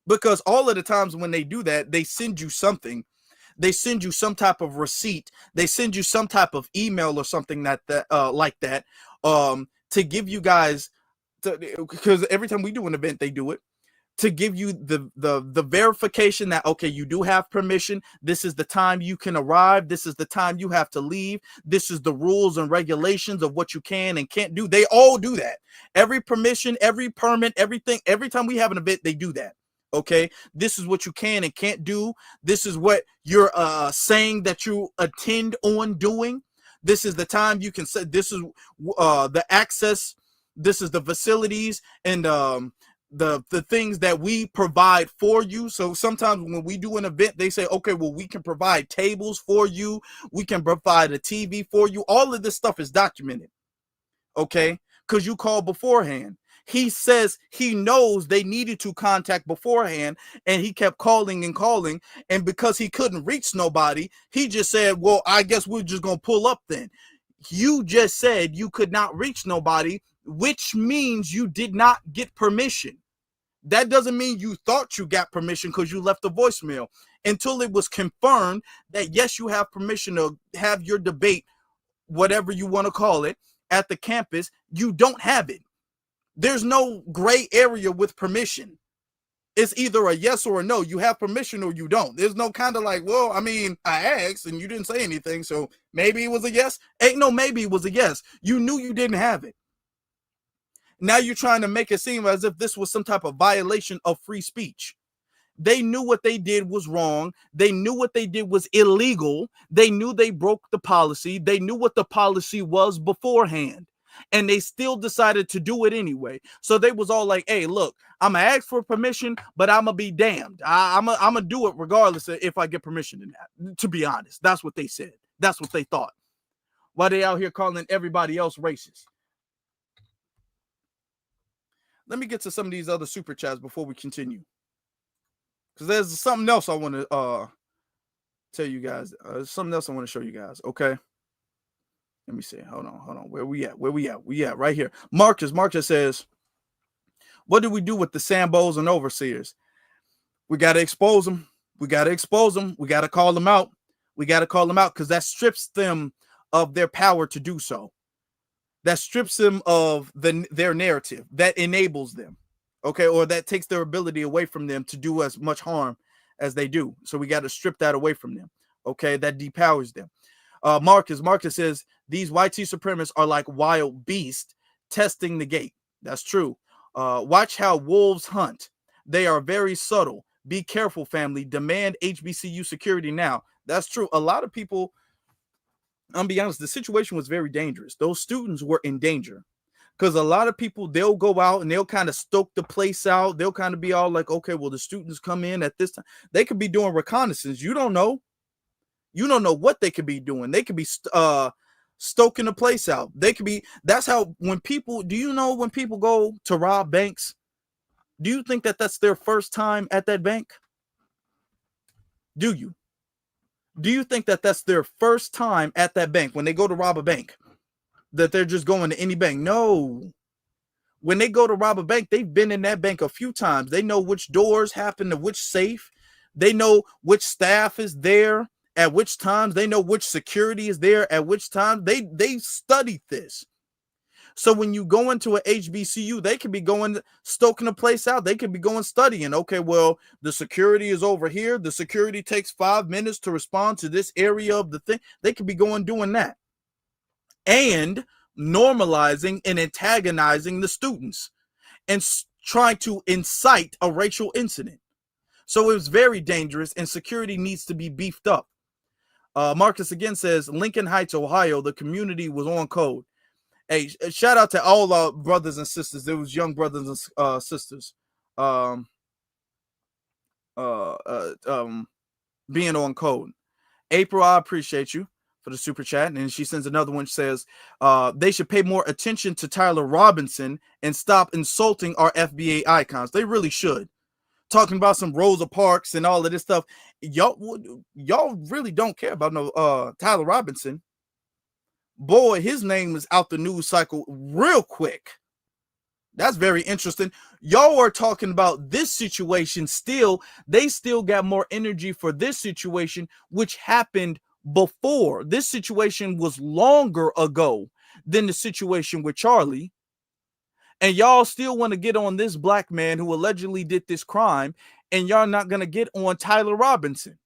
because all of the times when they do that, they send you something. They send you some type of receipt. They send you some type of email or something like that, to give you guys, because every time we do an event, they do it, to give you the verification that, okay, you do have permission. This is the time you can arrive. This is the time you have to leave. This is the rules and regulations of what you can and can't do. They all do that. Every permission, every permit, everything, every time we have an event, they do that. Okay, this is what you can and can't do. This is what you're saying that you intend on doing. This is the time you can say, this is the access. This is the facilities and the things that we provide for you. So sometimes when we do an event, they say, okay, well, we can provide tables for you. We can provide a TV for you. All of this stuff is documented. Okay, because you called beforehand. He says he knows they needed to contact beforehand, and he kept calling and calling. And because he couldn't reach nobody, he just said, well, I guess we're just going to pull up then. You just said you could not reach nobody, which means you did not get permission. That doesn't mean you thought you got permission because you left a voicemail, until it was confirmed that, yes, you have permission to have your debate, whatever you want to call it, at the campus. You don't have it. There's no gray area with permission. It's either a yes or a no. You have permission or you don't. There's no kind of like, well, I mean, I asked and you didn't say anything, so maybe it was a yes. Ain't no maybe it was a yes. You knew you didn't have it. Now you're trying to make it seem as if this was some type of violation of free speech. They knew what they did was wrong. They knew what they did was illegal. They knew they broke the policy. They knew what the policy was beforehand. And they still decided to do it anyway. So they was all like, hey, look, I'm going to ask for permission, but I'm going to be damned. I'm going to do it regardless of if I get permission in that. To be honest, that's what they said. That's what they thought. Why they out here calling everybody else racist? Let me get to some of these other super chats before we continue, because there's something else I want to tell you guys. Something else I want to show you guys. Okay. Let me see. Hold on. Where we at? We at right here. Marcus says, what do we do with the Sambos and overseers? We got to expose them. We got to call them out. Because that strips them of their power to do so. That strips them of their narrative. That enables them. Okay. Or that takes their ability away from them to do as much harm as they do. So we got to strip that away from them. Okay. That depowers them. Marcus says, these YT supremacists are like wild beasts testing the gate. That's true. Watch how wolves hunt. They are very subtle. Be careful, family. Demand HBCU security now. That's true. A lot of people, I'll be honest, the situation was very dangerous. Those students were in danger because a lot of people, they'll go out and they'll kind of stoke the place out. They'll kind of be all like, okay, well, the students come in at this time. They could be doing reconnaissance. You don't know. You don't know what they could be doing. They could be stoking the place out. They could be, that's how, when people, do you know when people go to rob banks, do you think that that's their first time at that bank? Do you? Do you think that that's their first time at that bank when they go to rob a bank? That they're just going to any bank? No. When they go to rob a bank, they've been in that bank a few times. They know which doors happen to which safe. They know which staff is there at which times. They know which security is there at which time. They studied this. So when you go into a HBCU, they could be going stoking a place out. They could be going studying. Okay, well, the security is over here. The security takes 5 minutes to respond to this area of the thing. They could be going doing that. And normalizing and antagonizing the students and trying to incite a racial incident. So it was very dangerous, and security needs to be beefed up. Marcus again says, Lincoln Heights, Ohio, the community was on code. Hey, shout out to all our brothers and sisters. There was young brothers and sisters being on code. April, I appreciate you for the super chat. And she sends another one, says, they should pay more attention to Tyler Robinson and stop insulting our FBA icons. They really should. Talking about some Rosa Parks and all of this stuff. Y'all really don't care about no Tyler Robinson. Boy, his name is out the news cycle real quick. That's very interesting. Y'all are talking about this situation still. They still got more energy for this situation, which happened before. This situation was longer ago than the situation with Charlie. And y'all still want to get on this black man who allegedly did this crime, and y'all not going to get on Tyler Robinson.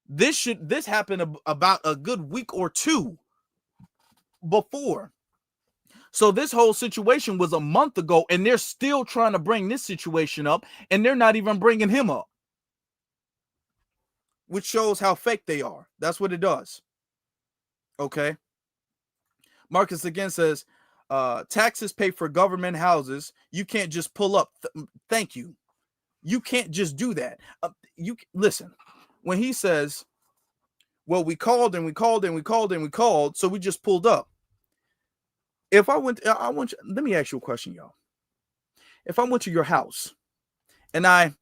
This happened about a good week or two before. So this whole situation was a month ago, and they're still trying to bring this situation up, and they're not even bringing him up, which shows how fake they are. That's what it does. Okay. Marcus again says, taxes pay for government houses. You can't just pull up. Thank you. You can't just do that. You listen, when he says, well, we called and we called and we called and we called, so we just pulled up. If I went, let me ask you a question, y'all. If I went to your house and I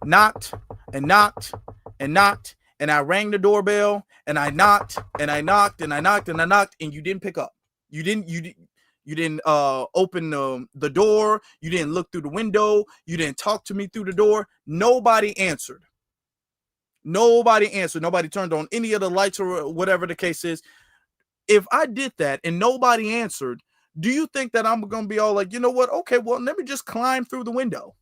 knocked and knocked and knocked and I rang the doorbell and I knocked and I knocked and I knocked and I knocked and you didn't pick up, you didn't open the door, you didn't look through the window, you didn't talk to me through the door, nobody answered. Nobody answered. Nobody turned on any of the lights or whatever the case is. If I did that and nobody answered, do you think that I'm going to be all like, you know what? Okay, well, let me just climb through the window.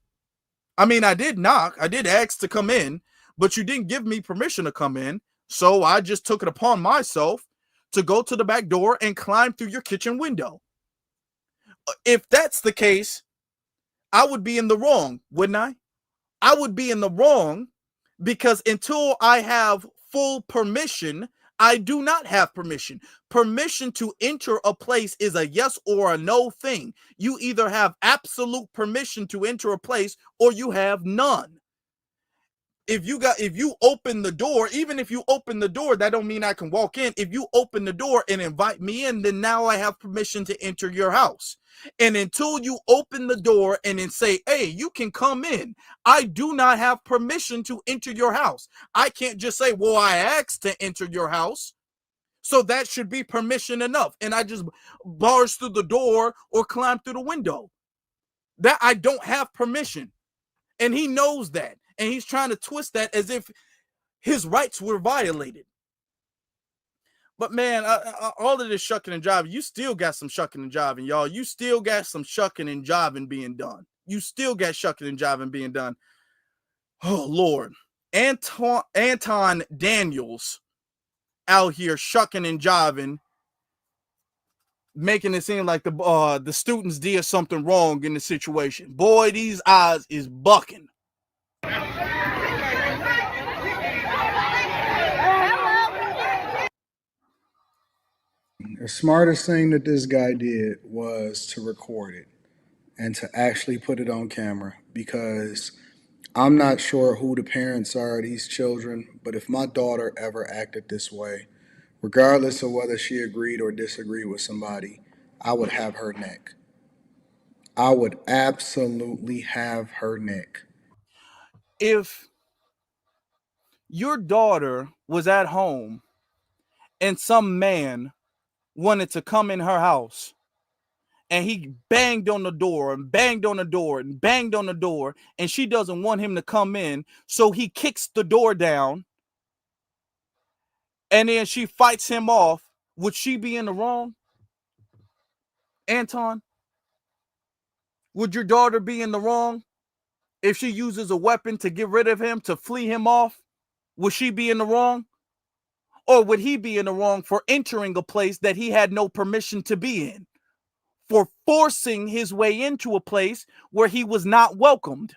I mean, I did knock. I did ask to come in, but you didn't give me permission to come in. So I just took it upon myself to go to the back door and climb through your kitchen window. If that's the case, I would be in the wrong, wouldn't I? I would be in the wrong because until I have full permission, I do not have permission. Permission to enter a place is a yes or a no thing. You either have absolute permission to enter a place or you have none. If you open the door, even if you open the door, that don't mean I can walk in. If you open the door and invite me in, then now I have permission to enter your house. And until you open the door and then say, hey, you can come in, I do not have permission to enter your house. I can't just say, well, I asked to enter your house, so that should be permission enough. And I just barge through the door or climb through the window. That I don't have permission. And he knows that. And he's trying to twist that as if his rights were violated. But man, all of this shucking and jiving, you still got some shucking and jiving, y'all. You still got some shucking and jiving being done. You still got shucking and jiving being done. Oh, Lord. Anton Daniels out here shucking and jiving, making it seem like the students did something wrong in the situation. Boy, these eyes is bucking. The smartest thing that this guy did was to record it and to actually put it on camera, because I'm not sure who the parents are of these children, but if my daughter ever acted this way, regardless of whether she agreed or disagreed with somebody, I would have her neck. I would absolutely have her neck. If your daughter was at home and some man wanted to come in her house and he banged on the door and banged on the door and banged on the door, and she doesn't want him to come in, so he kicks the door down and then she fights him off, would she be in the wrong? Anton, would your daughter be in the wrong if she uses a weapon to get rid of him, to flee him off? Would she be in the wrong? Or would he be in the wrong for entering a place that he had no permission to be in? For forcing his way into a place where he was not welcomed?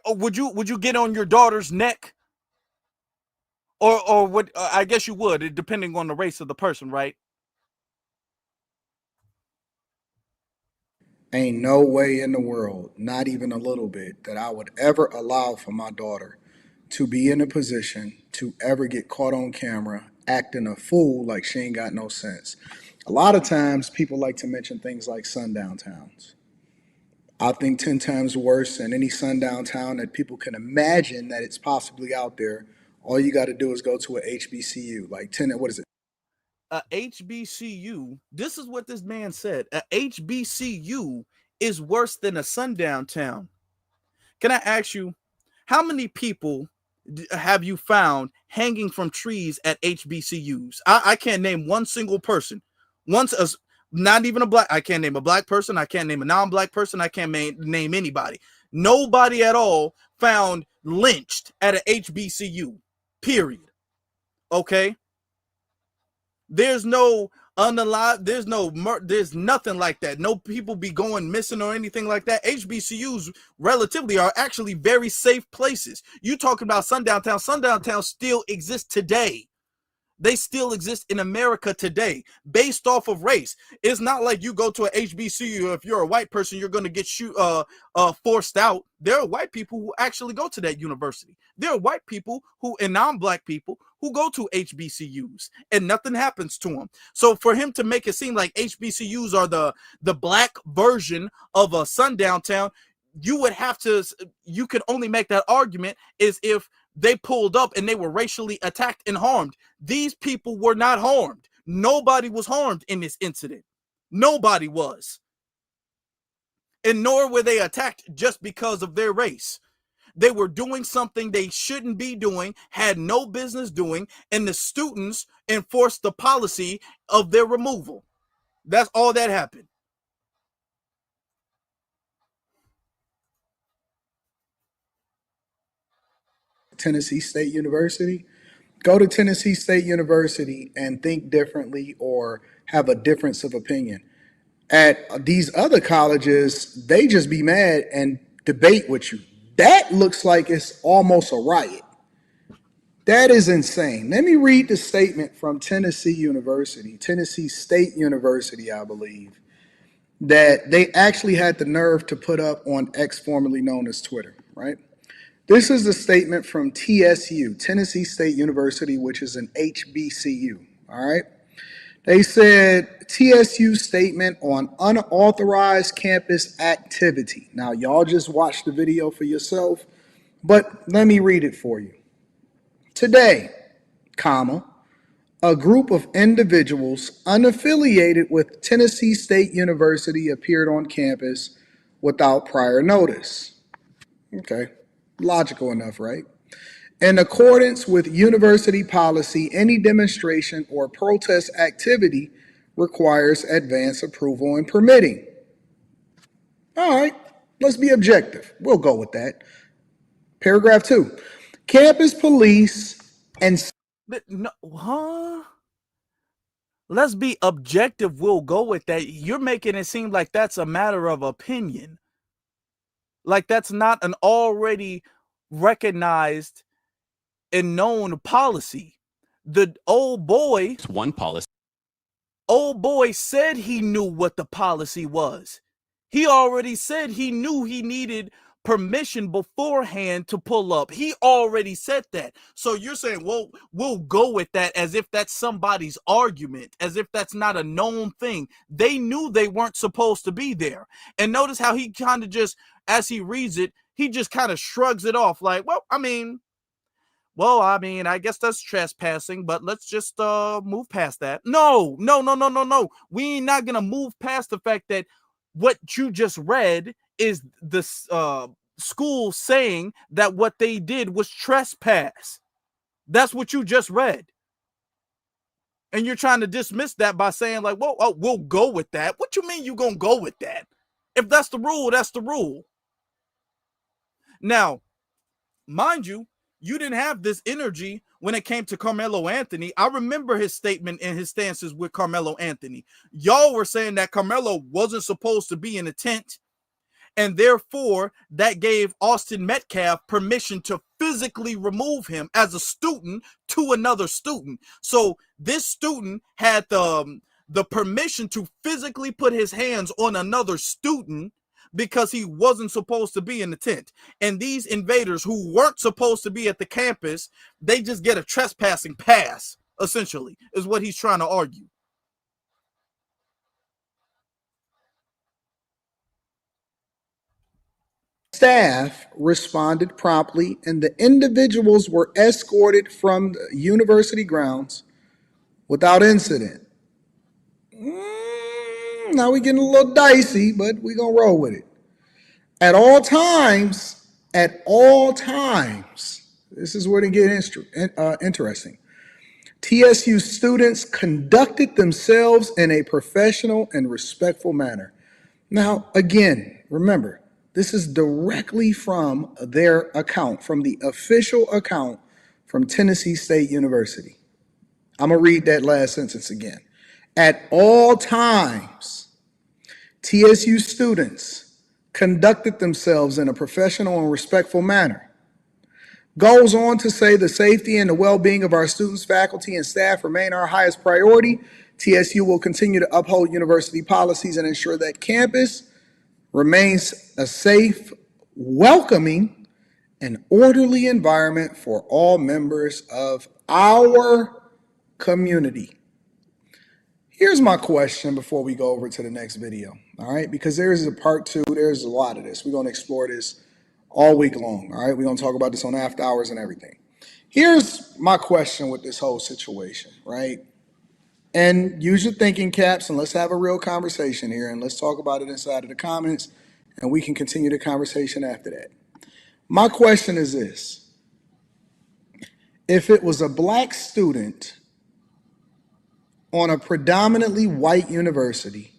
Would you get on your daughter's neck? Or would I guess you would, depending on the race of the person, right? Ain't no way in the world, not even a little bit, that I would ever allow for my daughter to be in a position to ever get caught on camera acting a fool like she ain't got no sense. A lot of times people like to mention things like sundown towns. I think 10 times worse than any sundown town that people can imagine that it's possibly out there. All you got to do is go to a HBCU, like 10, what is it? A HBCU, this is what this man said. A HBCU is worse than a sundown town. Can I ask you, how many people have you found hanging from trees at HBCUs? I can't name one single person. Not even a black. I can't name a black person. I can't name a non-black person. I can't name anybody. Nobody at all found lynched at an HBCU. Period. Okay. There's no unalive. There's nothing like that. No people be going missing or anything like that. HBCUs relatively are actually very safe places. You talking about sundown town? Sundown town still exists today. They still exist in America today based off of race. It's not like you go to a HBCU, if you're a white person, you're going to get forced out. There are white people who actually go to that university. There are white people and non-black people who go to HBCUs and nothing happens to them. So for him to make it seem like HBCUs are the black version of a sundown town, you could only make that argument is if they pulled up and they were racially attacked and harmed. These people were not harmed. Nobody was harmed in this incident. Nobody was. And nor were they attacked just because of their race. They were doing something they shouldn't be doing, had no business doing, and the students enforced the policy of their removal. That's all that happened. Tennessee State University. Go to Tennessee State University and think differently or have a difference of opinion. At these other colleges, they just be mad and debate with you. That looks like it's almost a riot. That is insane. Let me read the statement from Tennessee University, Tennessee State University, I believe, that they actually had the nerve to put up on X, formerly known as Twitter, right? This is the statement from TSU, Tennessee State University, which is an HBCU, all right? They said TSU statement on unauthorized campus activity. Now, y'all just watched the video for yourself, but let me read it for you. Today, comma, a group of individuals unaffiliated with Tennessee State University appeared on campus without prior notice. Okay, logical enough, right? In accordance with university policy, any demonstration or protest activity requires advance approval and permitting. All right, let's be objective. We'll go with that. Paragraph 2. Campus police and... Let's be objective. We'll go with that. You're making it seem like that's a matter of opinion. Like that's not an already recognized and known policy. The old boy... It's one policy. Old boy said he knew what the policy was. He already said he knew he needed permission beforehand to pull up. He already said that. So you're saying, well, we'll go with that as if that's somebody's argument, as if that's not a known thing. They knew they weren't supposed to be there. And notice how he kind of just, as he reads it, he just kind of shrugs it off like, I guess that's trespassing, but let's just move past that. No. We ain't not going to move past the fact that what you just read is the school saying that what they did was trespass. That's what you just read. And you're trying to dismiss that by saying like, well, oh, we'll go with that. What you mean you gonna go with that? If that's the rule, that's the rule. Now, mind you, you didn't have this energy when it came to Carmelo Anthony. I remember his statement and his stances with Carmelo Anthony. Y'all were saying that Carmelo wasn't supposed to be in a tent, and therefore that gave Austin Metcalf permission to physically remove him as a student to another student. So this student had the permission to physically put his hands on another student because he wasn't supposed to be in the tent. And these invaders who weren't supposed to be at the campus, they just get a trespassing pass, essentially, is what he's trying to argue. Staff responded promptly, and the individuals were escorted from the university grounds without incident. Now we're getting a little dicey, but we're going to roll with it. At all times, this is where it gets interesting. TSU students conducted themselves in a professional and respectful manner. Now, again, remember, this is directly from their account, from the official account from Tennessee State University. I'm going to read that last sentence again. At all times, TSU students conducted themselves in a professional and respectful manner. Goes on to say the safety and the well-being of our students, faculty, and staff remain our highest priority. TSU will continue to uphold university policies and ensure that campus remains a safe, welcoming, and orderly environment for all members of our community. Here's my question before we go over to the next video, all right? Because there's a part two, there's a lot of this. We're going to explore this all week long, all right? We're going to talk about this on after hours and everything. Here's my question with this whole situation, right? And use your thinking caps and let's have a real conversation here and let's talk about it inside of the comments and we can continue the conversation after that. My question is this. If it was a black student on a predominantly white university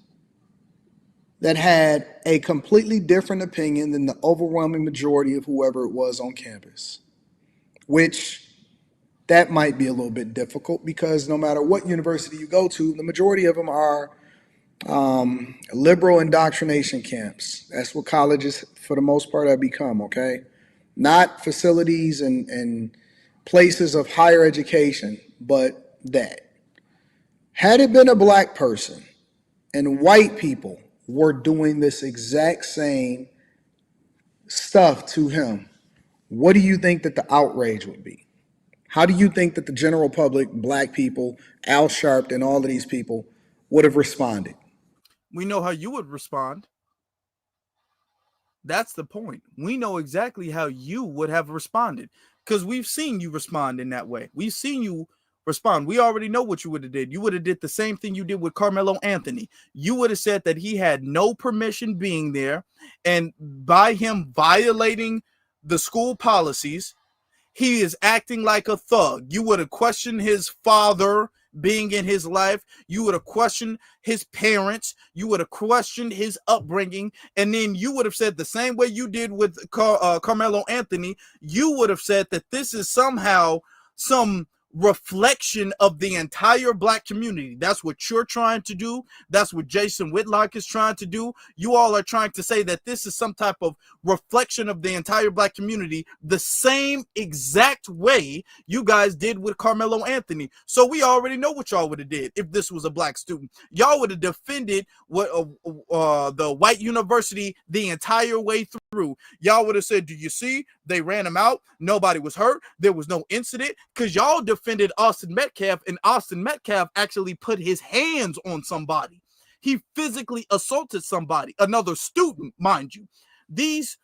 that had a completely different opinion than the overwhelming majority of whoever it was on campus, which that might be a little bit difficult because no matter what university you go to, the majority of them are liberal indoctrination camps. That's what colleges, for the most part, have become, okay? Not facilities and places of higher education, but that. Had it been a black person and white people were doing this exact same stuff to him, what do you think that the outrage would be? How do you think that the general public, black people, Al Sharpton, and all of these people would have responded? We know how you would respond. That's the point. We know exactly how you would have responded because we've seen you respond in that way. We've seen you respond. We already know what you would have did. You would have did the same thing you did with Carmelo Anthony. You would have said that he had no permission being there, and by him violating the school policies, he is acting like a thug. You would have questioned his father being in his life. You would have questioned his parents. You would have questioned his upbringing. And then you would have said the same way you did with Carmelo Anthony. You would have said that this is somehow some reflection of the entire black community. That's what you're trying to do. That's what Jason Whitlock is trying to do. You all are trying to say that this is some type of reflection of the entire black community, the same exact way you guys did with Carmelo Anthony. So we already know what y'all would have did if this was a black student. Y'all would have defended what the white university the entire way through. Y'all would have said, do you see? They ran him out. Nobody was hurt. There was no incident because y'all defended Austin Metcalf, and Austin Metcalf actually put his hands on somebody. He physically assaulted somebody, another student, mind you. These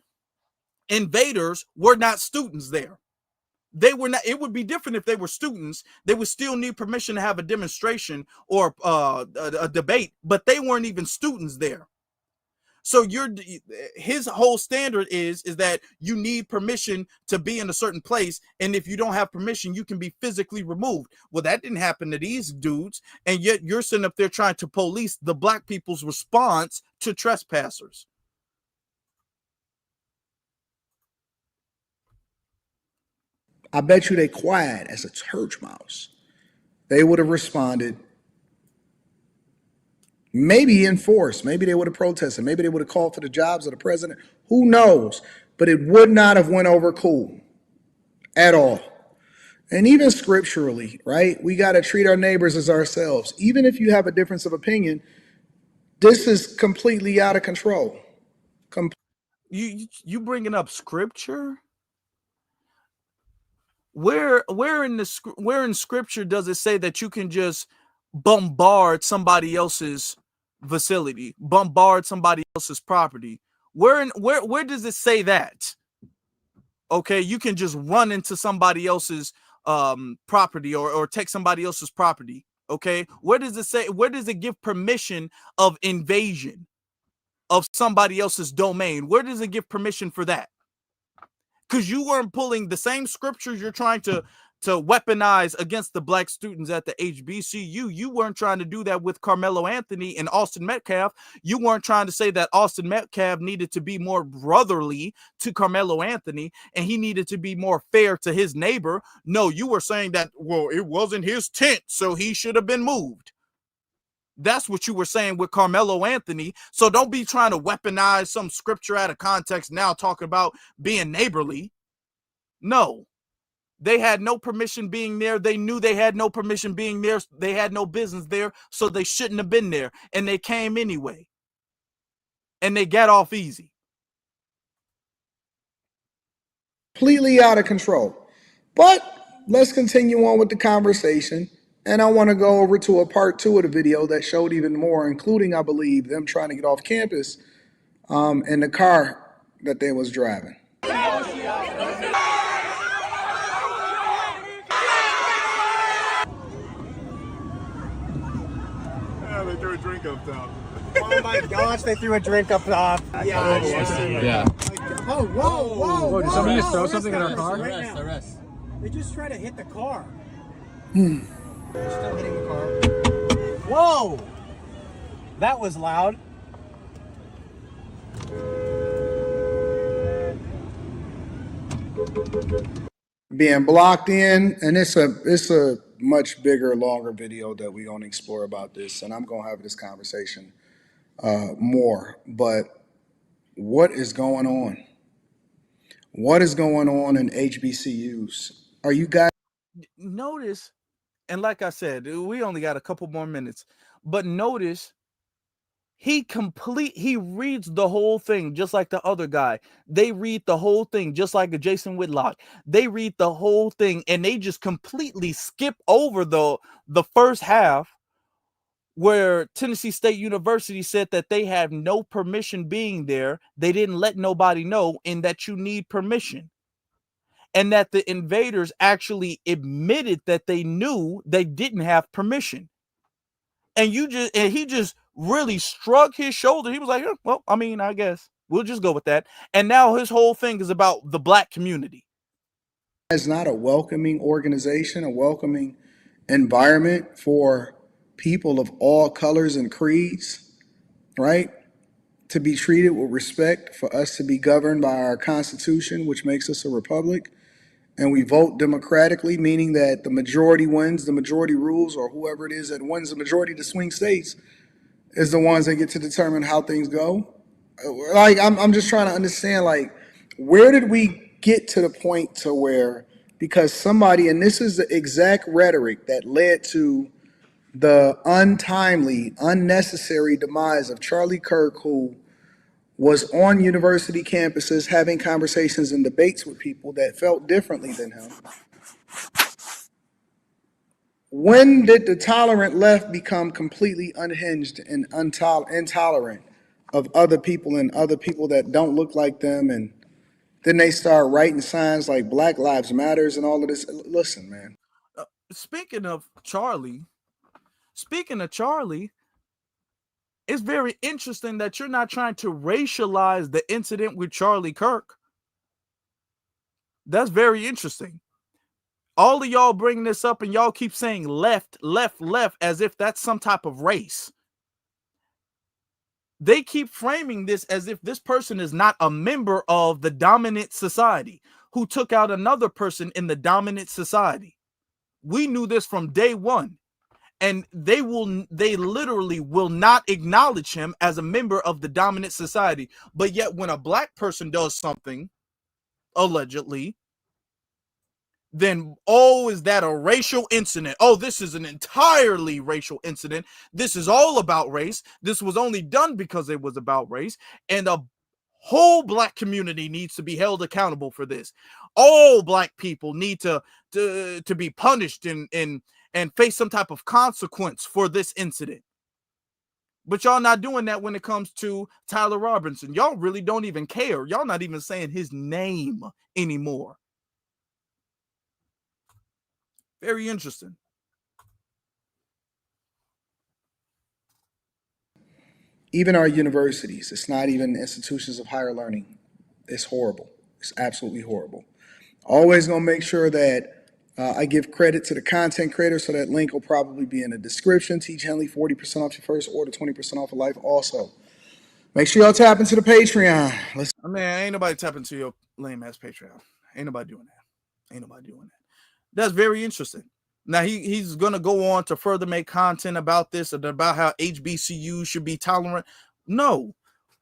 invaders were not students there. They were not. It would be different if they were students. They would still need permission to have a demonstration or a debate, but they weren't even students there. So his whole standard is that you need permission to be in a certain place, and if you don't have permission, you can be physically removed. Well, that didn't happen to these dudes, and yet you're sitting up there trying to police the black people's response to trespassers. I bet you they quiet as a church mouse. They would have responded. Maybe enforced. Maybe they would have protested. Maybe they would have called for the jobs of the president. Who knows? But it would not have went over cool at all. And even scripturally, right? We got to treat our neighbors as ourselves. Even if you have a difference of opinion, this is completely out of control. You bringing up scripture? Where in scripture does it say that you can just bombard somebody else's facility, bombard somebody else's property? Where does it say that? Okay, you can just run into somebody else's property or take somebody else's property. Okay, where does it say? Where does it give permission of invasion of somebody else's domain? Where does it give permission for that? Because you weren't pulling the same scriptures you're trying to weaponize against the black students at the HBCU. You weren't trying to do that with Carmelo Anthony and Austin Metcalf. You weren't trying to say that Austin Metcalf needed to be more brotherly to Carmelo Anthony and he needed to be more fair to his neighbor. No, you were saying that, well, it wasn't his tent, so he should have been moved. That's what you were saying with Carmelo Anthony. So don't be trying to weaponize some scripture out of context now talking about being neighborly. No, they had no permission being there. They knew they had no permission being there. They had no business there, so they shouldn't have been there. And they came anyway. And they got off easy. Completely out of control. But let's continue on with the conversation. And I want to go over to a part 2 of the video that showed even more, including, I believe, them trying to get off campus in the car that they was driving. Yeah, they threw a drink up top. Oh my gosh, they threw a drink up top. Yeah. Oh, whoa. Did somebody just throw something in our car? Arrest. They just tried to hit the car. They're still hitting the car. Whoa! That was loud. Being blocked in, and it's a much bigger, longer video that we're going to explore about this, and I'm going to have this conversation more. But what is going on? What is going on in HBCUs? Are you guys notice? And like I said, we only got a couple more minutes, but notice he reads the whole thing just like the other guy. They read the whole thing just like a Jason Whitlock. They read the whole thing and they just completely skip over the first half where Tennessee State University said that they have no permission being there. They didn't let nobody know, and that you need permission. And that the invaders actually admitted that they knew they didn't have permission. And he just really shrugged his shoulder. He was like, well, I mean, I guess we'll just go with that. And now his whole thing is about the black community. It's not a welcoming organization, a welcoming environment for people of all colors and creeds, right? To be treated with respect, for us to be governed by our Constitution, which makes us a republic. And we vote democratically, meaning that the majority wins, the majority rules, or whoever it is that wins the majority of the swing states is the ones that get to determine how things go. Like, I'm just trying to understand, like, where did we get to the point to where, because somebody, and this is the exact rhetoric that led to the untimely, unnecessary demise of Charlie Kirk, who was on university campuses having conversations and debates with people that felt differently than him. When did the tolerant left become completely unhinged and intolerant of other people and other people that don't look like them? And then they start writing signs like Black Lives Matters and all of this. Listen, man. Speaking of Charlie, it's very interesting that you're not trying to racialize the incident with Charlie Kirk. That's very interesting. All of y'all bringing this up and y'all keep saying left, left, left as if that's some type of race. They keep framing this as if this person is not a member of the dominant society who took out another person in the dominant society. We knew this from day one. And they literally will not acknowledge him as a member of the dominant society. But yet when a black person does something, allegedly, then, oh, is that a racial incident? Oh, this is an entirely racial incident. This is all about race. This was only done because it was about race. And a whole black community needs to be held accountable for this. All black people need to be punished and face some type of consequence for this incident. But y'all not doing that when it comes to Tyler Robinson. Y'all really don't even care. Y'all not even saying his name anymore. Very interesting. Even our universities, it's not even institutions of higher learning. It's horrible. It's absolutely horrible. Always gonna make sure that I give credit to the content creator, so that link will probably be in the description. Teach Henley 40% off your first order, 20% off of life. Also, make sure y'all tap into the Patreon. I mean, ain't nobody tapping into your lame ass Patreon. Ain't nobody doing that. Ain't nobody doing that. That's very interesting. Now he's gonna go on to further make content about this and about how HBCUs should be tolerant. No.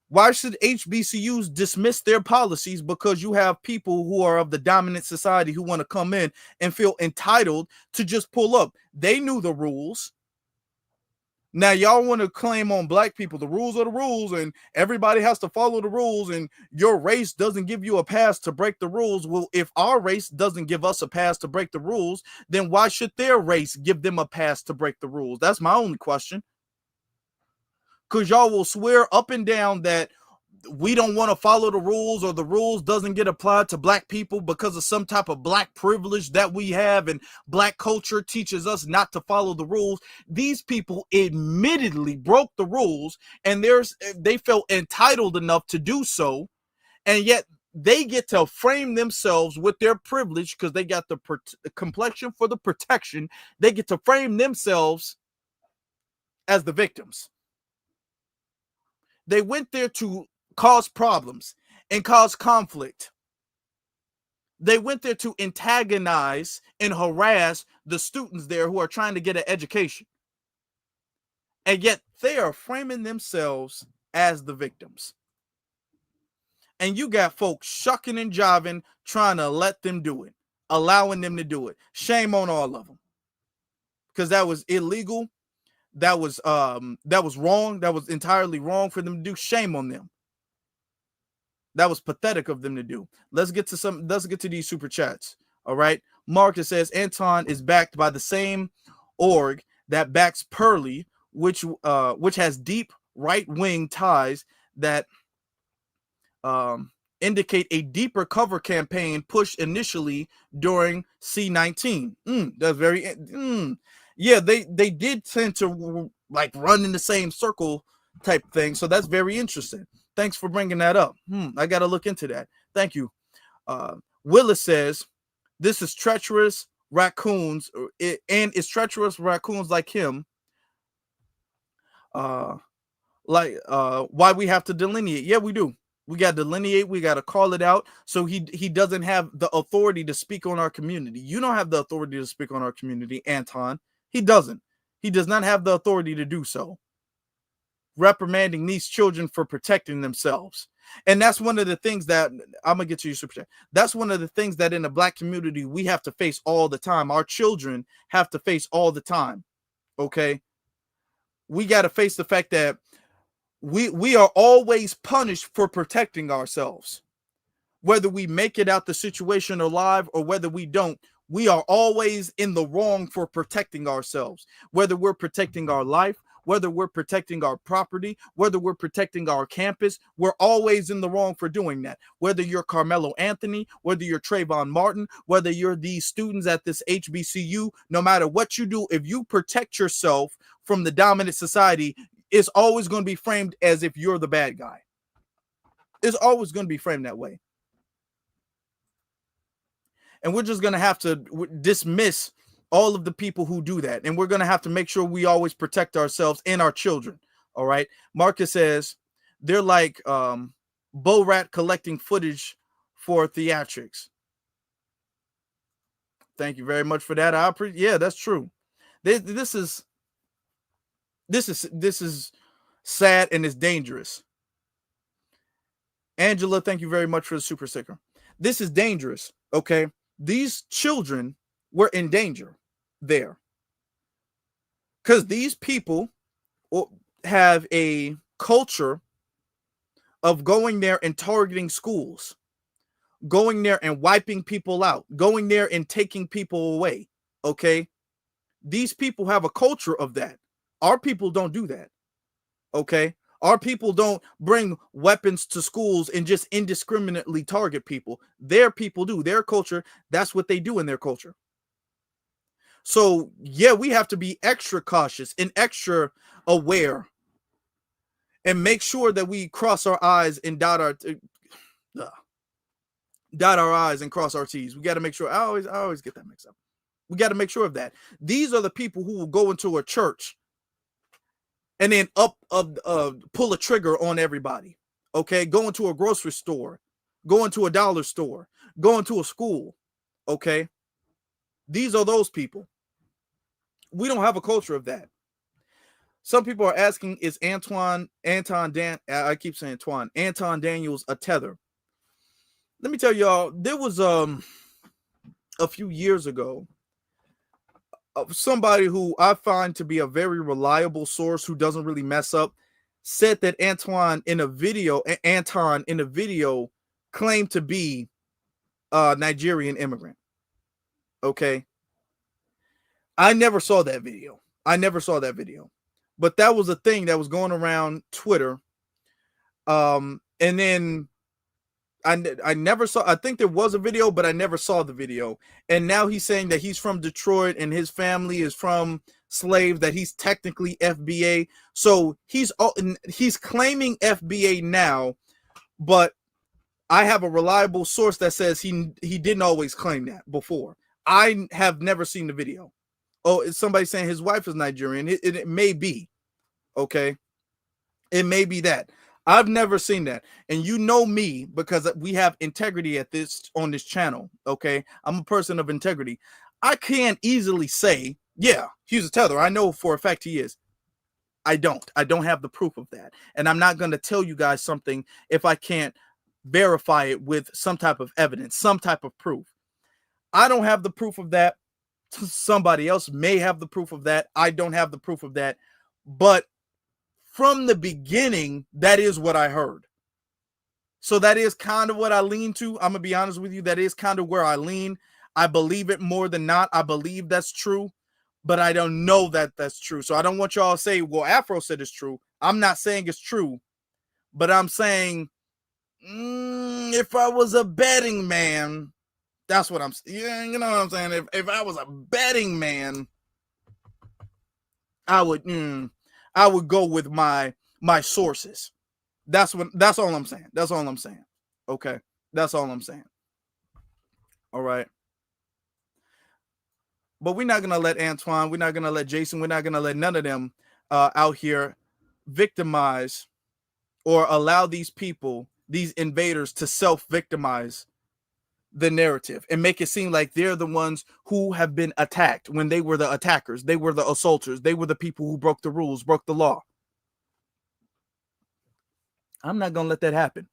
Why should HBCUs dismiss their policies because you have people who are of the dominant society who want to come in and feel entitled to just pull up? They knew the rules. Now y'all want to claim on black people, the rules are the rules and everybody has to follow the rules and your race doesn't give you a pass to break the rules. Well, if our race doesn't give us a pass to break the rules, then why should their race give them a pass to break the rules? That's my only question. Because y'all will swear up and down that we don't want to follow the rules or the rules doesn't get applied to black people because of some type of black privilege that we have and black culture teaches us not to follow the rules. These people admittedly broke the rules and they felt entitled enough to do so, and yet they get to frame themselves with their privilege because they got the complexion for the protection. They get to frame themselves as the victims. They went there to cause problems and cause conflict. They went there to antagonize and harass the students there who are trying to get an education. And yet they are framing themselves as the victims. And you got folks shucking and jiving, trying to let them do it, allowing them to do it. Shame on all of them. Because that was illegal. That was wrong. That was entirely wrong for them to do. Shame on them. That was pathetic of them to do. Let's get to these super chats. All right. Marcus says Anton is backed by the same org that backs Pearly, which has deep right-wing ties that indicate a deeper cover campaign pushed initially during C19. That's very yeah, they did tend to like run in the same circle type thing. So that's very interesting. Thanks for bringing that up. I got to look into that. Thank you. Willis says, this is treacherous raccoons, and it's treacherous raccoons like him. Why we have to delineate. Yeah, we do. We got to delineate. We got to call it out. So he doesn't have the authority to speak on our community. You don't have the authority to speak on our community, Anton. He doesn't. He does not have the authority to do so. Reprimanding these children for protecting themselves. And that's one of the things that I'm gonna get to you, super chat. That's one of the things that in the black community we have to face all the time. Our children have to face all the time. Okay. We got to face the fact that we are always punished for protecting ourselves. Whether we make it out the situation alive or whether we don't, we are always in the wrong for protecting ourselves. Whether we're protecting our life, whether we're protecting our property, whether we're protecting our campus, we're always in the wrong for doing that. Whether you're Carmelo Anthony, whether you're Trayvon Martin, whether you're these students at this HBCU, no matter what you do, if you protect yourself from the dominant society, it's always going to be framed as if you're the bad guy. It's always going to be framed that way. And we're just going to have to dismiss all of the people who do that. And we're going to have to make sure we always protect ourselves and our children. All right. Marcus says they're like Bo Rat collecting footage for theatrics. Thank you very much for that. I appreciate. Yeah, that's true. This is sad and it's dangerous. Angela, thank you very much for the super sticker. This is dangerous. Okay. These children were in danger there because these people have a culture of going there and targeting schools, going there and wiping people out, going there and taking people away. Okay. These people have a culture of that. Our people don't do that. Okay. Our people don't bring weapons to schools and just indiscriminately target people. Their people do. Their culture, that's what they do in their culture. So, yeah, we have to be extra cautious and extra aware and make sure that we cross our I's and dot our I's and cross our T's. We got to make sure. I always get that mixed up. We got to make sure of that. These are the people who will go into a church and then pull a trigger on everybody. Okay, go into a grocery store, go into a dollar store, go into a school. Okay, these are those people. We don't have a culture of that. Some people are asking, is Anton Daniels a tether? Let me tell y'all, there was a few years ago, somebody who I find to be a very reliable source who doesn't really mess up said that Anton in a video claimed to be a Nigerian immigrant. Okay. I never saw that video. But that was a thing that was going around Twitter. And then I never saw, I think there was a video, but I never saw the video. And now he's saying that he's from Detroit and his family is from slaves, that he's technically FBA. So he's claiming FBA now, but I have a reliable source that says he didn't always claim that before. I have never seen the video. Oh, it's somebody saying his wife is Nigerian. It may be. Okay. It may be that. I've never seen that. And you know me because we have integrity on this channel. Okay. I'm a person of integrity. I can't easily say, yeah, he's a tether. I know for a fact he is. I don't have the proof of that. And I'm not going to tell you guys something if I can't verify it with some type of evidence, some type of proof. I don't have the proof of that. Somebody else may have the proof of that. I don't have the proof of that. But from the beginning, that is what I heard. So that is kind of what I lean to. I'm going to be honest with you. That is kind of where I lean. I believe it more than not. I believe that's true, but I don't know that that's true. So I don't want y'all to say, well, Afro said it's true. I'm not saying it's true, but I'm saying if I was a betting man, that's what I'm saying. Yeah, you know what I'm saying? If I was a betting man, I would go with my sources. That's all I'm saying. That's all I'm saying. Okay. That's all I'm saying. All right. But we're not going to let Antoine, we're not going to let Jason, we're not going to let none of them out here victimize or allow these people, these invaders, to self-victimize the narrative and make it seem like they're the ones who have been attacked when they were the attackers. They were the assaulters. They were the people who broke the rules, broke the law. I'm not going to let that happen.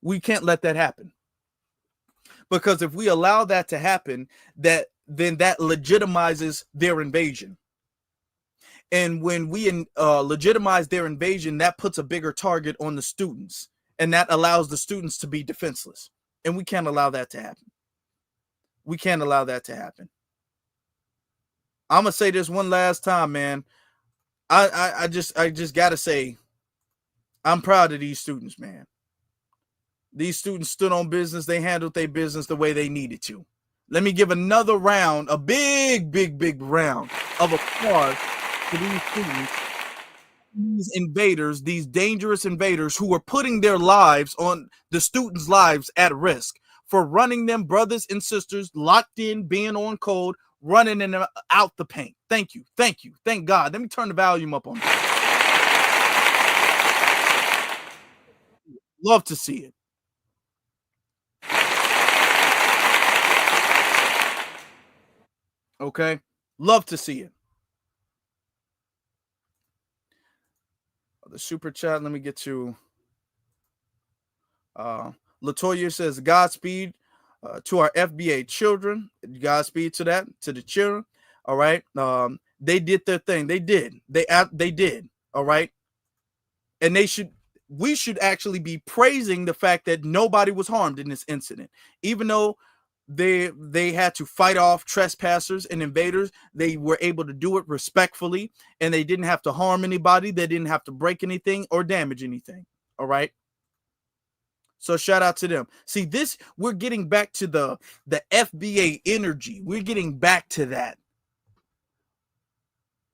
We can't let that happen. Because if we allow that to happen, then that legitimizes their invasion. And when we legitimize their invasion, that puts a bigger target on the students. And that allows the students to be defenseless. And we can't allow that to happen. We can't allow that to happen. I'm going to say this one last time, man. I just got to say, I'm proud of these students, man. These students stood on business. They handled their business the way they needed to. Let me give another round, a big round of applause to these students these invaders, these dangerous invaders who are putting their lives on the students' lives at risk for running them brothers and sisters locked in, being on code, running in and out the paint. Thank you. Thank you. Thank God. Let me turn the volume up on that. Love to see it. Okay. Love to see it. The super chat. Let me get to Latoya says, Godspeed to our FBA children. Godspeed to that, to the children. All right. They did their thing. They did. They did. All right. And we should actually be praising the fact that nobody was harmed in this incident, even though they had to fight off trespassers and invaders. They were able to do it respectfully, and they didn't have to harm anybody. They didn't have to break anything or damage anything. All right. So shout out to them. See, this, we're getting back to the FBA energy. We're getting back to that.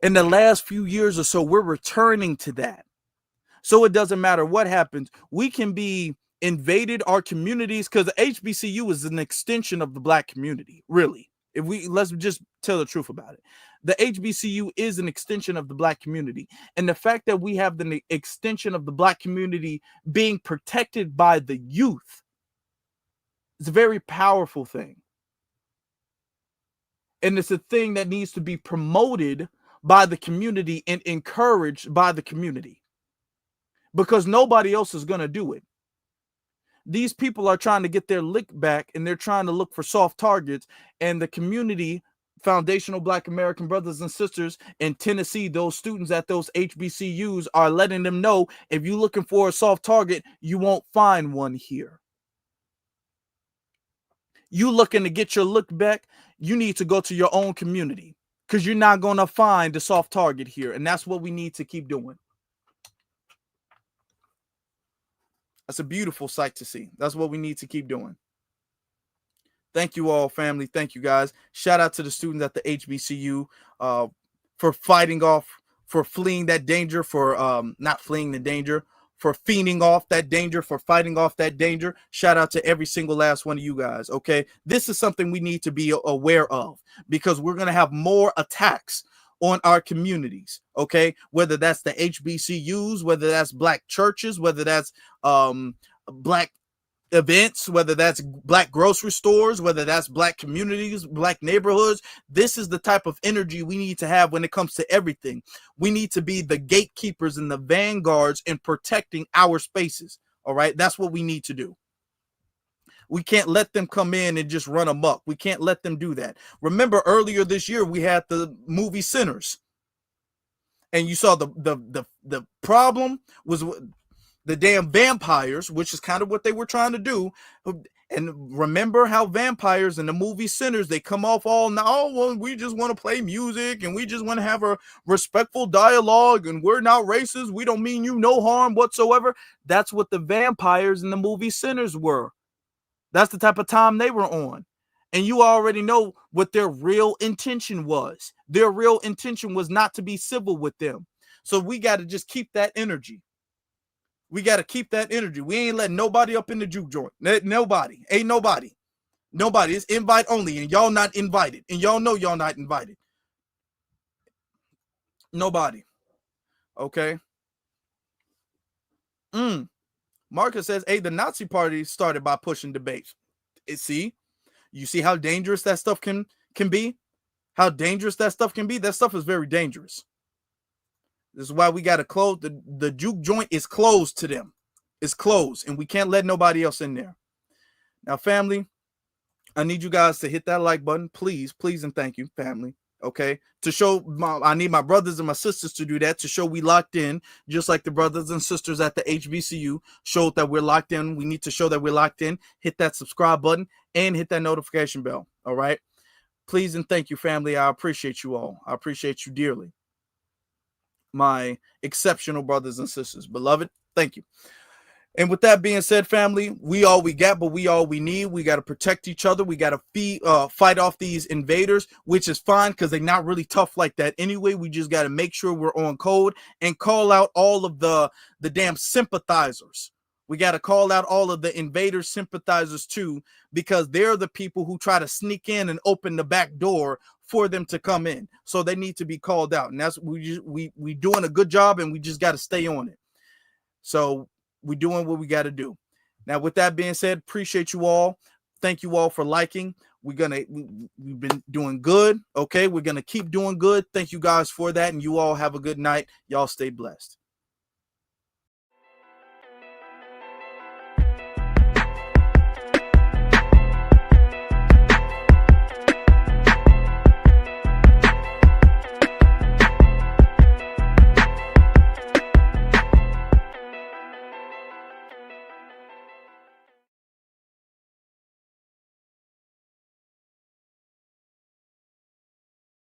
In the last few years or so, we're returning to that. So it doesn't matter what happens. We can be invaded our communities, because the HBCU is an extension of the Black community, really. Let's just tell the truth about it. The HBCU is an extension of the Black community. And the fact that we have the extension of the Black community being protected by the youth is a very powerful thing. And it's a thing that needs to be promoted by the community and encouraged by the community, because nobody else is going to do it. These people are trying to get their lick back, and they're trying to look for soft targets, and the community, foundational Black American brothers and sisters in Tennessee, those students at those HBCUs, are letting them know, if you're looking for a soft target, you won't find one here. You looking to get your look back, you need to go to your own community, because you're not going to find a soft target here. And that's what we need to keep doing. That's a beautiful sight to see. That's what we need to keep doing. Thank you all, family. Thank you, guys. Shout out to the students at the HBCU for fighting off, for fleeing that danger, for not fleeing the danger, for fiending off that danger, for fighting off that danger. Shout out to every single last one of you guys, okay? This is something we need to be aware of, because we're going to have more attacks on our communities, okay? Whether that's the HBCUs, whether that's Black churches, whether that's Black events, whether that's Black grocery stores, whether that's Black communities, Black neighborhoods. This is the type of energy we need to have when it comes to everything. We need to be the gatekeepers and the vanguards in protecting our spaces, all right? That's what we need to do. We can't let them come in and just run amok. We can't let them do that. Remember, earlier this year, we had the movie Sinners. And you saw the problem was the damn vampires, which is kind of what they were trying to do. And remember how vampires in the movie Sinners, they come off all now, oh, well, we just want to play music and we just want to have a respectful dialogue and we're not racist. We don't mean you no harm whatsoever. That's what the vampires in the movie Sinners were. That's the type of time they were on. And you already know what their real intention was. Their real intention was not to be civil with them. So we got to just keep that energy. We got to keep that energy. We ain't letting nobody up in the juke joint. Nobody. Ain't nobody. Nobody. It's invite only, and y'all not invited. And y'all know y'all not invited. Nobody. Okay. Marcus says, hey, the Nazi party started by pushing debates. See? You see how dangerous that stuff can be? How dangerous that stuff can be? That stuff is very dangerous. This is why we got to close. The juke joint is closed to them. It's closed, and we can't let nobody else in there. Now, family, I need you guys to hit that like button. Please, please, and thank you, family. Okay? To show, I need my brothers and my sisters to do that, to show we locked in, just like the brothers and sisters at the HBCU showed that we're locked in. We need to show that we're locked in. Hit that subscribe button and hit that notification bell. All right? Please and thank you, family. I appreciate you all. I appreciate you dearly. My exceptional brothers and sisters. Beloved, thank you. And with that being said, family, we all we got, but we all we need. We got to protect each other. We got to fight off these invaders, which is fine because they're not really tough like that anyway. We just got to make sure we're on code and call out all of the damn sympathizers. We got to call out all of the invader sympathizers too, because they're the people who try to sneak in and open the back door for them to come in. So they need to be called out. And that's we doing a good job, and we just got to stay on it. So we're doing what we got to do. Now, with that being said, appreciate you all. Thank you all for liking. We've been doing good. Okay, we're gonna keep doing good. Thank you guys for that, and you all have a good night. Y'all stay blessed.